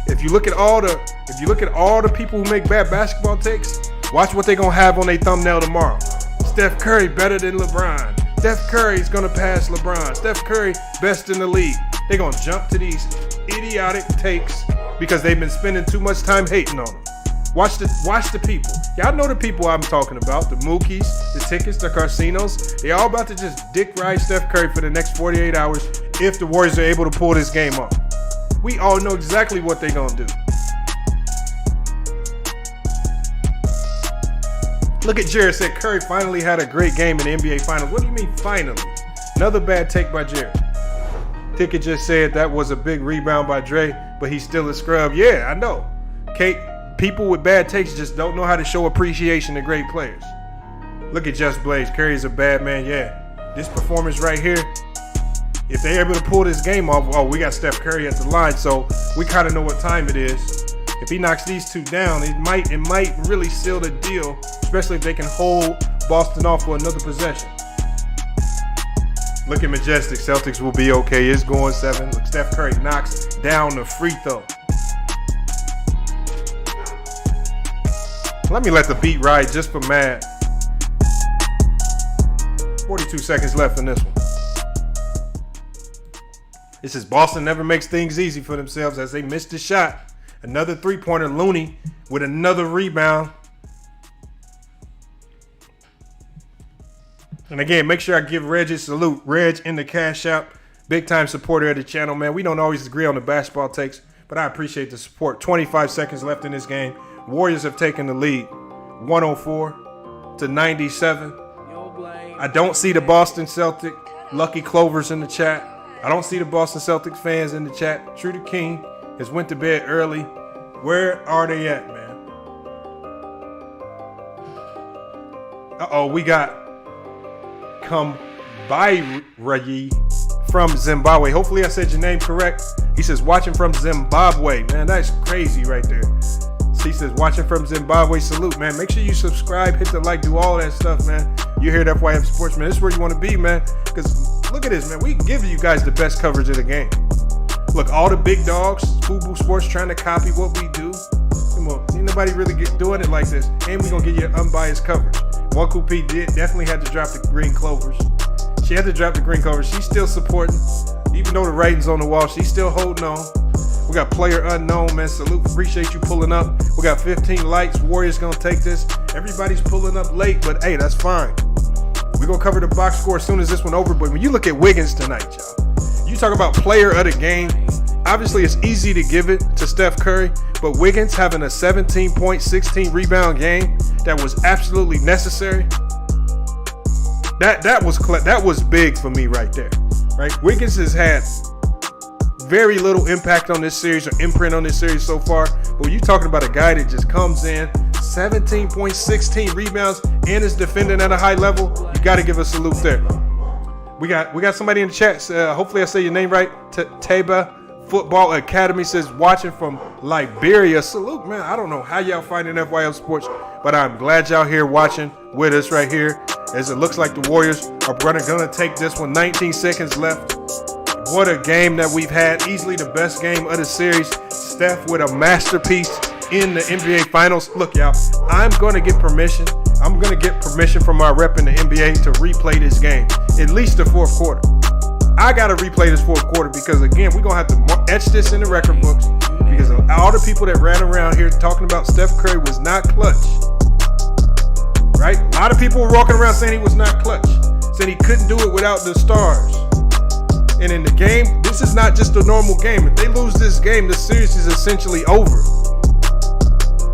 If you look at all the people who make bad basketball takes, watch what they're going to have on their thumbnail tomorrow. Steph Curry better than LeBron. Steph Curry is going to pass LeBron. Steph Curry best in the league. They're going to jump to these idiotic takes because they've been spending too much time hating on them. Watch the people. Y'all know the people I'm talking about. The Mookies, the tickets, the casinos. They all about to just dick ride Steph Curry for the next 48 hours if the Warriors are able to pull this game off. We all know exactly what they're going to do. Look at Jared said Curry finally had a great game in the NBA Finals. What do you mean finally? Another bad take by Jared. Ticket just said that was a big rebound by Dre, but he's still a scrub. Yeah, I know. Kate, people with bad takes just don't know how to show appreciation to great players. Look at Just Blaze. Curry's a bad man. Yeah. This performance right here, if they're able to pull this game off, oh, we got Steph Curry at the line, so we kind of know what time it is. If he knocks these two down, it might really seal the deal, especially if they can hold Boston off for another possession. Looking majestic. Celtics will be okay. It's going 7. Look, Steph Curry knocks down the free throw. Let me let the beat ride just for mad. 42 seconds left in this one. This is Boston never makes things easy for themselves as they missed the shot. Another three-pointer. Looney with another rebound. And again, make sure I give Reg a salute. Reg in the cash out. Big time supporter of the channel, man. We don't always agree on the basketball takes, but I appreciate the support. 25 seconds left in this game. Warriors have taken the lead. 104-97. I don't see the Boston Celtic Lucky Clovers in the chat. I don't see the Boston Celtics fans in the chat. True to King has went to bed early. Where are they at, man? Uh-oh, we got Kambairayi from Zimbabwe. Hopefully I said your name correct. He says, watching from Zimbabwe. Man, that's crazy right there. He says, watching from Zimbabwe. Salute, man. Make sure you subscribe, hit the like, do all that stuff, man. You hear that FYM Sports, man. This is where you want to be, man. Because look at this, man. We give you guys the best coverage of the game. Look, all the big dogs, FUBU Sports trying to copy what we do. Come on, ain't nobody really doing it like this. And we're going to give you unbiased coverage. One P definitely had to drop the green clovers. She had to drop the green clovers. She's still supporting. Even though the writing's on the wall, she's still holding on. We got player unknown, man. Salute. Appreciate you pulling up. We got 15 likes. Warriors going to take this. Everybody's pulling up late, but hey, that's fine. We're going to cover the box score as soon as this one over. But when you look at Wiggins tonight, y'all, you talk about player of the game. Obviously, it's easy to give it to Steph Curry, but Wiggins having a 17-point, 16-rebound game that was absolutely necessary. That was big for me right there. Right? Wiggins has had very little impact on this series or imprint on this series so far. But when you're talking about a guy that just comes in, 17 points, 16 rebounds, and is defending at a high level, you got to give a salute there. We got somebody in the chat. Hopefully I say your name right. Teba Football Academy says, watching from Liberia. Salute, man. I don't know how y'all finding FYL Sports, but I'm glad y'all here watching with us right here, as it looks like the Warriors are gonna take this one. 19 seconds left. What a game that we've had. Easily the best game of the series. Steph with a masterpiece in the NBA Finals. Look, y'all, I'm going to get permission. I'm going to get permission from our rep in the NBA to replay this game, at least the fourth quarter. I got to replay this fourth quarter because, again, we're going to have to etch this in the record books because all the people that ran around here talking about Steph Curry was not clutch. Right? A lot of people were walking around saying he was not clutch, saying he couldn't do it without the stars. And in the game, this is not just a normal game. If they lose this game, the series is essentially over.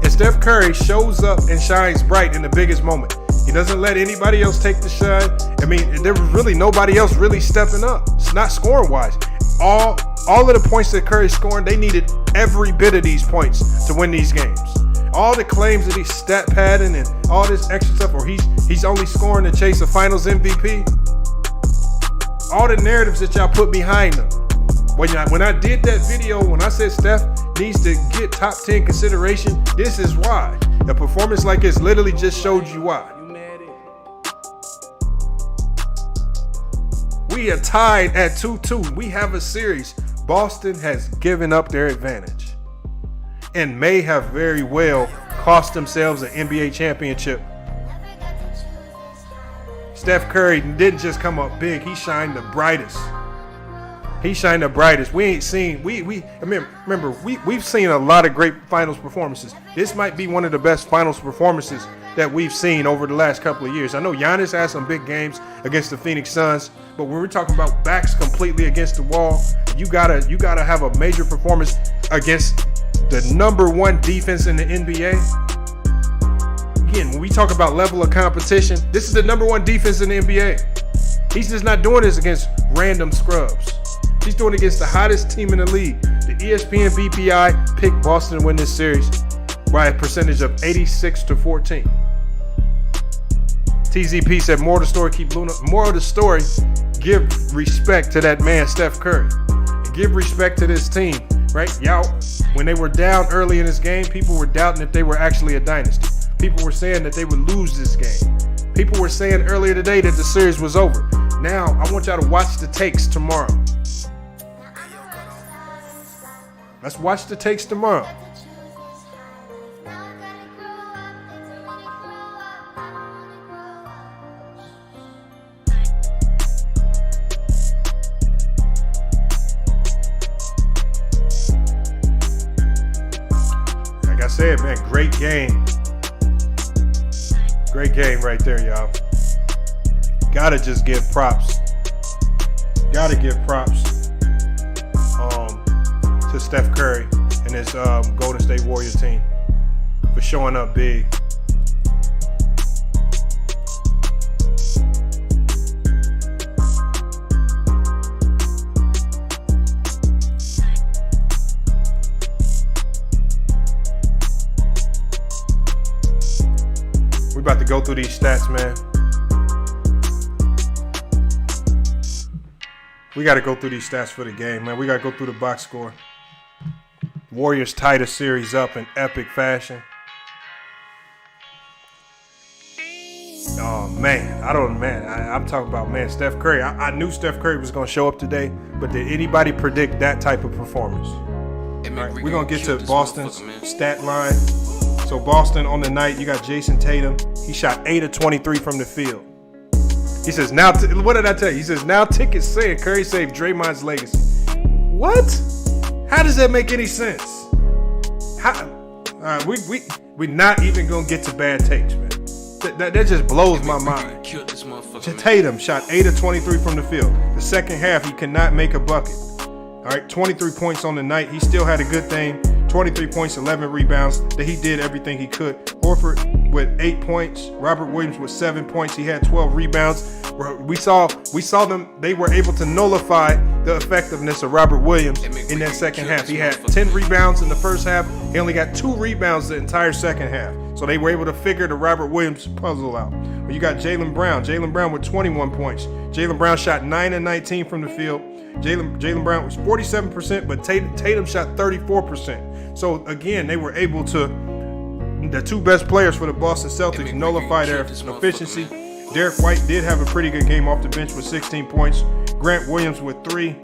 And Steph Curry shows up and shines bright in the biggest moment. He doesn't let anybody else take the shine. I mean, there was really nobody else really stepping up. It's not scoring-wise. All of the points that Curry's scoring, they needed every bit of these points to win these games. All the claims that he's stat padding and all this extra stuff, or he's only scoring to chase a Finals MVP. All the narratives that y'all put behind them. When I did that video, when I said Steph needs to get top 10 consideration, this is why. A performance like this literally just showed you why. We are tied at 2-2. We have a series. Boston has given up their advantage and may have very well cost themselves an NBA championship. Steph Curry didn't just come up big. He shined the brightest. We've seen a lot of great finals performances. This might be one of the best finals performances that we've seen over the last couple of years. I know Giannis had some big games against the Phoenix Suns, but when we're talking about backs completely against the wall, you gotta have a major performance against the #1 defense in the NBA. Again, when we talk about level of competition, this is the #1 defense in the NBA. He's just not doing this against random scrubs. He's doing it against the hottest team in the league. The ESPN BPI picked Boston to win this series by a percentage of 86-14. TZP said, more of the story, keep Luna. More of the story, give respect to that man, Steph Curry. And give respect to this team, right? Y'all, when they were down early in this game, people were doubting if they were actually a dynasty. People were saying that they would lose this game. People were saying earlier today that the series was over. Now, I want y'all to watch the takes tomorrow. Let's watch the takes tomorrow. Like I said, man, great game. Great game right there, y'all. Gotta just give props. Gotta give props to Steph Curry and his Golden State Warriors team for showing up big. We about to go through these stats, man. We got to go through these stats for the game, man. We got to go through the box score. Warriors tie the series up in epic fashion. Oh, man. I'm talking about, man, Steph Curry. I knew Steph Curry was going to show up today, but did anybody predict that type of performance? All right, we're going to get to Boston's stat line. So Boston on the night, you got Jason Tatum. He shot 8 of 23 from the field. He says, now, what did I tell you? He says, now tickets saying Curry saved Draymond's legacy. What? How does that make any sense? We're not even going to get to bad takes, man. That just blows my mind. Tatum shot 8 of 23 from the field. The second half, he could not make a bucket. All right, 23 points on the night. He still had a good thing. 23 points, 11 rebounds. That he did everything he could. Horford with 8 points. Robert Williams with 7 points. He had 12 rebounds. We saw them. They were able to nullify the effectiveness of Robert Williams in that second half. He had 10 rebounds in the first half. He only got 2 rebounds the entire second half. So they were able to figure the Robert Williams puzzle out. Well, you got Jaylen Brown. Jaylen Brown with 21 points. Jaylen Brown shot 9 of 19 from the field. Jaylen Brown was 47%, but Tatum shot 34%. So again, they were able to, the two best players for the Boston Celtics, nullify their efficiency. Derek White did have a pretty good game off the bench with 16 points. Grant Williams with 3.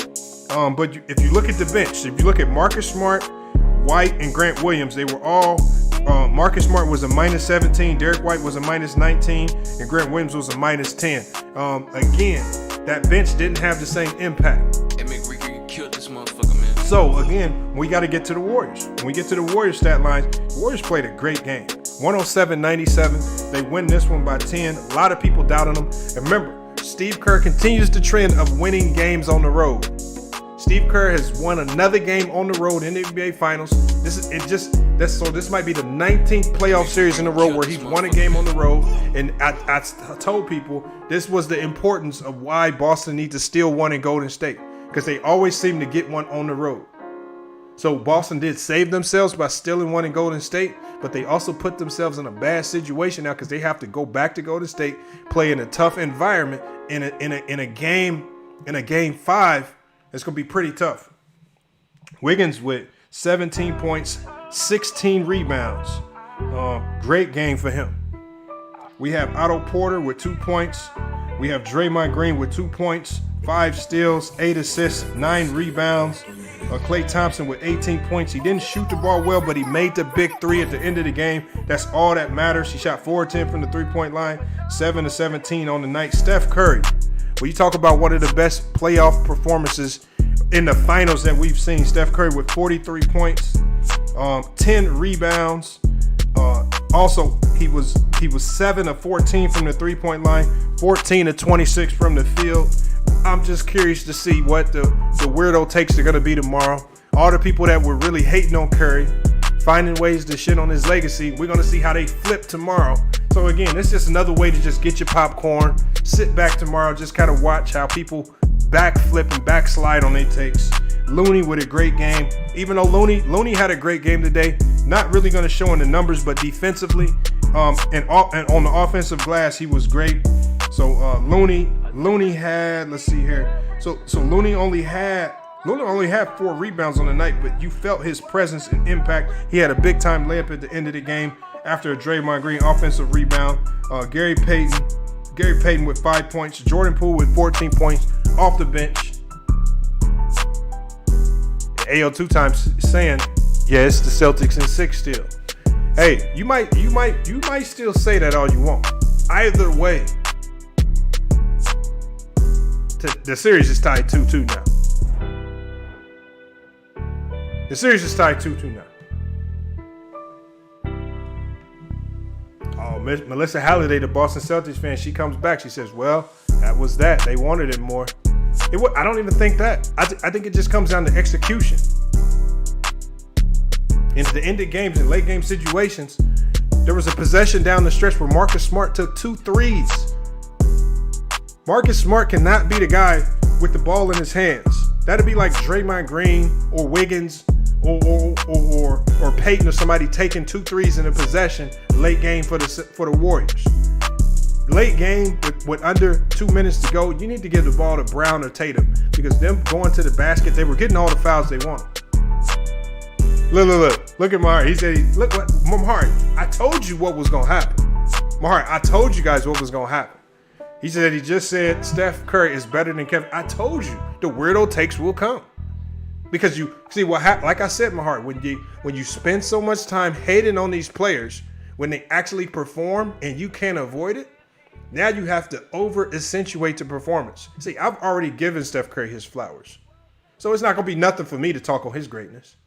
But if you look at the bench, if you look at Marcus Smart, White, and Grant Williams, they were all, Marcus Smart was a -17, Derek White was a -19, and Grant Williams was a -10. Again, that bench didn't have the same impact. So again, we got to get to the Warriors. When we get to the Warriors stat lines, the Warriors played a great game. 107-97. They win this one by 10. A lot of people doubted them. And remember, Steve Kerr continues the trend of winning games on the road. Steve Kerr has won another game on the road in the NBA Finals. This might be the 19th playoff series in a row where he's won a game on the road. And I told people this was the importance of why Boston needs to steal one in Golden State, because they always seem to get one on the road. So Boston did save themselves by stealing one in Golden State, but they also put themselves in a bad situation now because they have to go back to Golden State, play in a tough environment in a game 5. It's going to be pretty tough. Wiggins with 17 points, 16 rebounds. Great game for him. We have Otto Porter with 2 points. We have Draymond Green with 2 points, 5 steals, 8 assists, 9 rebounds. Klay Thompson with 18 points. He didn't shoot the ball well, but he made the big 3 at the end of the game. That's all that matters. He shot 4 of 10 from the 3-point line, 7 of 17 on the night. Steph Curry. When you talk about one of the best playoff performances in the finals that we've seen, Steph Curry with 43 points, 10 rebounds. Also, he was 7 of 14 from the 3-point line, 14 of 26 from the field. I'm just curious to see what the weirdo takes are going to be tomorrow. All the people that were really hating on Curry, finding ways to shit on his legacy, we're going to see how they flip tomorrow. So again, it's just another way to just get your popcorn, sit back tomorrow, just kind of watch how people backflip and backslide on their takes. Looney with a great game. Even though Looney had a great game today, not really going to show in the numbers, but defensively and on the offensive glass, he was great. So Looney had, let's see here. So Looney only had 4 rebounds on the night, but you felt his presence and impact. He had a big time layup at the end of the game after a Draymond Green offensive rebound. Gary Payton Gary Payton with 5 points. Jordan Poole with 14 points off the bench. AO 2 times saying, yeah, it's the Celtics in 6 still. Hey, you might still say that all you want. Either way, the series is tied 2-2 now. The series is tied 2-2 now. Oh, Melissa Halliday, the Boston Celtics fan, she comes back. She says, well, that was that. They wanted it more. I don't even think that. I think it just comes down to execution. In the end of games and late game situations, there was a possession down the stretch where Marcus Smart took 2 threes. Marcus Smart cannot be the guy with the ball in his hands. That'd be like Draymond Green or Wiggins or Peyton or somebody taking 2 threes in a possession late game for the Warriors. Late game with under 2 minutes to go, you need to give the ball to Brown or Tatum because them going to the basket, they were getting all the fouls they wanted. Look at Mahar. He said, look what Mahar, I told you what was gonna happen. Mahar, I told you guys what was gonna happen. He said he just said Steph Curry is better than Kevin. I told you the weirdo takes will come. Because you see what happened, like I said, Mahar, when you spend so much time hating on these players, when they actually perform and you can't avoid it, now you have to over accentuate the performance. See, I've already given Steph Curry his flowers. So it's not gonna be nothing for me to talk on his greatness.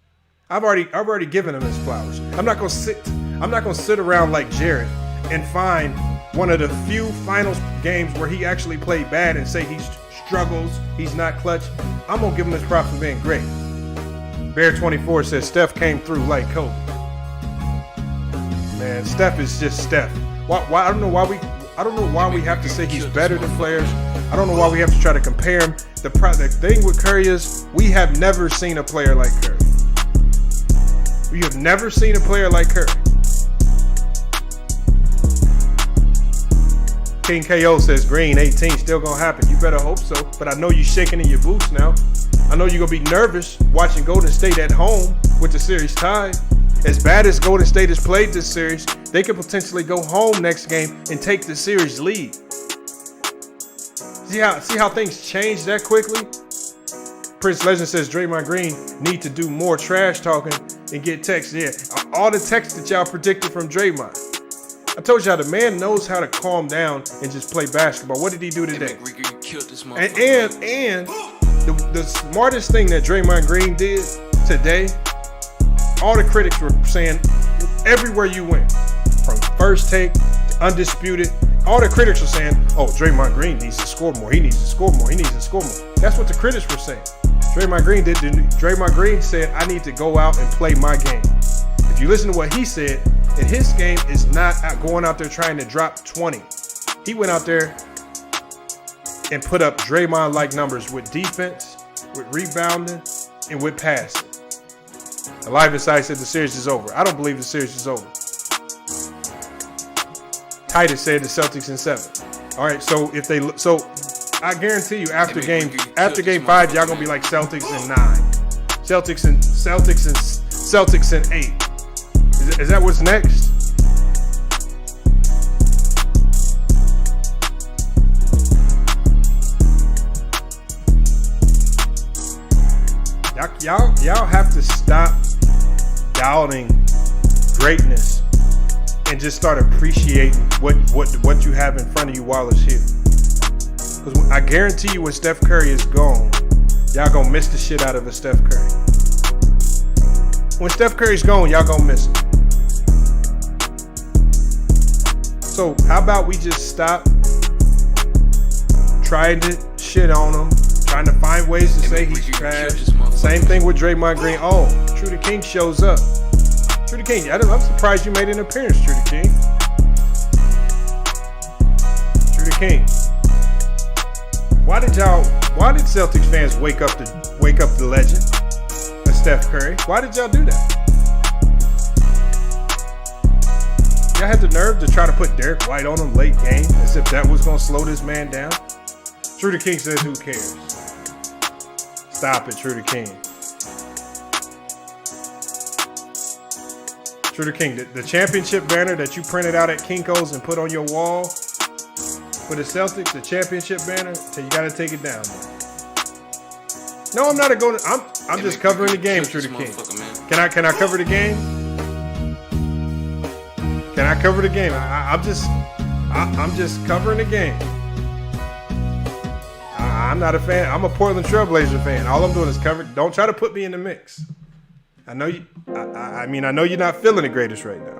I've already given him his flowers. I'm not gonna sit around like Jared and find one of the few finals games where he actually played bad and say he struggles, he's not clutch. I'm gonna give him his props for being great. Bear24 says Steph came through like Kobe. Man, Steph is just Steph. Why I don't know why we have to say he's better than players. I don't know why we have to try to compare him. The thing with Curry is we have never seen a player like Curry. We have never seen a player like Curry. King KO says Green 18 still gonna happen. You better hope so. But I know you shaking in your boots now. I know you're gonna be nervous watching Golden State at home with the series tied. As bad as Golden State has played this series, they could potentially go home next game and take the series lead. See how things change that quickly? Prince Legend says Draymond Green need to do more trash talking and get texts. Yeah, all the texts that y'all predicted from Draymond. I told y'all the man knows how to calm down and just play basketball. What did he do today? And the smartest thing that Draymond Green did today, all the critics were saying everywhere you went, from First Take to Undisputed, all the critics were saying, oh, Draymond Green needs to score more. He needs to score more. He needs to score more. That's what the critics were saying. Draymond Green said, I need to go out and play my game. If you listen to what he said, and his game is not going out there trying to drop 20. He went out there and put up Draymond-like numbers with defense, with rebounding, and with passing. Alive Inside said the series is over. I don't believe the series is over. Titus said the Celtics in 7. All right, so I guarantee you after game 5, y'all gonna be like Celtics in 9, Celtics in 8. Is that what's next? Y'all have to stop doubting greatness and just start appreciating what you have in front of you while it's here. Because I guarantee you when Steph Curry is gone, y'all gonna miss the shit out of a Steph Curry. When Steph Curry's gone, y'all gonna miss it. So how about we just stop trying to shit on him, trying to find ways to say he's trash. Same thing with Draymond Green. Oh, True the King shows up. True the King, I'm surprised you made an appearance, True the King. True the King. Why did Celtics fans wake up the legend of Steph Curry? Why did y'all do that? Y'all had the nerve to try to put Derek White on him late game as if that was going to slow this man down? True the King says, who cares? Stop it, True the King. True the King, the championship banner that you printed out at Kinko's and put on your wall, for the Celtics, the championship banner, so you got to take it down. Man. No, I'm not a golden. I'm just covering the game, True the King. Can I cover the game? Can I cover the game? I'm just covering the game. I'm not a fan. I'm a Portland Trailblazer fan. All I'm doing is cover. Don't try to put me in the mix. I know you. I mean, I know you're not feeling the greatest right now.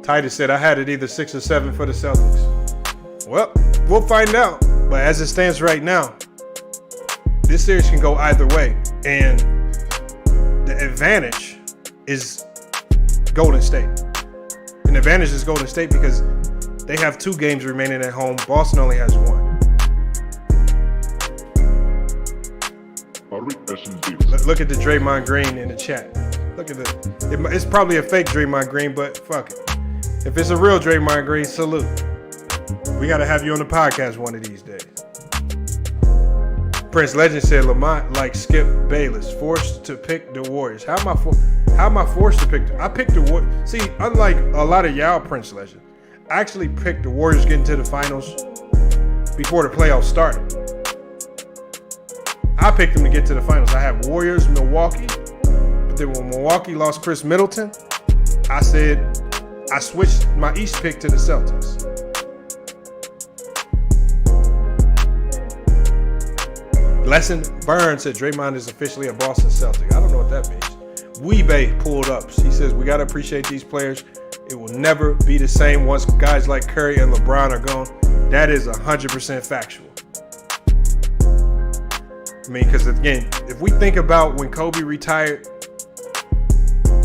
Titus said I had it either 6 or 7 for the Celtics. Well, we'll find out. But as it stands right now, this series can go either way. And the advantage is Golden State. And the advantage is Golden State because they have 2 games remaining at home. Boston only has 1. Look at the Draymond Green in the chat. Look at it's probably a fake Draymond Green, but fuck it. If it's a real Draymond Green, salute. We got to have you on the podcast one of these days. Prince Legend said Lamont like Skip Bayless, forced to pick the Warriors. How am I forced to pick? I picked the Warriors. See, unlike a lot of y'all, Prince Legend, I actually picked the Warriors getting to the finals before the playoffs started. I picked them to get to the finals. I had Warriors, Milwaukee, but then when Milwaukee lost Chris Middleton, I said I switched my East pick to the Celtics. Lesson Burns said Draymond is officially a Boston Celtic. I don't know what that means. Weebay pulled up. He says we got to appreciate these players. It will never be the same once guys like Curry and LeBron are gone. That is 100% factual. I mean, because again, if we think about when Kobe retired,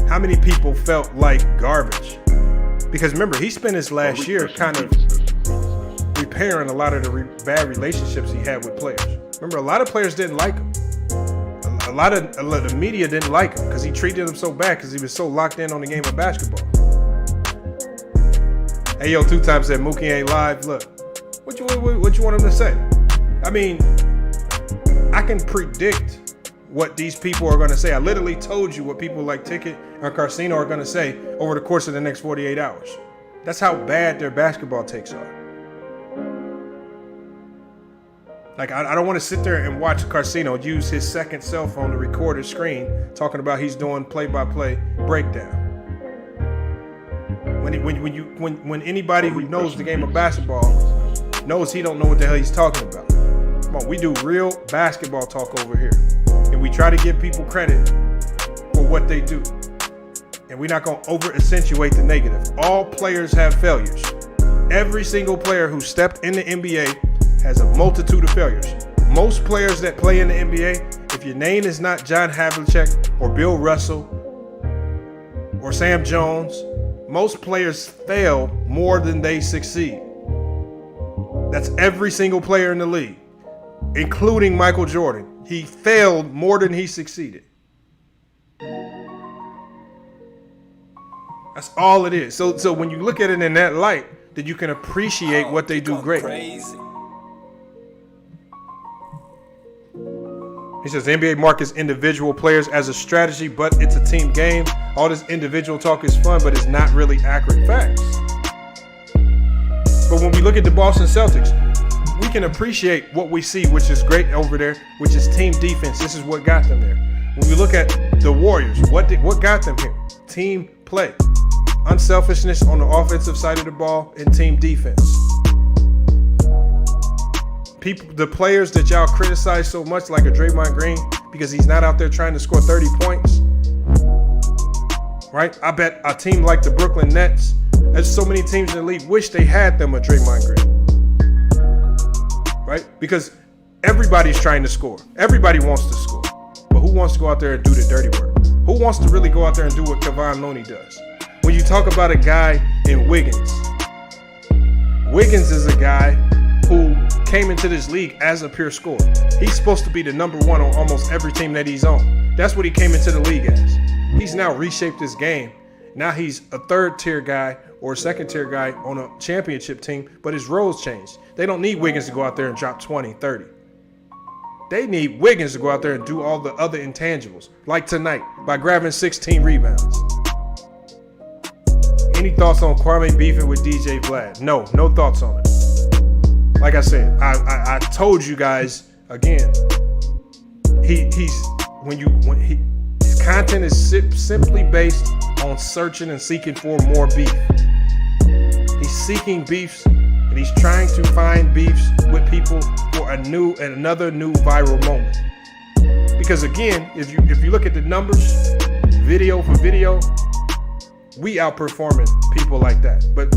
how many people felt like garbage? Because remember, he spent his last year kind of repairing a lot of the bad relationships he had with players. Remember, a lot of players didn't like him. A lot of the media didn't like him because he treated them so bad because he was so locked in on the game of basketball. Hey, yo, 2 times said Mookie ain't live. Look, what you want him to say? I mean, I can predict what these people are going to say. I literally told you what people like Ticket or Carcino are going to say over the course of the next 48 hours. That's how bad their basketball takes are. Like, I don't want to sit there and watch Carcino use his second cell phone to record his screen talking about he's doing play-by-play breakdown. When anybody who knows the game of basketball knows he don't know what the hell he's talking about. Come on, we do real basketball talk over here. And we try to give people credit for what they do. And we're not going to over-accentuate the negative. All players have failures. Every single player who stepped in the NBA has a multitude of failures. Most players that play in the NBA, if your name is not John Havlicek or Bill Russell or Sam Jones, most players fail more than they succeed. That's every single player in the league, including Michael Jordan. He failed more than he succeeded. That's all it is. So when you look at it in that light, then you can appreciate what they do great. Crazy. He says the NBA markets individual players as a strategy, but it's a team game. All this individual talk is fun, but it's not really accurate facts. But when we look at the Boston Celtics, we can appreciate what we see, which is great over there, which is team defense. This is what got them there. When we look at the Warriors, what got them here? Team play. Unselfishness on the offensive side of the ball and team defense. The players that y'all criticize so much, like a Draymond Green, because he's not out there trying to score 30 points, right? I bet a team like the Brooklyn Nets, there's so many teams in the league wish they had them a Draymond Green, right? Because everybody's trying to score. Everybody wants to score. But who wants to go out there and do the dirty work? Who wants to really go out there and do what Kevon Looney does? When you talk about a guy in Wiggins, Wiggins is a guy who came into this league as a pure scorer. He's supposed to be the number one on almost every team that he's on. That's what he came into the league as. He's now reshaped his game Now he's a third-tier guy or a second-tier guy on a championship team, but his roles changed. They don't need Wiggins to go out there and drop 20, 30. They need Wiggins to go out there and do all the other intangibles, like tonight, by grabbing 16 rebounds. Any thoughts on Kwame beefing with DJ Vlad? No thoughts on it. Like I said, I told you guys again. His content is simply based on searching and seeking for more beef. He's seeking beefs and he's trying to find beefs with people for another new viral moment. Because again, if you look at the numbers, video for video, we outperforming people like that. But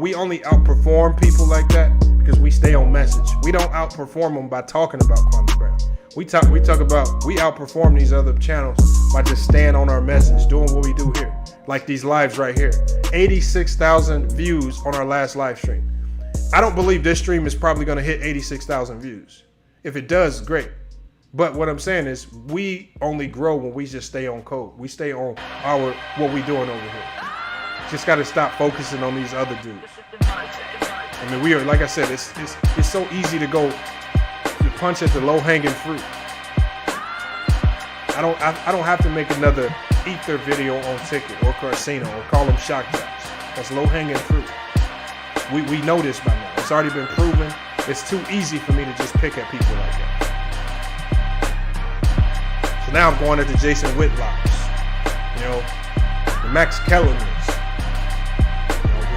we only outperform people like that because we stay on message. We don't outperform them by talking about Kwame Brown. We outperform these other channels by just staying on our message, doing what we do here. Like these lives right here. 86,000 views on our last live stream. I don't believe this stream is probably going to hit 86,000 views. If it does, great. But what I'm saying is we only grow when we just stay on code. We stay on what we doing over here. Just got to stop focusing on these other dudes. I mean, we are, like I said, it's so easy to go to punch at the low-hanging fruit. I don't have to make another Ether video on Ticket or Casino or call them shoutouts. That's low-hanging fruit. We know this by now. It's already been proven. It's too easy for me to just pick at people like that. So now I'm going at the Jason Whitlocks, the Max Kellermans,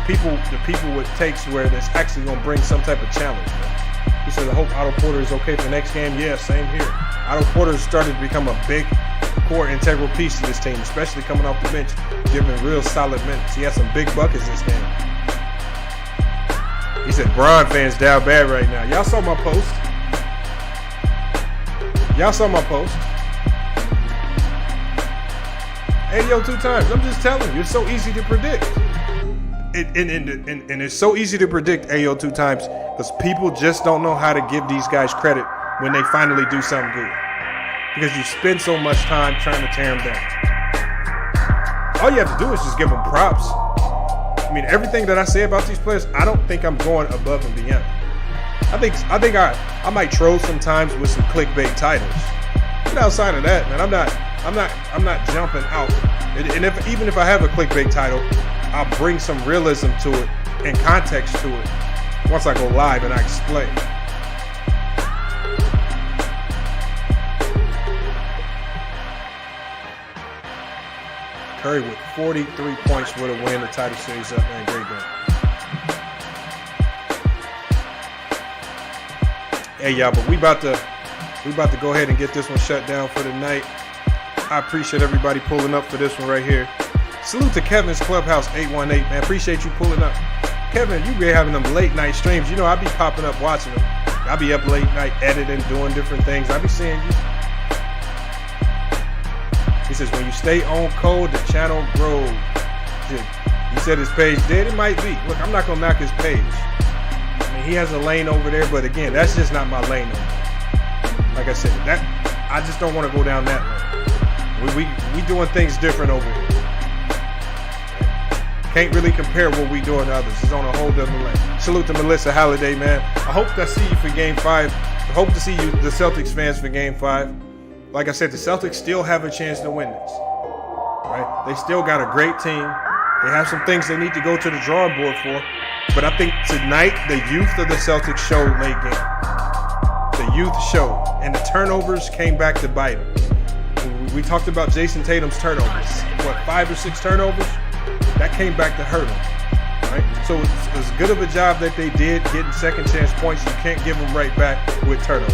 the people with takes where that's actually going to bring some type of challenge. Man. He said, I hope Otto Porter is okay for next game. Yeah, same here. Otto Porter started to become a big core integral piece to this team, especially coming off the bench, giving real solid minutes. He had some big buckets this game. He said, Bron fans down bad right now. Y'all saw my post. Hey, yo, 2 times. I'm just telling you, it's so easy to predict. And it's so easy to predict AO 2 times because people just don't know how to give these guys credit when they finally do something good. Because you spend so much time trying to tear them down. All you have to do is just give them props. I mean, everything that I say about these players, I don't think I'm going above and beyond. I think I might troll sometimes with some clickbait titles. But outside of that, man, I'm not jumping out. And even if I have a clickbait title, I'll bring some realism to it and context to it once I go live and I explain. Curry with 43 points would have win the title series up, man. Great game. Hey, y'all, but we about to go ahead and get this one shut down for the night. I appreciate everybody pulling up for this one right here. Salute to Kevin's Clubhouse 818, man. Appreciate you pulling up. Kevin, you be having them late night streams. You know, I be popping up watching them. I be up late night editing, doing different things. I be seeing you. He says, when you stay on code, the channel grows. He said his page dead. It might be. Look, I'm not going to knock his page. I mean, he has a lane over there, but again, that's just not my lane over there. Like I said, I just don't want to go down that lane. We doing things different over here. Can't really compare what we doing to others. It's on a whole different lane. Salute to Melissa Halliday, man. I hope to see you for Game 5. I hope to see you, the Celtics fans, for Game 5. Like I said, the Celtics still have a chance to win this. Right? They still got a great team. They have some things they need to go to the drawing board for. But I think tonight, the youth of the Celtics showed late game. The youth showed. And the turnovers came back to bite them. We talked about Jason Tatum's turnovers. 5 or 6 turnovers? That came back to hurt them. Right? So it's as good of a job that they did getting second chance points. You can't give them right back with turnovers.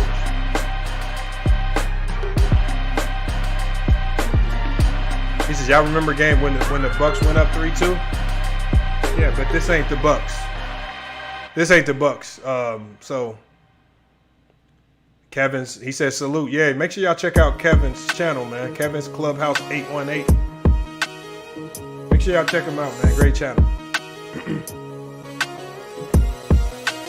He says, y'all remember game when the Bucks went up 3-2? Yeah, but this ain't the Bucks. This ain't the Bucks. So Kevin's, he says salute. Yeah, make sure y'all check out Kevin's channel, man. Kevin's Clubhouse 818. Make sure y'all check him out, man. Great channel.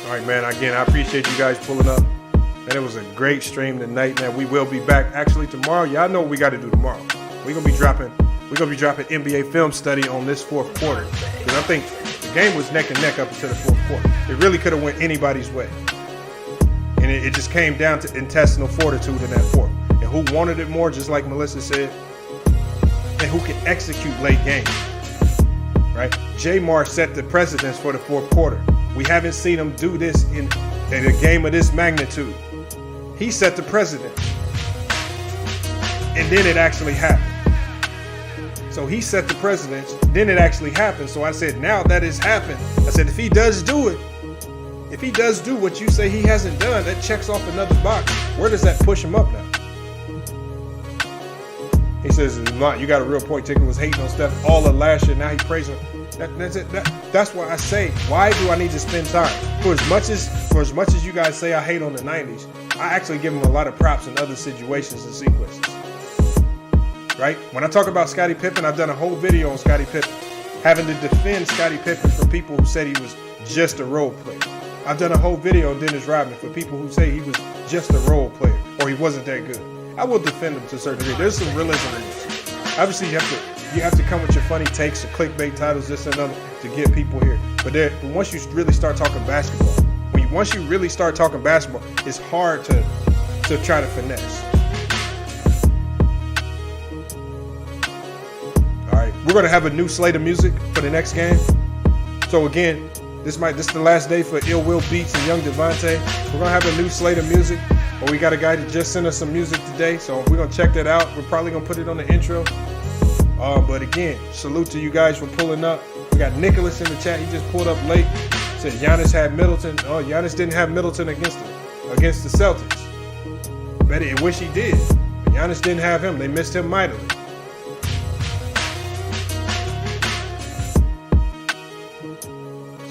All right, man. Again, I appreciate you guys pulling up. Man, it was a great stream tonight, man. We will be back actually tomorrow. Y'all know what we got to do tomorrow. We're going to be dropping we're going to be dropping NBA film study on this fourth quarter. Because I think the game was neck and neck up until the fourth quarter. It really could have went anybody's way. And it just came down to intestinal fortitude in that fourth. And who wanted it more, just like Melissa said, and who can execute late games. Right? J-Mar set the precedence for the fourth quarter. We haven't seen him do this in a game of this magnitude. He set the precedent. And then it actually happened. So he set the precedent, then it actually happened. So I said, now that it's happened, I said, if he does do it, if he does do what you say he hasn't done, that checks off another box. Where does that push him up now? He says, you got a real point. Ticket was hating on Steph all of last year. Now he praising him. That's it. That's why I say, why do I need to spend time? For as much as you guys say I hate on the 90s, I actually give him a lot of props in other situations and sequences. Right? When I talk about Scottie Pippen, I've done a whole video on Scottie Pippen, having to defend Scottie Pippen for people who said he was just a role player. I've done a whole video on Dennis Rodman for people who say he was just a role player or he wasn't that good. I will defend him to a certain degree. There's some realism in this. Obviously, you have to come with your funny takes or clickbait titles, this and another, to get people here. But once you really start talking basketball, once you really start talking basketball, it's hard to try to finesse. All right, we're gonna have a new slate of music for the next game. So again, this is the last day for Ill Will Beats and Young Devontae. We're gonna have a new slate of music. Or we got a guy that just sent us some music today, so we're gonna check that out. We're probably gonna put it on the intro. But again, salute to you guys for pulling up. We got Nicholas in the chat. He just pulled up late. Said Giannis had Middleton. Oh, Giannis didn't have Middleton against the Celtics. Bet I wish he did. But Giannis didn't have him. They missed him mightily.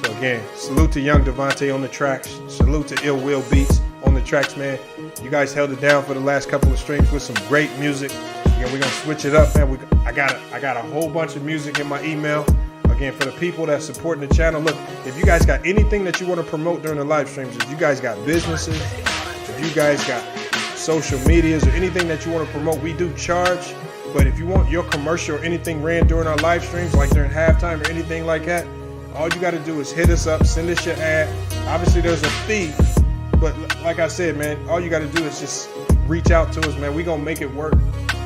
So again, salute to Young Devontae on the tracks. Salute to Ill Will Beats on the tracks, man. You guys held it down for the last couple of streams with some great music. Again, we're gonna switch it up, man. I got a whole bunch of music in my email. Again, for the people that's supporting the channel, look, if you guys got anything that you want to promote during the live streams, if you guys got businesses, if you guys got social medias or anything that you want to promote, we do charge. But if you want your commercial or anything ran during our live streams, like during halftime or anything like that, all you got to do is hit us up, send us your ad. Obviously, there's a fee. But like I said, man, all you got to do is just reach out to us, man. We're going to make it work.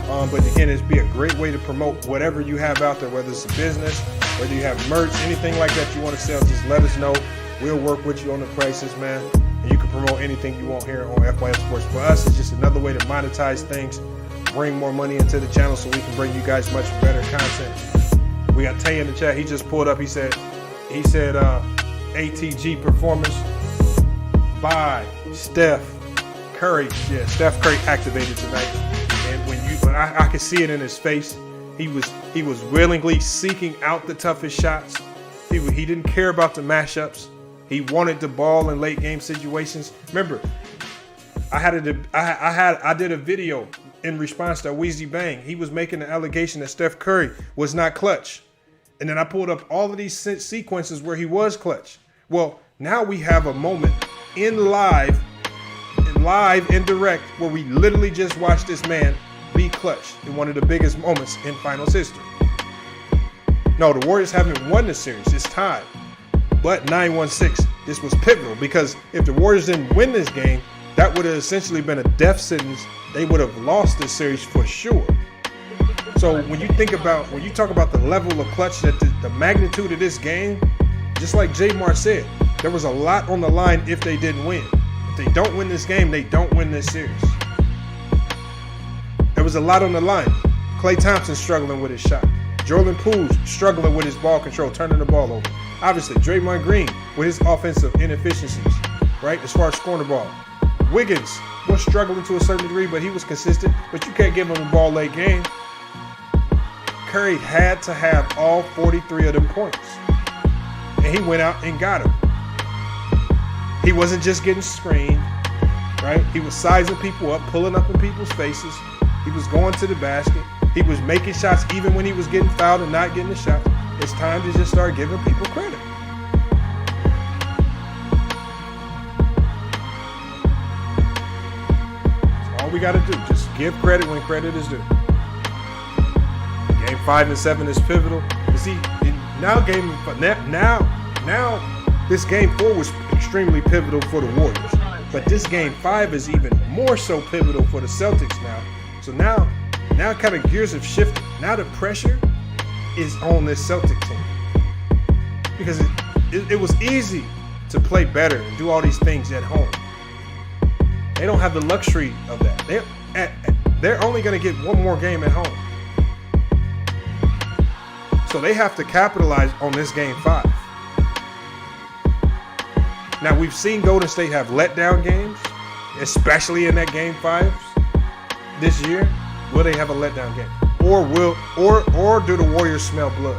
But again, it'd be a great way to promote whatever you have out there, whether it's a business, whether you have merch, anything like that you want to sell, just let us know. We'll work with you on the prices, man. And you can promote anything you want here on FYF Sports. For us, it's just another way to monetize things, bring more money into the channel so we can bring you guys much better content. We got Tay in the chat. He just pulled up. He said ATG performance by Steph Curry. Yeah, Steph Curry activated tonight. And when I could see it in his face. He was willingly seeking out the toughest shots. He didn't care about the matchups. He wanted the ball in late game situations. Remember, I did a video in response to Weezy Bang. He was making the allegation that Steph Curry was not clutch. And then I pulled up all of these sequences where he was clutch. Well, now we have a moment in live and direct where we literally just watched this man be clutch in one of the biggest moments in finals history. No, the Warriors haven't won this series. It's tied. But 9-1-6, this was pivotal because if the Warriors didn't win this game, that would have essentially been a death sentence. They would have lost this series for sure. So when you talk about the level of clutch, that the magnitude of this game, just like J-Mar said, there was a lot on the line if they didn't win. If they don't win this game, they don't win this series. There was a lot on the line. Klay Thompson struggling with his shot. Jordan Poole struggling with his ball control, turning the ball over. Obviously, Draymond Green with his offensive inefficiencies, right, as far as scoring the ball. Wiggins was struggling to a certain degree, but he was consistent. But you can't give him the ball late game. Curry had to have all 43 of them points. And he went out and got them. He wasn't just getting screened, right? He was sizing people up, pulling up in people's faces. He was going to the basket. He was making shots even when he was getting fouled and not getting the shot. It's time to just start giving people credit. That's all we got to do. Just give credit when credit is due. Game 5 and 7 is pivotal. You see, now this Game 4 was extremely pivotal for the Warriors. But this Game 5 is even more so pivotal for the Celtics now. So now kind of gears have shifted. Now the pressure is on this Celtic team. Because it was easy to play better and do all these things at home. They don't have the luxury of that. They're only going to get one more game at home. So they have to capitalize on this Game 5. Now, we've seen Golden State have letdown games, especially in that Game 5s this year. Will they have a letdown game? Or do the Warriors smell blood?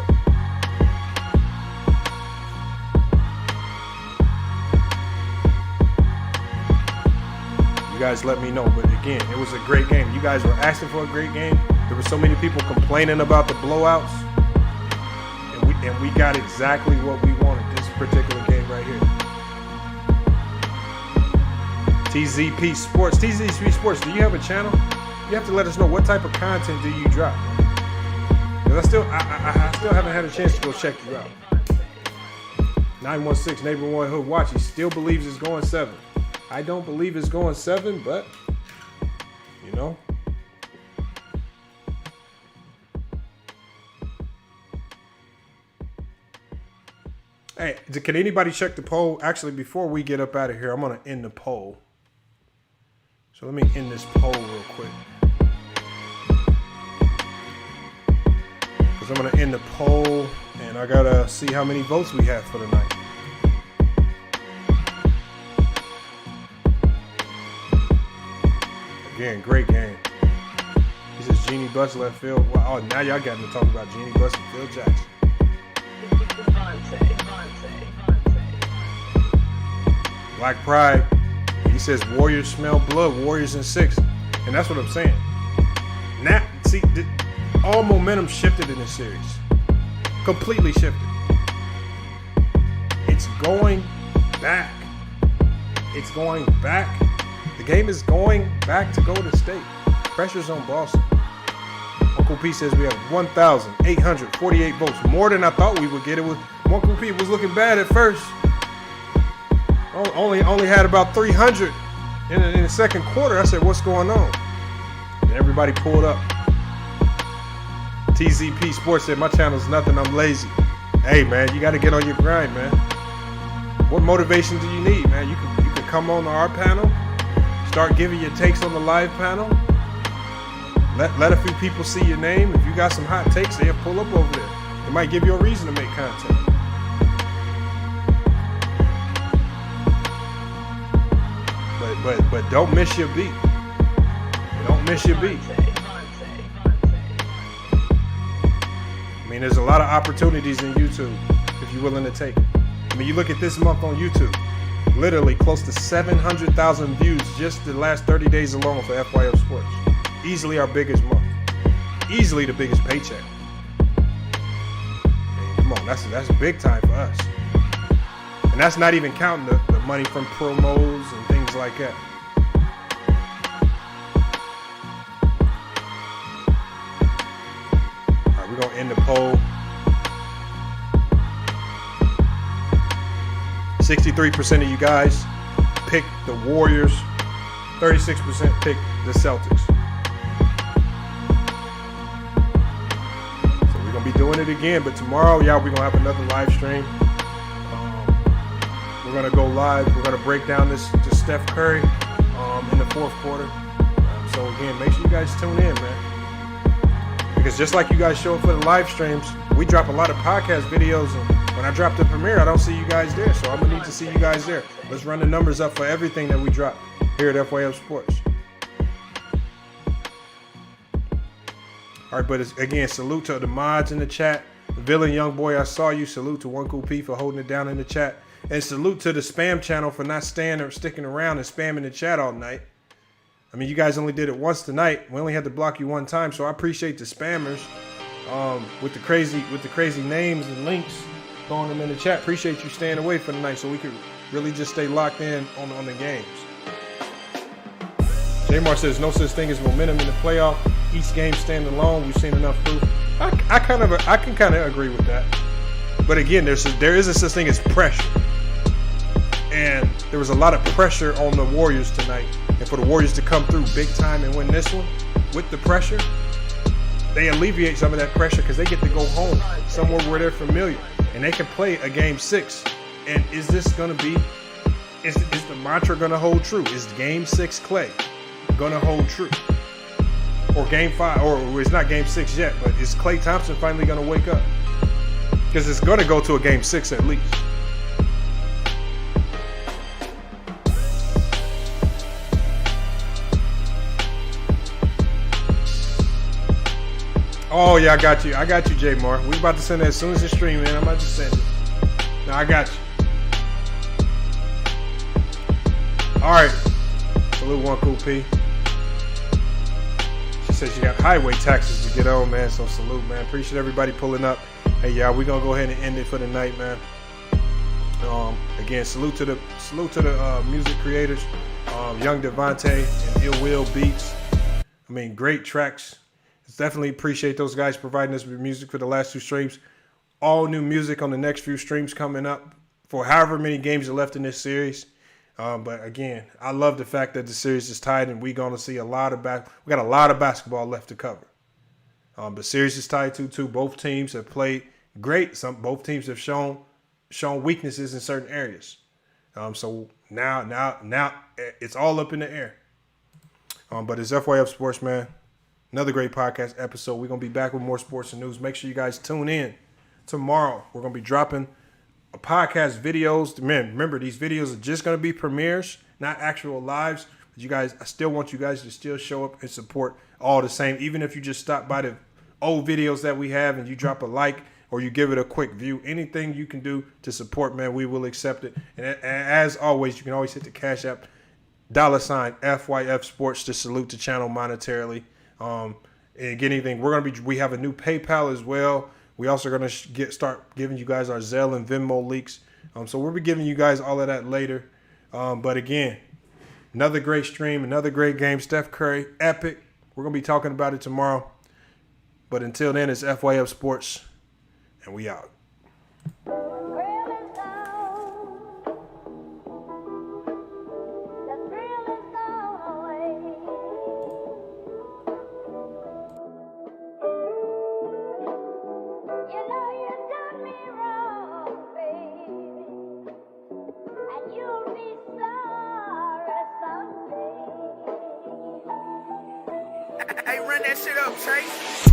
You guys let me know. But again, it was a great game. You guys were asking for a great game. There were so many people complaining about the blowouts. And we got exactly what we wanted this particular game right here. TZP Sports. TZP Sports, do you have a channel? You have to let us know what type of content do you drop. Because I still haven't had a chance to go check you out. 916 Neighbor One Hood Watch. He still believes it's going 7. I don't believe it's going 7, but you know. Hey, can anybody check the poll? Actually, before we get up out of here, I'm going to end the poll. So let me end this poll real quick. Because I'm going to end the poll, and I got to see how many votes we have for the night. Again, great game. He says Jeannie Buss left field. Wow, now y'all got me talking about Jeannie Buss and Phil Jackson. Black Pride, he says Warriors smell blood, Warriors in 6. And that's what I'm saying. Now, see, all momentum shifted in this series. Completely shifted. It's going back. It's going back. The game is going back to Golden State. Pressure's on Boston. Uncle P says we have 1,848 votes. More than I thought we would get. Uncle P was looking bad at first. Only had about 300 in the second quarter. I said, what's going on? And everybody pulled up. TZP Sports said, my channel's nothing, I'm lazy. Hey, man, you got to get on your grind, man. What motivation do you need, man? You can come on our panel, start giving your takes on the live panel. Let a few people see your name. If you got some hot takes, they'll pull up over there. It might give you a reason to make content. But don't miss your beat. Don't miss your beat. I mean, there's a lot of opportunities in YouTube if you're willing to take it. I mean, you look at this month on YouTube, literally close to 700,000 views just the last 30 days alone for FYF Sports. Easily our biggest month. Easily the biggest paycheck. Man, come on, that's big time for us. And that's not even counting the money from promos and things like that. All right, we're going to end the poll. 63% of you guys picked the Warriors. 36% picked the Celtics. So we're going to be doing it again. But tomorrow, y'all, we're going to have another live stream. We're going to go live. We're going to break down this Steph Curry in the fourth quarter. So, again, make sure you guys tune in, man. Because just like you guys show up for the live streams, we drop a lot of podcast videos. And when I drop the premiere, I don't see you guys there. So I'm going to need to see you guys there. Let's run the numbers up for everything that we drop here at FYF Sports. All right, but again, salute to the mods in the chat. The Villain Young Boy, I saw you. Salute to One Cool P for holding it down in the chat. And salute to the spam channel for not staying or sticking around and spamming the chat all night. I mean, you guys only did it once tonight. We only had to block you one time, so I appreciate the spammers with the crazy names and links, throwing them in the chat. Appreciate you staying away for the night so we could really just stay locked in on the games. Jamar says no such thing as momentum in the playoff. Each game standing alone. We've seen enough proof. I can kind of agree with that. But again, there is a such thing as pressure. And there was a lot of pressure on the Warriors tonight. And for the Warriors to come through big time and win this one with the pressure, they alleviate some of that pressure because they get to go home somewhere where they're familiar. And they can play a game 6. And is this going to be, is the mantra going to hold true? Is game 6 Clay going to hold true? Or game 5, or it's not game 6 yet, but is Klay Thompson finally going to wake up? Because it's going to go to a game 6 at least. Oh, yeah, I got you, J Mar. We about to send that as soon as the stream, man. I'm about to send it. No, I got you. All right. Salute one cool P. She said she got highway taxes to get on, man. So salute, man. Appreciate everybody pulling up. Hey, y'all, we're going to go ahead and end it for the night, man. Again, salute to the music creators, Young Devontae and Ill Will Beats. I mean, great tracks. Definitely appreciate those guys providing us with music for the last 2 streams. All new music on the next few streams coming up for however many games are left in this series. But again, I love the fact that the series is tied and we're going to see we got a lot of basketball left to cover. But series is tied 2-2. Both teams have played great. Both teams have shown weaknesses in certain areas. So now it's all up in the air. But it's FYF Sports, man. Another great podcast episode. We're going to be back with more sports and news. Make sure you guys tune in tomorrow. We're going to be dropping podcast videos. Man, remember, these videos are just going to be premieres, not actual lives. But you guys, I still want you guys to still show up and support all the same. Even if you just stop by the old videos that we have and you drop a like or you give it a quick view, anything you can do to support, man, we will accept it. And as always, you can always hit the Cash App, $ FYF Sports to salute the channel monetarily. And get anything. We have a new PayPal as well. We also going to start giving you guys our Zelle and Venmo leaks. So we'll be giving you guys all of that later. But again, another great stream, another great game. Steph Curry, epic. We're going to be talking about it tomorrow. But until then, it's FYF Sports, and we out. Hey, run that shit up, Chase.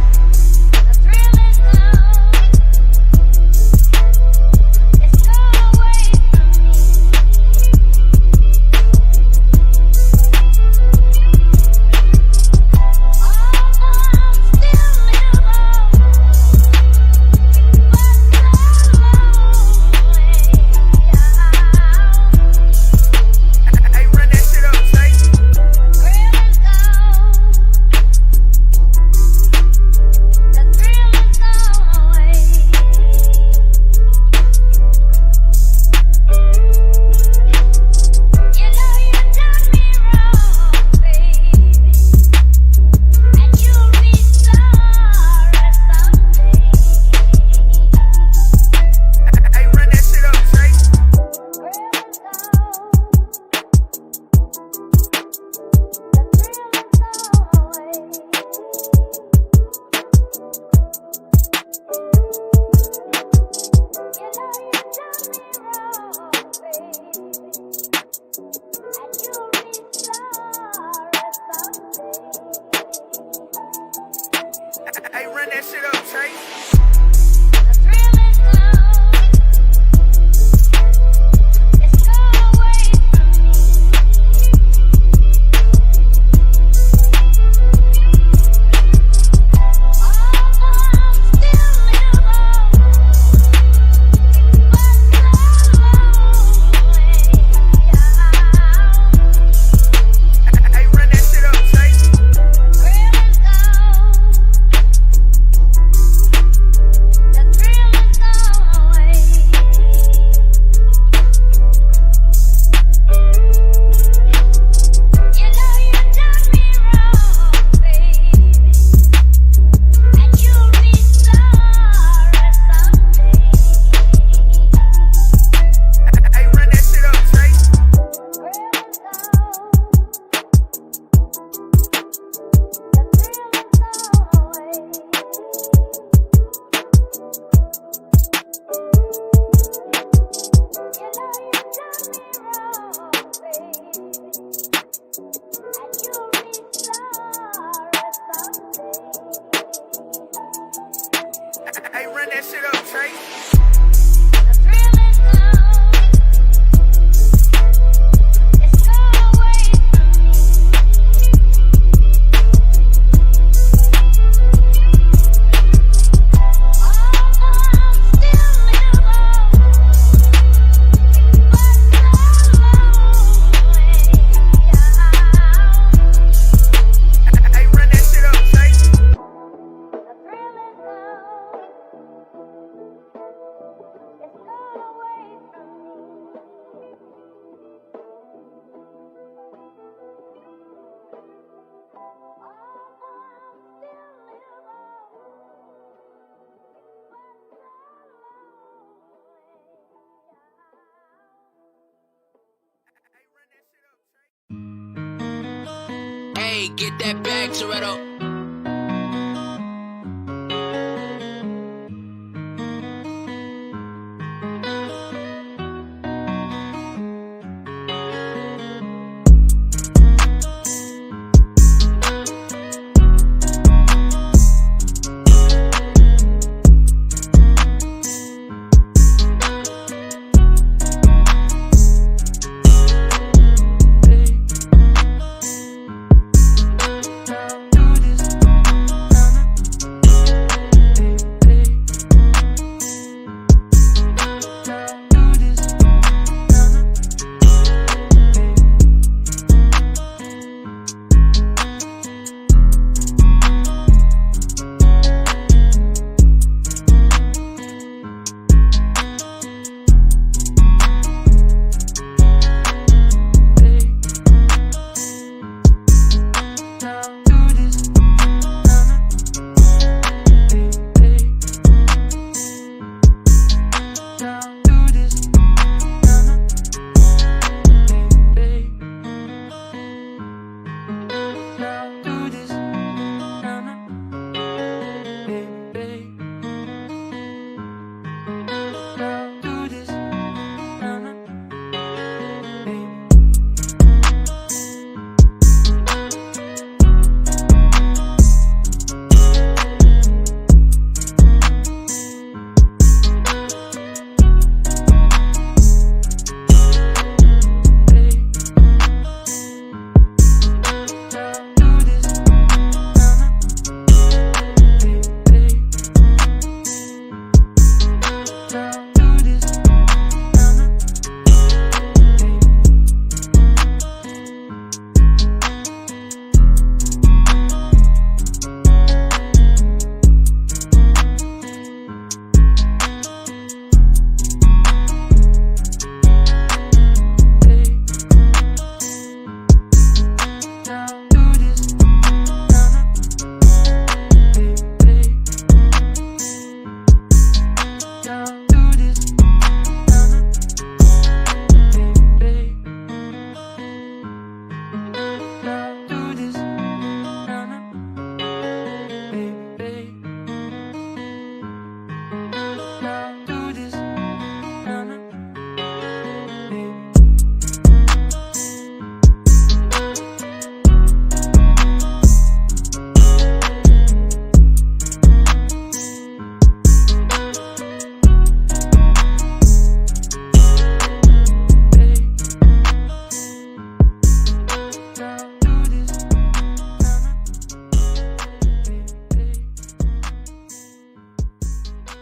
Hey, get that bag, Toretto.